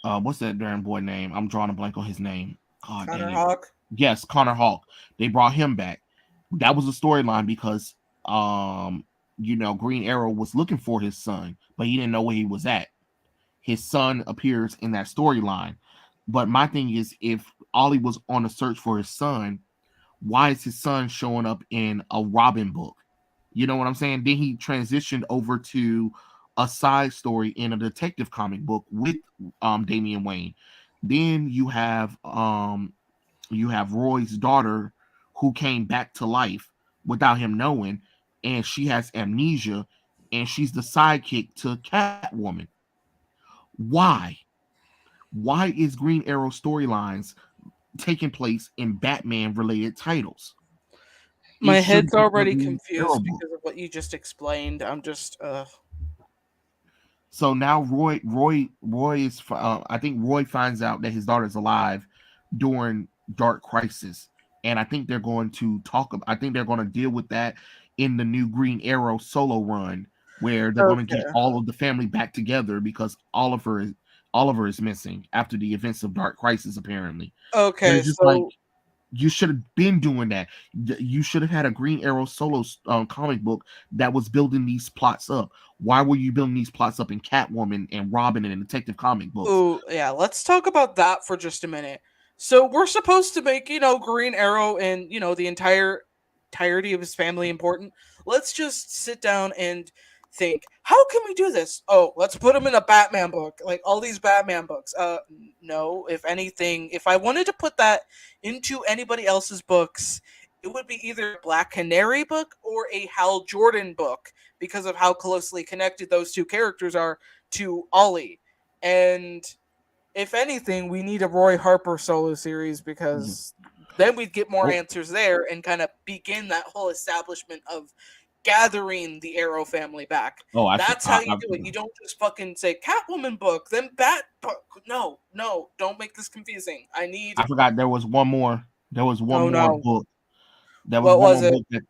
What's that darn boy name? I'm drawing a blank on his name. God Connor dang it. Hawk. Yes, Connor Hawk. They brought him back. That was a storyline because um Green Arrow was looking for his son, but he didn't know where he was at. His son appears in that storyline. But my thing is, if Ollie was on a search for his son, why is his son showing up in a Robin book? You know what I'm saying? Then he transitioned over to a side story in a detective comic book with Damian Wayne. Then you have Roy's daughter who came back to life without him knowing, and she has amnesia, and she's the sidekick to Catwoman. Why? Why is Green Arrow storylines taking place in Batman related titles? It My should head's be in a already Green Arrow confused book. because of what you just explained. I'm just So now Roy is. I think Roy finds out that his daughter's alive during Dark Crisis, and I think they're going to talk. I think they're going to deal with that in the new Green Arrow solo run, where they're going to get okay. all of the family back together because Oliver is missing after the events of Dark Crisis, apparently. And Okay, it's just like so you should have been doing that. You should have had a Green Arrow solo comic book that was building these plots up. Why were you building these plots up in Catwoman and Robin and Detective comic books? ooh, yeah, let's talk about that for just a minute. So we're supposed to make, Green Arrow and, the entirety of his family important. Let's just sit down and think, how can we do this? Oh, let's put him in a Batman book, like all these Batman books. No, if anything, if I wanted to put that into anybody else's books, it would be either a Black Canary book or a Hal Jordan book because of how closely connected those two characters are to Ollie. And if anything, we need a Roy Harper solo series because then we'd get more Oh, answers there and kind of begin that whole establishment of gathering the Arrow family back. oh, That's how you do it. You don't just fucking say Catwoman book, then Bat book. No, no, don't make this confusing. I need. I forgot there was one more. There was one Oh more no, book. There was what one was more it? book that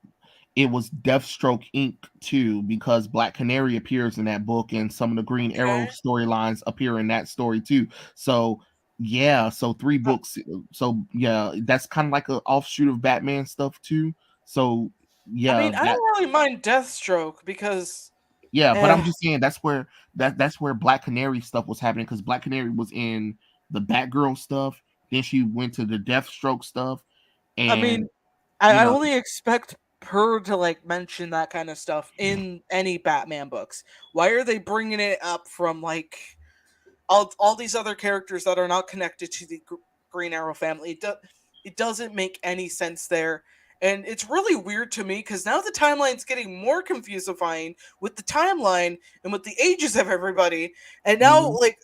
it was Deathstroke Inc. too, because Black Canary appears in that book, and some of the Green Arrow Okay. storylines appear in that story too. So yeah, so three Uh, books. So yeah, that's kind of like an offshoot of Batman stuff too. So I yeah, mean, I that don't really mind Deathstroke because, yeah, but eh, I'm just saying that's where Black Canary stuff was happening because Black Canary was in the Batgirl stuff. Then she went to the Deathstroke stuff, I and mean, I, you I know, only expect her to like mention that kind of stuff in any Batman books. Why are they bringing it up from like all these other characters that are not connected to the Green Arrow family? It doesn't make any sense there. And it's really weird to me because now the timeline's getting more confusifying with the timeline and with the ages of everybody. And now, mhm. like,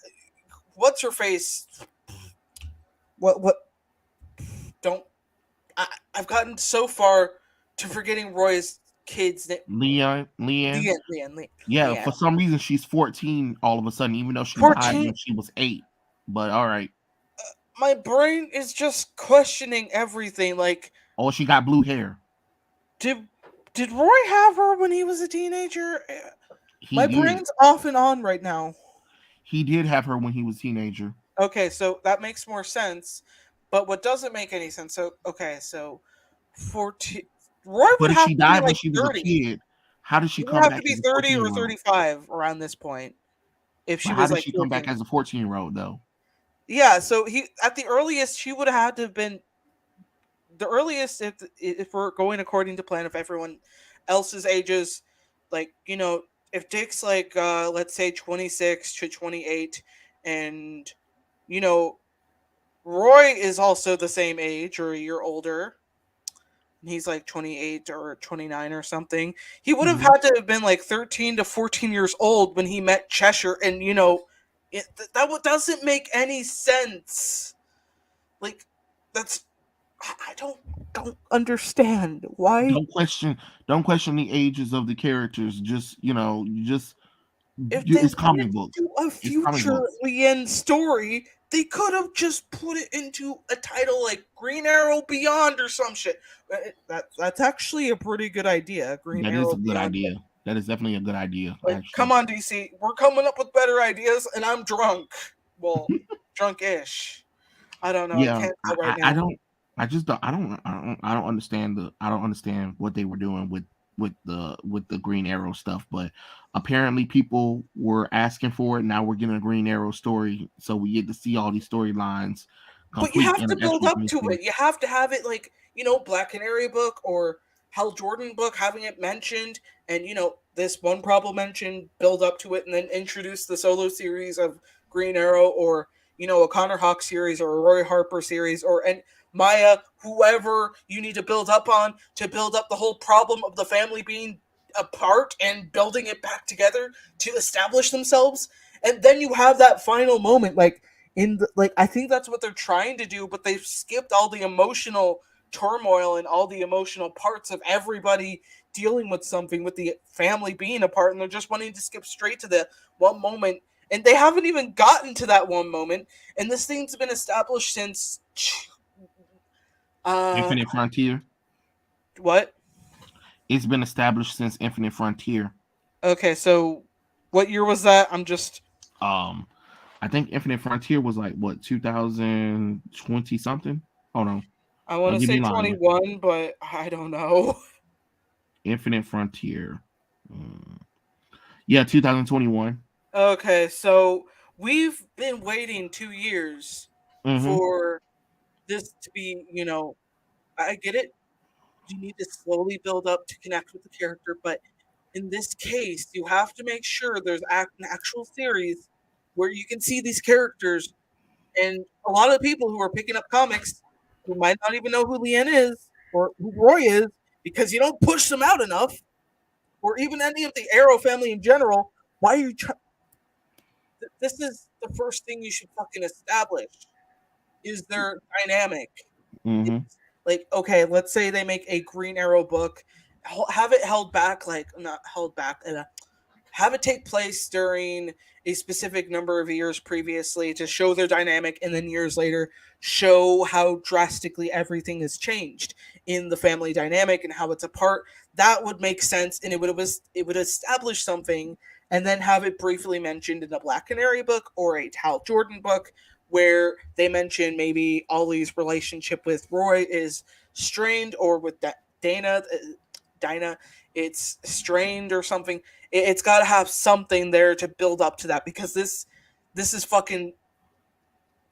what's her face? What? Don't I've gotten so far to forgetting Roy's kid's name. Leanne. Leanne. Yeah, Leanne. for some reason she's 14 all of a sudden, even though she died 14. when she was 8. But all right. My brain is just questioning everything. Like, Oh, she got blue hair. did did Roy have her when he was a teenager? He My did. brain's off and on right now. He did have her when he was a teenager. Okay, so that makes more sense. But what doesn't make any sense? So okay, so 14. Roy But would if have she to be died when like she was a 30. kid, how did she He would come have to back be as a 30 or 14-year-old? 35 around this point if But she how was did like she come back 14. as a 14-year-old though? Yeah, so he at the earliest she would have had to have been the earliest if we're going according to plan, if everyone else's ages, like if Dick's like let's say 26 to 28, and you know Roy is also the same age or a year older, and he's like 28 or 29 or something. He would have Mhm. had to have been like 13 to 14 years old when he met Cheshire, and doesn't make any sense. Like, that's I don't understand why. Don't question don't question the ages of the characters. Just, If they it's wanted comic to books. do a It's comic future books. Leanne story, they could have just put it into a title like Green Arrow Beyond or some shit. That's actually a pretty good idea, Green That is Arrow a good Beyond. idea. That is definitely a good idea, Like, come actually. on, DC, we're coming up with better ideas, and I'm drunk. Well, drunk-ish. I don't know. I Yeah, can't tell right I now. don't I just don't. I don't understand the. I don't understand what they were doing with the Green Arrow stuff. But apparently, people were asking for it. Now we're getting a Green Arrow story, so we get to see all these storylines But you complete have in to an build actual up Green to story. it. You have to have it like, Black Canary book or Hal Jordan book, having it mentioned, and this one problem mentioned, build up to it, and then introduce the solo series of Green Arrow, or a Connor Hawk series, or a Roy Harper series, and Maya, whoever you need to build up on to build up the whole problem of the family being apart and building it back together to establish themselves, and then you have that final moment, like I think that's what they're trying to do, but they've skipped all the emotional turmoil and all the emotional parts of everybody dealing with something, with the family being apart, and they're just wanting to skip straight to the one moment, and they haven't even gotten to that one moment, and this thing's been established since Infinite Frontier. what? It's been established since Infinite Frontier. Okay, so what year was that? I'm just I think Infinite Frontier was like what 2020 something. Hold on, I want don't to give me say lying. 21, but I don't know. Infinite Frontier. Yeah, 2021. Okay, so we've been waiting 2 years Mm-hmm. for this to be, I get it. You need to slowly build up to connect with the character, but in this case, you have to make sure there's an actual series where you can see these characters. And a lot of people who are picking up comics who might not even know who Leanne is or who Roy is because you don't push them out enough, or even any of the Arrow family in general. Why are you trying? This is the first thing you should fucking establish is their dynamic. Mm-hmm. It's like, okay, let's say they make a Green Arrow book, have it held back, like not held back, have it take place during a specific number of years previously to show their dynamic, and then years later show how drastically everything has changed in the family dynamic and how it's apart. That would make sense, and it would establish something, and then have it briefly mentioned in a Black Canary book or a Hal Jordan book where they mention maybe Ollie's relationship with Roy is strained, or with Dinah, it's strained or something. It's got to have something there to build up to that, because this is fucking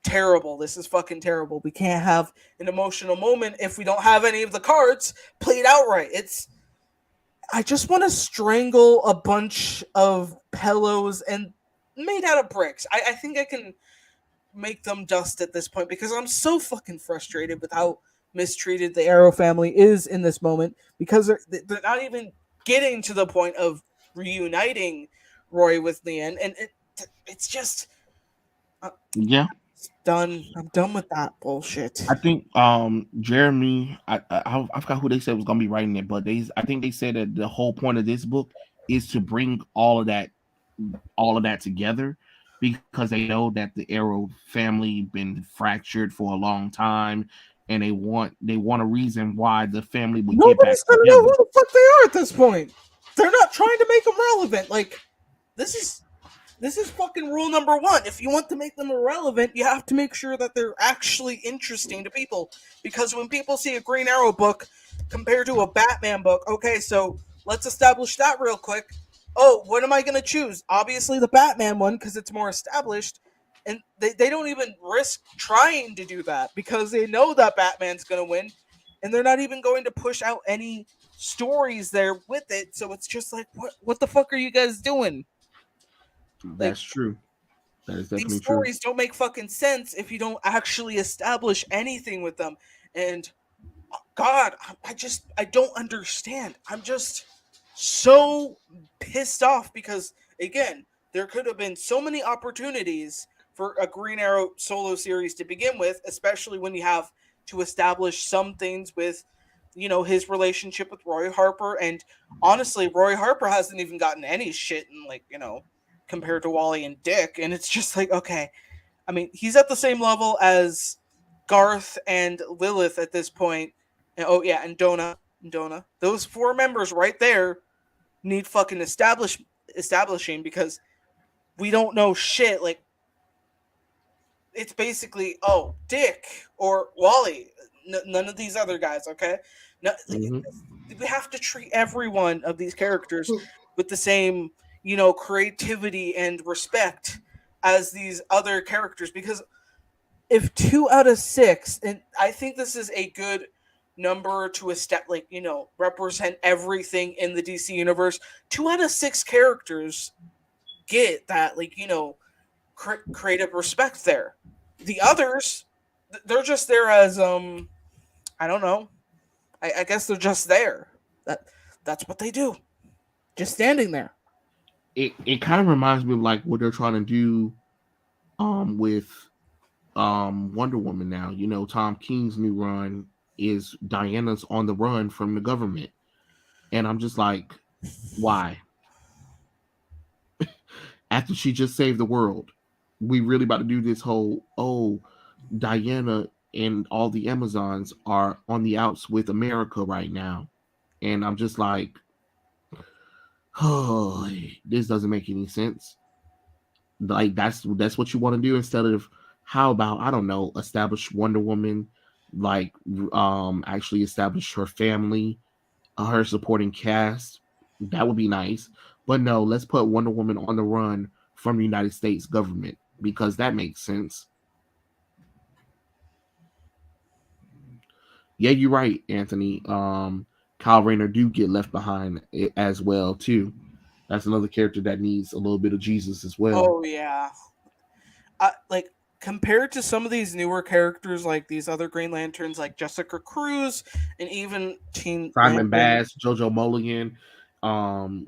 terrible. This is fucking terrible. We can't have an emotional moment if we don't have any of the cards played outright. I just want to strangle a bunch of pillows and made out of bricks. I think I can make them dust at this point, because I'm so fucking frustrated with how mistreated the Arrow family is in this moment, because they're not even getting to the point of reuniting Roy with Leanne, and it's just Yeah, it's done. I'm done with that bullshit. I think Jeremy. I forgot who they said was gonna be writing it, but I think they said that the whole point of this book is to bring all of that together, because they know that the Arrow family been fractured for a long time, and they want a reason why the family would get back Nobody's gonna know together. who the fuck they are at this point. They're not trying to make them relevant. Like, this is fucking rule number one. If you want to make them irrelevant, you have to make sure that they're actually interesting to people. Because when people see a Green Arrow book compared to a Batman book, okay, so let's establish that real quick. Oh, what am I going to choose? Obviously the Batman one, because it's more established. And they don't even risk trying to do that, because they know that Batman's going to win. And they're not even going to push out any stories there with it. So it's just like, what the fuck are you guys doing? Like, That's true. That is these definitely true. stories don't make fucking sense if you don't actually establish anything with them. And God, I don't understand. I'm just so pissed off, because again, there could have been so many opportunities for a Green Arrow solo series to begin with, especially when you have to establish some things with his relationship with Roy Harper. And honestly, Roy Harper hasn't even gotten any shit in, like, compared to Wally and Dick. And it's just like, okay, I mean, he's at the same level as Garth and Lilith at this point. And, oh yeah, and Donna. Those four members right there need fucking establishing, because we don't know shit. Like, it's basically, oh, Dick or Wally. none of these other guys. Okay, no, Mhm. we have to treat every one of these characters with the same, creativity and respect as these other characters. Because if 2 out of 6, and I think this is a good number to represent everything in the DC universe. 2 out of 6 characters get that, creative respect there. The others, they're just there as I don't know. I guess they're just there. That's what they do. Just standing there. It kind of reminds me of like what they're trying to do with Wonder Woman now. Tom King's new run is Diana's on the run from the government. And I'm just like, why? After she just saved the world, we really about to do this whole, Diana and all the Amazons are on the outs with America right now. And I'm just like, oh, this doesn't make any sense. Like that's what you want to do instead of, how about, I don't know, establish Wonder Woman, like actually establish her family, her supporting cast. That would be nice. But no, let's put Wonder Woman on the run from the United States government because that makes sense. Yeah, you're right, Anthony. Kyle Rayner do get left behind as well too. That's another character that needs a little bit of Jesus as well. Oh yeah, like compared to some of these newer characters, like these other Green Lanterns, like Jessica Cruz, and even Teen Simon Lantern. Bass, JoJo Mulligan,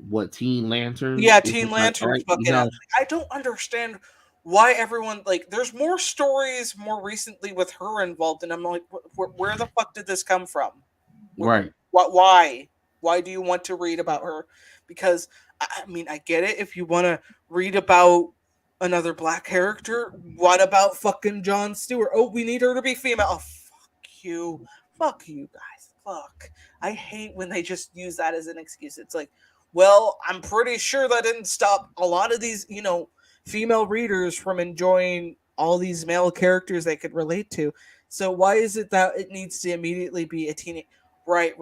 what Teen Lantern? Yeah, It's Teen just like, all Lantern. right, Fucking, I don't understand why everyone there's more stories more recently with her involved, and I'm like, where the fuck did this come from? right. What? Why? Why do you want to read about her? Because I mean, I get it if you want to read about another black character. What about fucking Jon Stewart? Oh, we need her to be female. Oh, fuck you guys, fuck. I hate when they just use that as an excuse. It's like, well, I'm pretty sure that didn't stop a lot of these, female readers from enjoying all these male characters they could relate to. So why is it that it needs to immediately be a teenage? Right.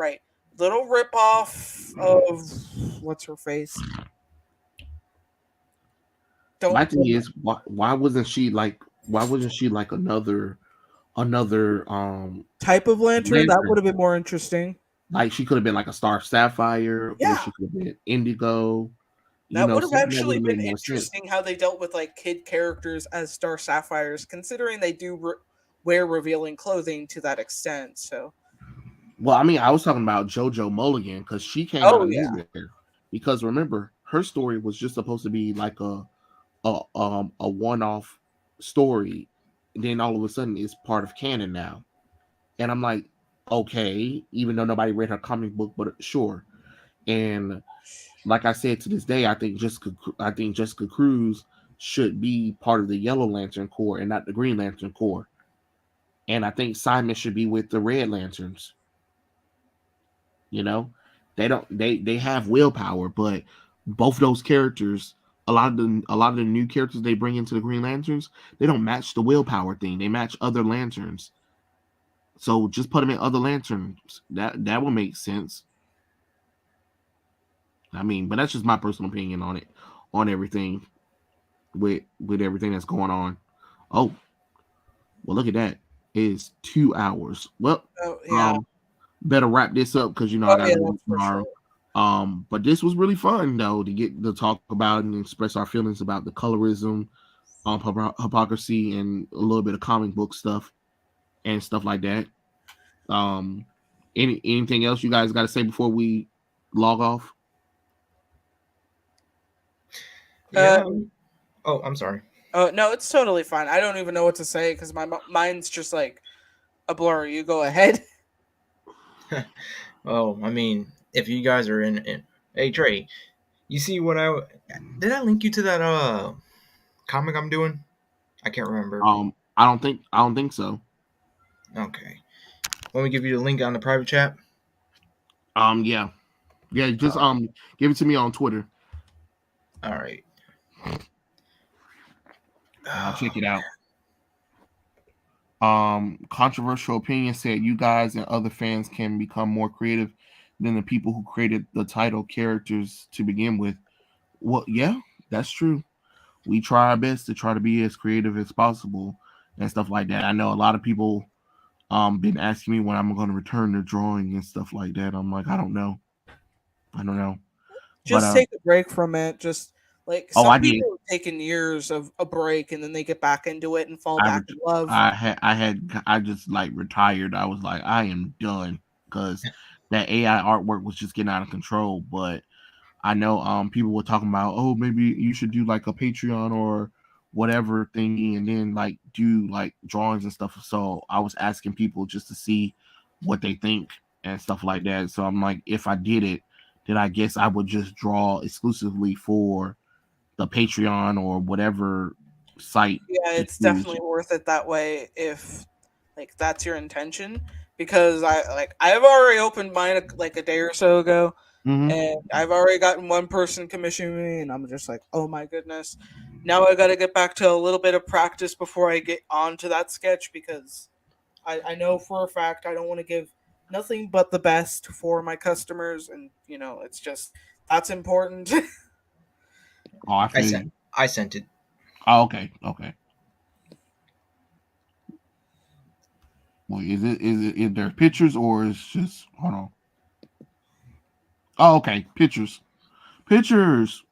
Little ripoff of what's her face. My thing is, why wasn't she like another type of lantern? That would have been more interesting. Like she could have been like a Star Sapphire, or she could have been Indigo. That would have actually been more interesting sense. how they dealt with like kid characters as Star Sapphires, considering they do wear revealing clothing to that extent. So, well, I mean, I was talking about JoJo Mulligan because she came out of nowhere. Because remember, her story was just supposed to be like a one-off story, and then all of a sudden it's part of canon now. And I'm like, okay, even though nobody read her comic book, but sure. And like I said, to this day, I think Jessica Cruz should be part of the Yellow Lantern Corps and not the Green Lantern Corps. And I think Simon should be with the Red Lanterns. They have willpower, but both those characters, a lot of the new characters they bring into the Green Lanterns, they don't match the willpower thing. They match other lanterns. So just put them in other lanterns. That will make sense. I mean, but that's just my personal opinion on it, on everything, with everything that's going on. Oh, well, look at that. It is 2 hours. Well, better wrap this up because I gotta go tomorrow. Sure. But this was really fun though to get to talk about and express our feelings about the colorism, hypocrisy, and a little bit of comic book stuff and stuff like that. Anything else you guys got to say before we log off? Yeah. Oh, I'm sorry. No, it's totally fine. I don't even know what to say because my mind's just like a blur. You go ahead. Oh, I mean, if you guys are in hey Trey, you see what did I link you to that comic I'm doing? I can't remember. I don't think so. Okay. Want me to give you the link on the private chat? Yeah. Just give it to me on Twitter. All right. I'll check it out. Controversial opinion said you guys and other fans can become more creative than the people who created the title characters to begin with. Well, yeah, that's true. We try our best to try to be as creative as possible and stuff like that. I know a lot of people been asking me when I'm going to return to drawing and stuff like that. I'm like, I don't know. I don't know. But Just take a break from it. Just like oh, some I did. people have taken years of a break and then they get back into it and fall I back ret- in love. I just like retired. I was like, I am done because that AI artwork was just getting out of control. But I know people were talking about, oh, maybe you should do like a Patreon or whatever thingy and then like do like drawings and stuff. So I was asking people just to see what they think and stuff like that. So I'm like, if I did it, then I guess I would just draw exclusively for the Patreon or whatever site Yeah, to it's choose. definitely worth it that way if like that's your intention. Because I've already opened mine like a day or so ago, Mm-hmm. and I've already gotten one person commission me, and I'm just like, oh my goodness. Now I got to get back to a little bit of practice before I get onto that sketch because I know for a fact I don't want to give nothing but the best for my customers, and it's just that's important. Oh, I I feel sent you. I sent it. Oh, okay, okay. Well, is there pictures or is just hold on? Oh, okay, pictures, pictures.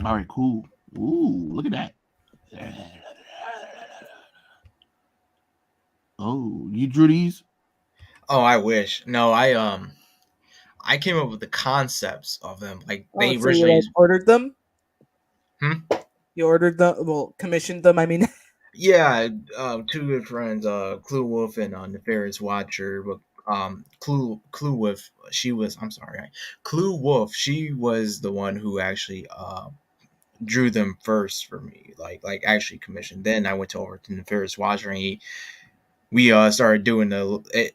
All right, cool. Ooh, look at that. Oh, you drew these? Oh, I wish. No, I came up with the concepts of them. Like Oh, they so you like originally. ordered them? Hmm? You ordered them? Well, commissioned them. I mean, Yeah, two good friends, Clue Wolf and Nefarious Watcher. But Clue Wolf, she was. I'm sorry, Clue Wolf. She was the one who actually drew them first for me. Like actually commissioned. Then I went over to Nefarious Watcher and we started doing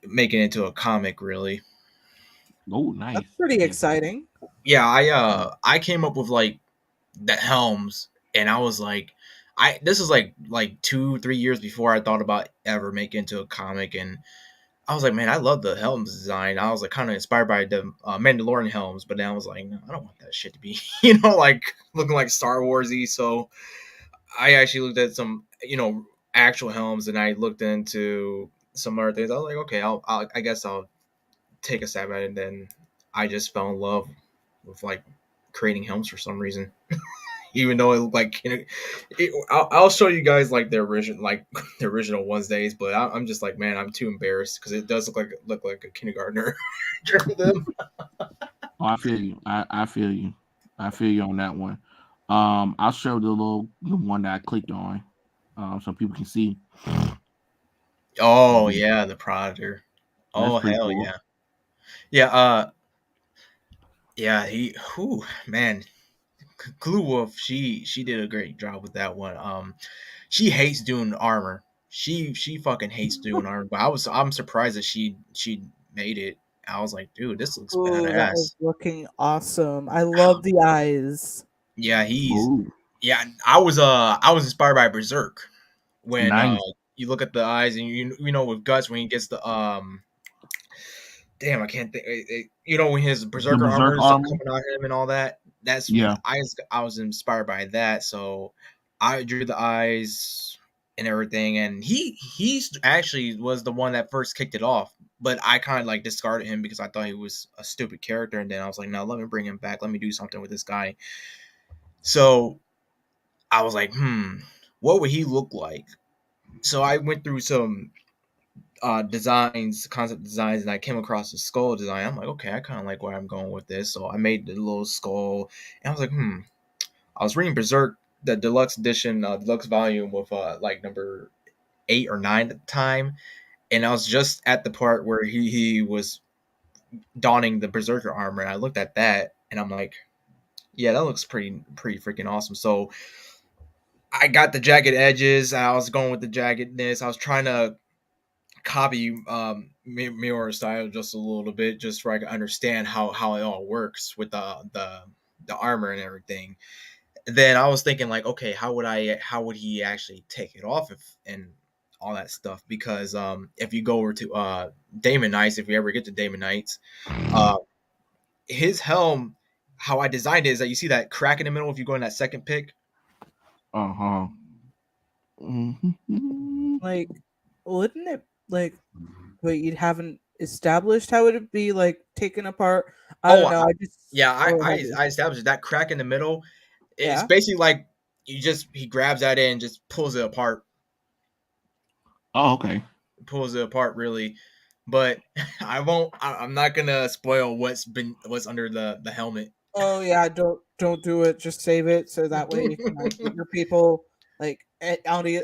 making it into a comic really. Oh, that's nice. pretty Nice. exciting. Yeah, I came up with like the helms and I was like I this is like 2-3 years before I thought about ever making into a comic. And I was like, man, I love the helms design. I was like kind of inspired by the Mandalorian helms, but then I was like, no, I don't want that shit to be like looking like Star Warsy. So I actually looked at some actual helms and I looked into some other things. I was like, okay, I guess I'll take a stab at it. And then I just fell in love with like creating helms for some reason. Even though it looked like I'll show you guys like the original ones days, but I'm just like, man, I'm too embarrassed because it does look like a kindergartner drew them. Oh, I feel you. I feel you. I feel you on that one. I'll show the one that I clicked on, so people can see. Oh yeah, the Prodiger. That's Oh pretty hell cool. yeah, yeah. Yeah. Whew, man, Clue Wolf. She did a great job with that one. She hates doing armor. She fucking hates doing armor. But I'm surprised that she made it. I was like, dude, this looks Ooh, that is badass. looking awesome. I love the eyes. Yeah, Ooh, yeah. I was inspired by Berserk when nice. you look at the eyes and with Guts when he gets the damn I can't think when his The Berserker berserk armor is armor. coming on him and all that. That's Yeah. I was inspired by that, so I drew the eyes and everything, and he's actually was the one that first kicked it off. But I kind of like discarded him because I thought he was a stupid character, and then I was like, no, let me bring him back. Let me do something with this guy. So I was like, what would he look like? So I went through some concept designs, and I came across the skull design. I'm like, okay, I kind of like where I'm going with this. So I made the little skull, and I was like, I was reading Berserk, the deluxe edition, deluxe volume with like number 8 or 9 at the time, and I was just at the part where he was donning the Berserker armor, and I looked at that, and I'm like, yeah, that looks pretty freaking awesome. So I got the jagged edges. I was going with the jaggedness. I was trying to copy Miura style just a little bit, just so I can understand how it all works with the armor and everything. Then I was thinking like, okay, how would he actually take it off? And all that stuff because if you go over to Damon Knights, if you ever get to Damon Knights, his helm, how I designed it is that you see that crack in the middle if you go in that second pick. Uh-huh. Like, wouldn't it like? Wait, you haven't established how it'd be like taken apart? I don't know. I just Yeah, go ahead. I established that crack in the middle. It's Yeah. basically like he grabs that in and just pulls it apart. Oh, okay. Pulls it apart really. But I'm not gonna spoil what's under the helmet. Oh yeah, don't do it. Just save it so that way like your people, like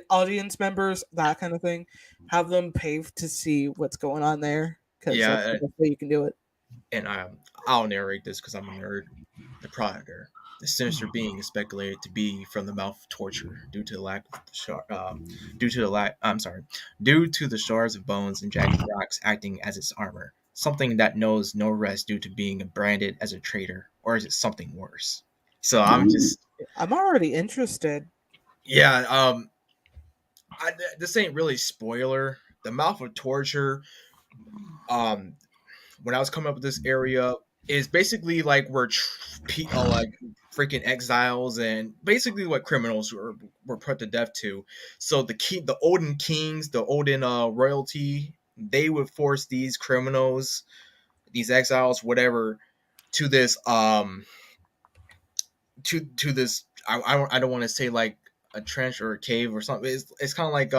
audience members, that kind of thing, have them pay to see what's going on there because that's Yeah, the best way you can do it. and I'll narrate this because I'm a nerd. The Predator, the sinister being, is speculated to be from the mouth of torture due to the lack of due to the shards of bones and jagged rocks acting as its armor. Something that knows no rest due to being branded as a traitor, or is it something worse? So I'm already interested. yeah. This ain't really spoiler. The mouth of torture. Um, when I was coming up with this area, is basically like where like freaking exiles and basically what criminals were put to death to. So the Odin kings, the Odin royalty, they would force these criminals, these exiles, whatever, to this to this. I don't want to say like a trench or a cave or something. It's kind of like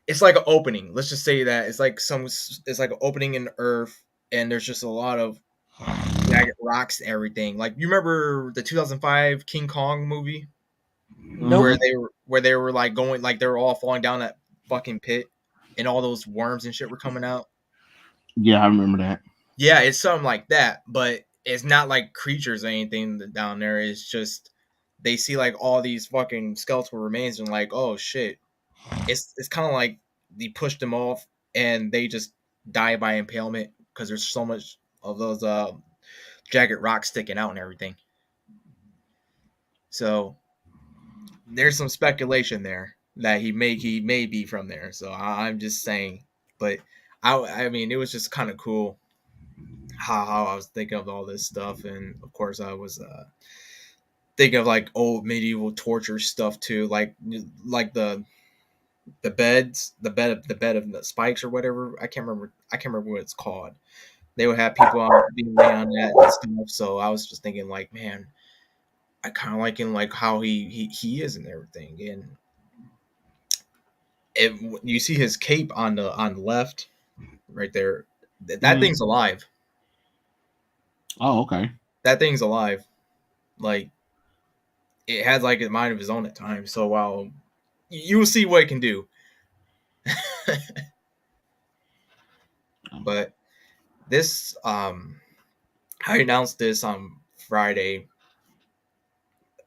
it's like an opening. Let's just say that it's like an opening in the earth, and there's just a lot of jagged rocks and everything. Like you remember the 2005 King Kong movie Nope. where they were like going like they were all falling down that fucking pit, and all those worms and shit were coming out. Yeah, I remember that. Yeah, it's something like that, but it's not like creatures or anything down there. It's just they see like all these fucking skeletal remains and like, oh shit. It's kind of like they pushed them off and they just die by impalement because there's so much of those jagged rocks sticking out and everything. So there's some speculation there that he may be from there. So I'm just saying, but I mean it was just kind of cool how I was thinking of all this stuff, and of course I was thinking of like old medieval torture stuff too, like the bed of the spikes or whatever. I can't remember what it's called. They would have people being laying on that and stuff. So I was just thinking like, man, I kind of like him, like how he is and everything. And you see his cape on the left, right there. That thing's alive. Oh, okay. That thing's alive. Like it has like a mind of his own at times. So while you will see what it can do. But this I announced this on Friday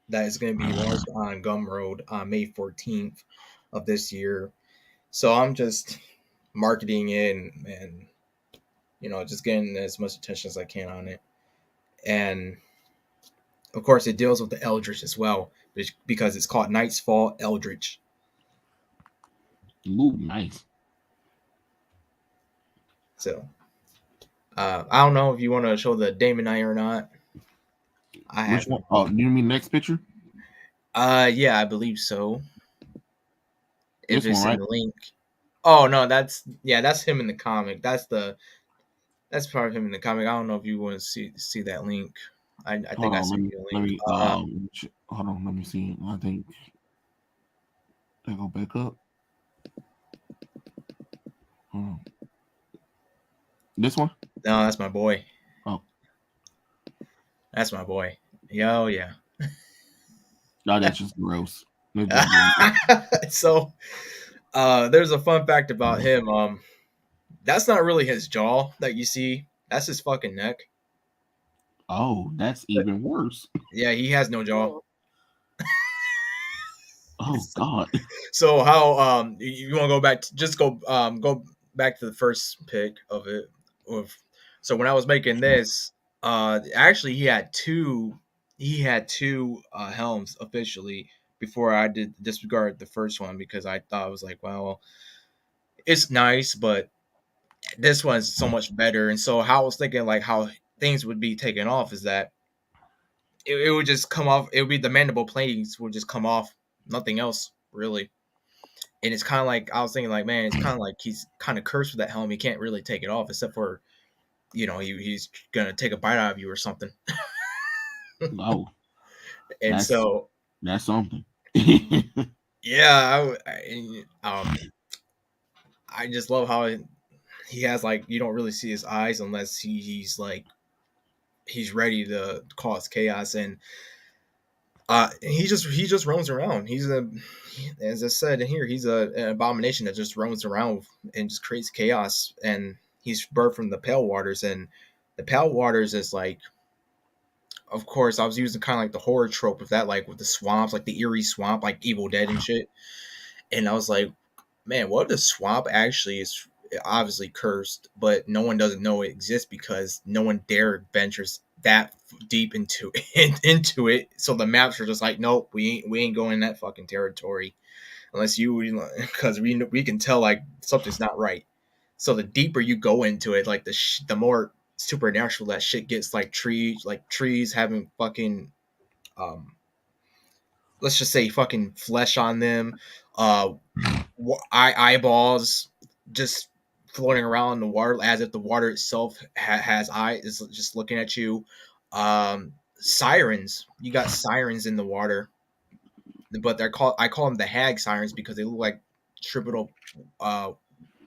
that is going to be launched on Gumroad on May 14th of this year. So I'm just marketing it and just getting as much attention as I can on it. And of course, it deals with the Eldritch as well, because it's called Night's Fall Eldritch. Ooh, nice. So I don't know if you want to show the Damon Knight or not. Which one? Oh, you mean next picture? Yeah, I believe so. If This it's one, in right? the link. Oh no, that's him in the comic. That's part of him in the comic. I don't know if you want to see that link. I think I sent you a link. Hold on, let me see. I think I go back up. Hold on. This one? No, that's my boy. Oh, that's my boy. Yo, yeah. No, that's just gross. So, there's a fun fact about him. That's not really his jaw that you see. That's his fucking neck. Oh, that's even worse. Yeah, he has no jaw. Oh God. So how you want to go back? Go back to the first pick of it. So when I was making this, actually he had two helms officially. before I did disregard the first one because I thought it was like, well, it's nice, but this one's so much better. And so how I was thinking like how things would be taken off is that it would just come off. It would be the mandible plates would just come off, nothing else really. And it's kind of like I was thinking like, man, it's kind of like he's kind of cursed with that helm. He can't really take it off except for he's gonna take a bite out of you or something. Oh, And that's so that's something. yeah, I just love how he has like you don't really see his eyes unless he's like he's ready to cause chaos, and he just roams around. He's as I said in here, he's an abomination that just roams around and just creates chaos. And he's birthed from the Pale Waters, and the Pale Waters is like, of course, I was using kind of like the horror trope of that, like with the swamps, like the eerie swamp, like Evil Dead and shit. And I was like, man, what if the swamp actually is obviously cursed, but no one doesn't know it exists because no one dare ventures that deep into into it. So the maps are just like, nope, we ain't going in that fucking territory unless because we can tell like something's not right. So the deeper you go into it, like the more supernatural that shit gets, like trees having fucking let's just say fucking flesh on them, uh eyeballs just floating around in the water as if the water itself has eyes, is just looking at you. Sirens, you got sirens in the water, but I call them the hag sirens because they look like triple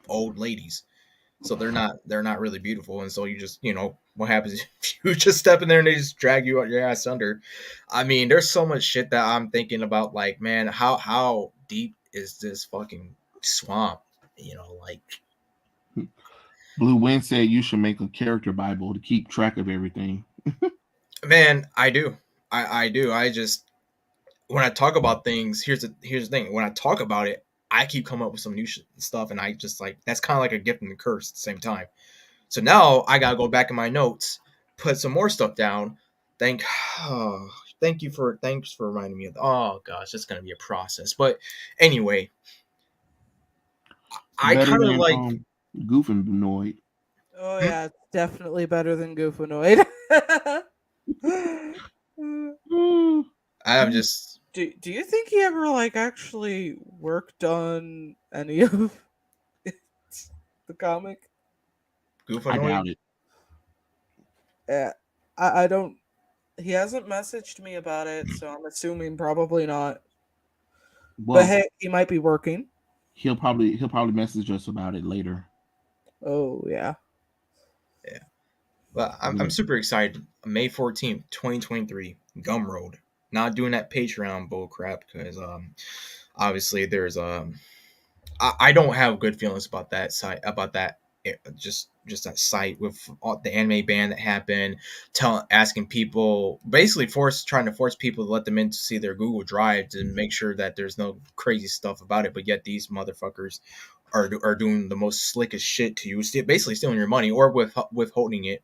old ladies. So they're not really beautiful, and so you just what happens if you just step in there and they just drag you out your ass under. I mean, there's so much shit that I'm thinking about, like, man, how deep is this fucking swamp? Like, Blue Wind said you should make a character Bible to keep track of everything. man, I do. I do. I just when I talk about things, here's the thing. When I talk about it, I keep coming up with some new stuff, and I just like that's kind of like a gift and a curse at the same time. So now I gotta go back in my notes, put some more stuff down. Oh, thanks for reminding me of. Oh gosh, it's gonna be a process. But anyway, I Better kind of than like. Goofanoid. Oh yeah, it's definitely better than Goofanoid. I'm just. Do you think he ever like actually worked on any of the comic? I Goofanoid? doubt it. Yeah, I don't. He hasn't messaged me about it, so I'm assuming probably not. Well, But hey, he might be working. he'll probably message us about it later. Oh yeah. Yeah. But I'm super excited. May 14th, 2023, Gumroad. Not doing that Patreon bullcrap because obviously there's I don't have good feelings about that site, about that just that site with all the anime ban that happened, asking people, basically trying to force people to let them in to see their Google Drive to make sure that there's no crazy stuff about it. But yet these motherfuckers are doing the most slickest shit to you, basically stealing your money or withholding it.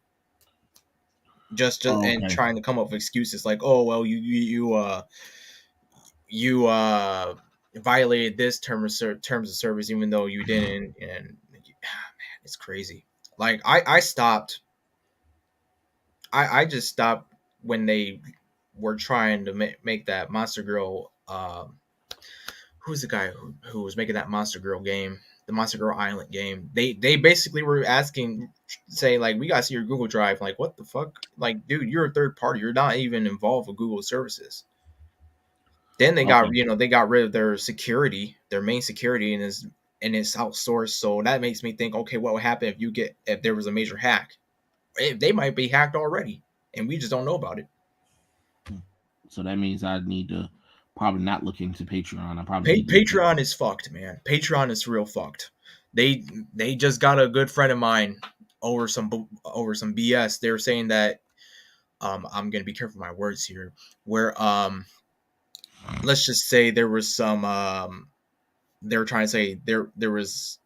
Just and Okay. trying to come up with excuses like, oh well, you violated this terms of service even though you didn't, and man, it's crazy. Like I stopped. I just stopped when they were trying to make that Monster Girl. Who's the guy who was making that Monster Girl game, the Monster Girl Island game? They basically were asking, saying like, we gotta see your Google Drive. Like, what the fuck? Like, dude, you're a third party. You're not even involved with Google services. Then they got they got rid of their security, their main security, and it's outsourced. So that makes me think, okay, what would happen if there was a major hack? They might be hacked already, and we just don't know about it. So that means I need to probably not look into Patreon. I probably Patreon is fucked, man. Patreon is real fucked. They just got a good friend of mine over some BS. They were saying that I'm gonna be careful with my words here. Where let's just say there was some they were trying to say there was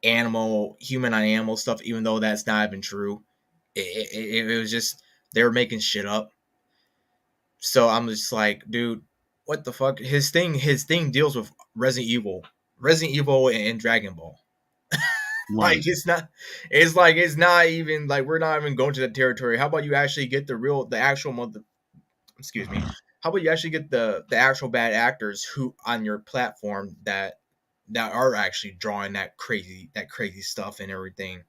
human on animal stuff, even though that's not even true. It was just they were making shit up. So I'm just like, dude, what the fuck? His thing deals with Resident Evil and Dragon Ball. Like Right. it's not even like we're not even going to that territory. How about you actually get the actual excuse me. How about you actually get the actual bad actors who on your platform that are actually drawing that crazy stuff and everything,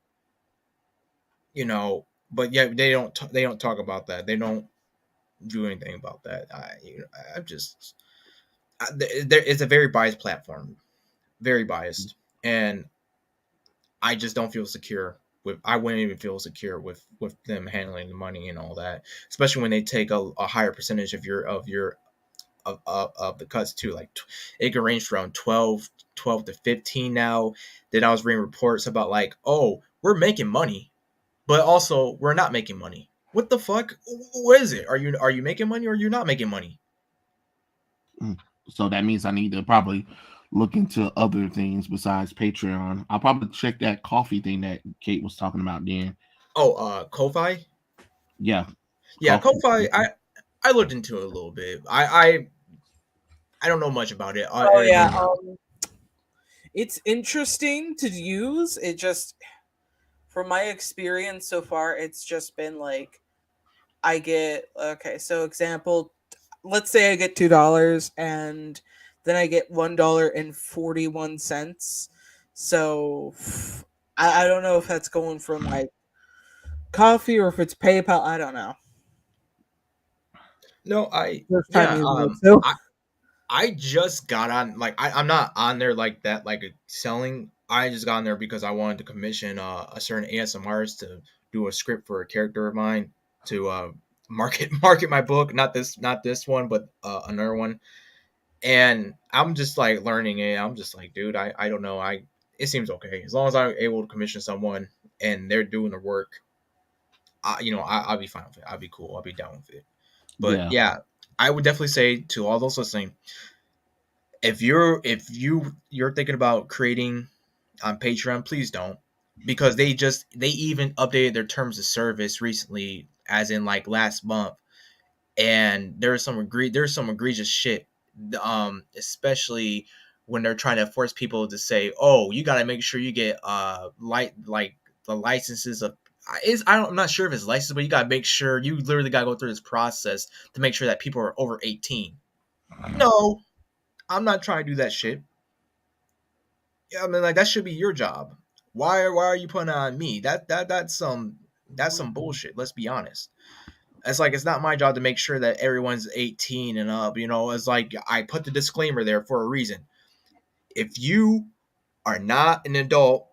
you know. But yeah, they don't talk about that. They don't do anything about that. I'm just it's a very biased platform, very biased, and I just don't feel secure with. I wouldn't even feel secure with them handling the money and all that, especially when they take a higher percentage of the cuts too. Like it can range from 12 to 15 now. Then I was reading reports about like, oh, we're making money, but also we're not making money. What the fuck? What is it? Are you making money or are you not making money? So that means I need to probably look into other things besides Patreon. I'll probably check that coffee thing that Kate was talking about then. Oh, Ko-fi? Yeah, Yeah, coffee. Ko-fi. I looked into it a little bit. I don't know much about it. Oh yeah, it's interesting to use. It just, from my experience so far, it's just been like I get, okay. So example, let's say I get $2 and then I get $1.41. So I don't know if that's going from like coffee or if it's PayPal. I don't know. No, First time yeah, using it, so I just got on like I'm not on there like that like selling. I just got on there because I wanted to commission a certain ASMRs to do a script for a character of mine to market my book. Not this one, but another one. And I'm just like learning it. I'm just like, dude, I don't know. It seems okay as long as I'm able to commission someone and they're doing the work. I'll be fine with it. I'll be cool. I'll be down with it. But Yeah, yeah, I would definitely say to all those listening, if you're thinking about creating on Patreon, please don't, because they even updated their terms of service recently, as in like last month, and there's some egregious shit, especially when they're trying to force people to say, oh, you got to make sure you get like the licenses of. I'm not sure if it's licensed, but you gotta make sure you literally gotta go through this process to make sure that people are over 18. No, I'm not trying to do that shit. Yeah, I mean, like that should be your job. Why are you putting it on me? That's some bullshit. Let's be honest. It's like it's not my job to make sure that everyone's 18 and up. You know, it's like I put the disclaimer there for a reason. If you are not an adult,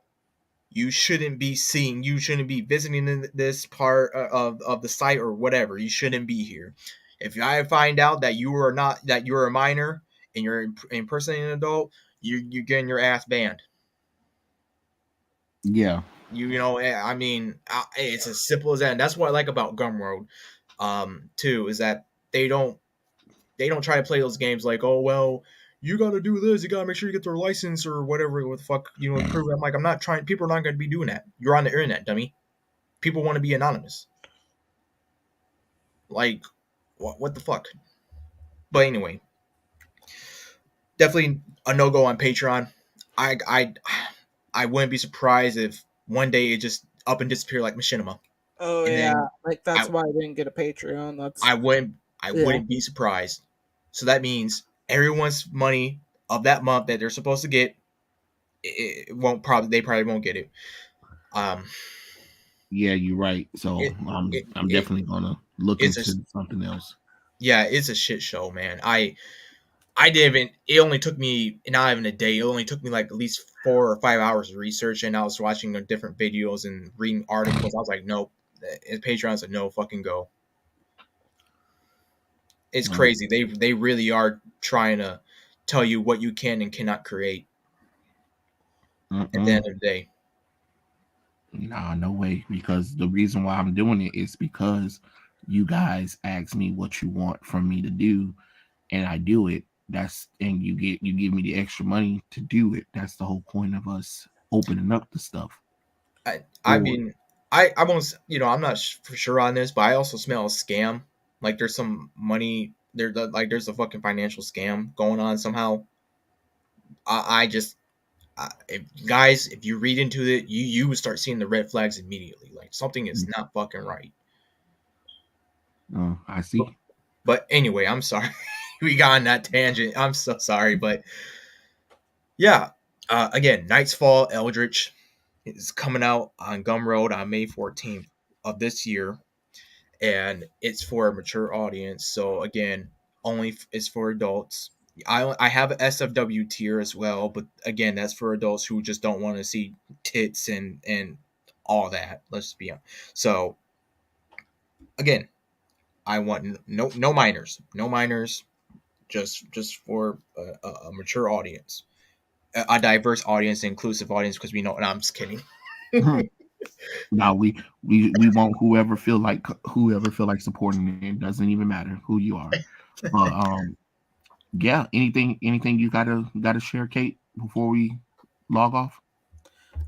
you shouldn't be seeing. You shouldn't be visiting this part of the site or whatever. You shouldn't be here. If I find out that you're a minor and you're impersonating an adult, you're getting your ass banned. yeah, You know, I mean, it's as simple as that. And that's what I like about Gumroad, too, is that they don't try to play those games like, oh well, you got to do this, you got to make sure you get their license or whatever. What the fuck, prove it. I'm like, I'm not trying. People are not going to be doing that. You're on the internet, dummy. People want to be anonymous. Like, what the fuck? But anyway, definitely a no go on Patreon. I wouldn't be surprised if one day it just up and disappear like Machinima. oh And yeah, then like I, that's why I didn't get a Patreon. That's I wouldn't I yeah. wouldn't be surprised. So that means everyone's money of that month that they're supposed to get, it won't probably they probably won't get it. Um, yeah. You're right. So it it, I'm it definitely gonna look it's a into something else. yeah, it's a shit show, man. I didn't even. It only took me not even a day. It only took me like at least 4 or 5 hours of research, and I was watching different videos and reading articles. I was like, nope. And Patreon's a no fucking go. It's Mm, crazy. They really are trying to tell you what you can and cannot create at the end mm-mm. of the day. Nah, no way. Because the reason why I'm doing it is because you guys ask me what you want from me to do, and I do it. And you give me the extra money to do it. That's the whole point of us opening up the stuff I for it. mean, I won't. I'm not for sure on this, but I also smell a scam. Like there's some money there's a fucking financial scam going on somehow. I just if you read into it, you start seeing the red flags immediately. Like something is not fucking right. I see. But anyway, I'm sorry we got on that tangent. I'm so sorry, but yeah. Again, Night's Fall Eldritch is coming out on Gumroad on May 14th of this year, and it's for a mature audience. So again, only it's for adults. I have an SFW tier as well, but again, that's for adults who just don't want to see tits and all that. Let's be honest. So again, I want no minors, just for a mature audience, a diverse audience, inclusive audience. Because we know, and I'm just kidding. Now we want whoever feel like supporting it. Doesn't even matter who you are. But yeah, anything you gotta share, Kate, before we log off?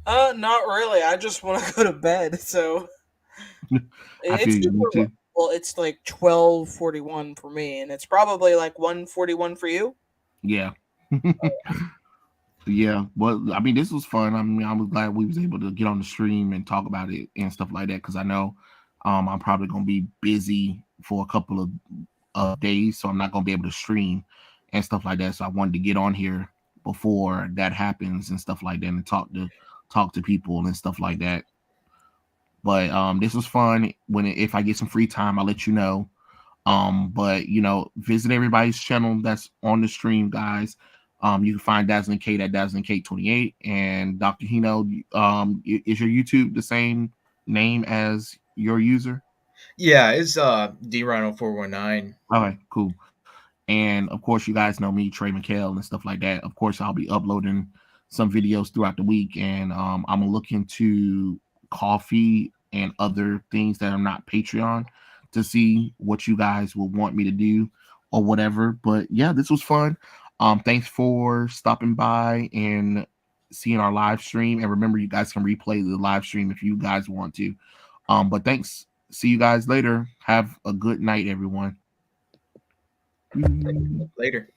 Not really. I just want to go to bed. So I feel it's you, me too. well, it's like 12:41 for me, and it's probably like 1:41 for you. Yeah. Yeah, well, I mean, this was fun. I mean, I was glad we was able to get on the stream and talk about it and stuff like that, because I know I'm probably gonna be busy for a couple of days, so I'm not gonna be able to stream and stuff like that. So I wanted to get on here before that happens and stuff like that, and talk to people and stuff like that. But this was fun. If I get some free time, I'll let you know. But visit everybody's channel that's on the stream, guys. You can find Dazzling Kate at Dazzling Kate 28, and Dr. Hino. Is your YouTube the same name as your user? Yeah, it's DRhino419. All right, cool. And of course, you guys know me, Trey McHale, and stuff like that. Of course, I'll be uploading some videos throughout the week, and I'm gonna look into coffee and other things that are not Patreon to see what you guys will want me to do or whatever. But yeah, this was fun. Thanks for stopping by and seeing our live stream. And remember, you guys can replay the live stream if you guys want to. But thanks. See you guys later. Have a good night, everyone. Later.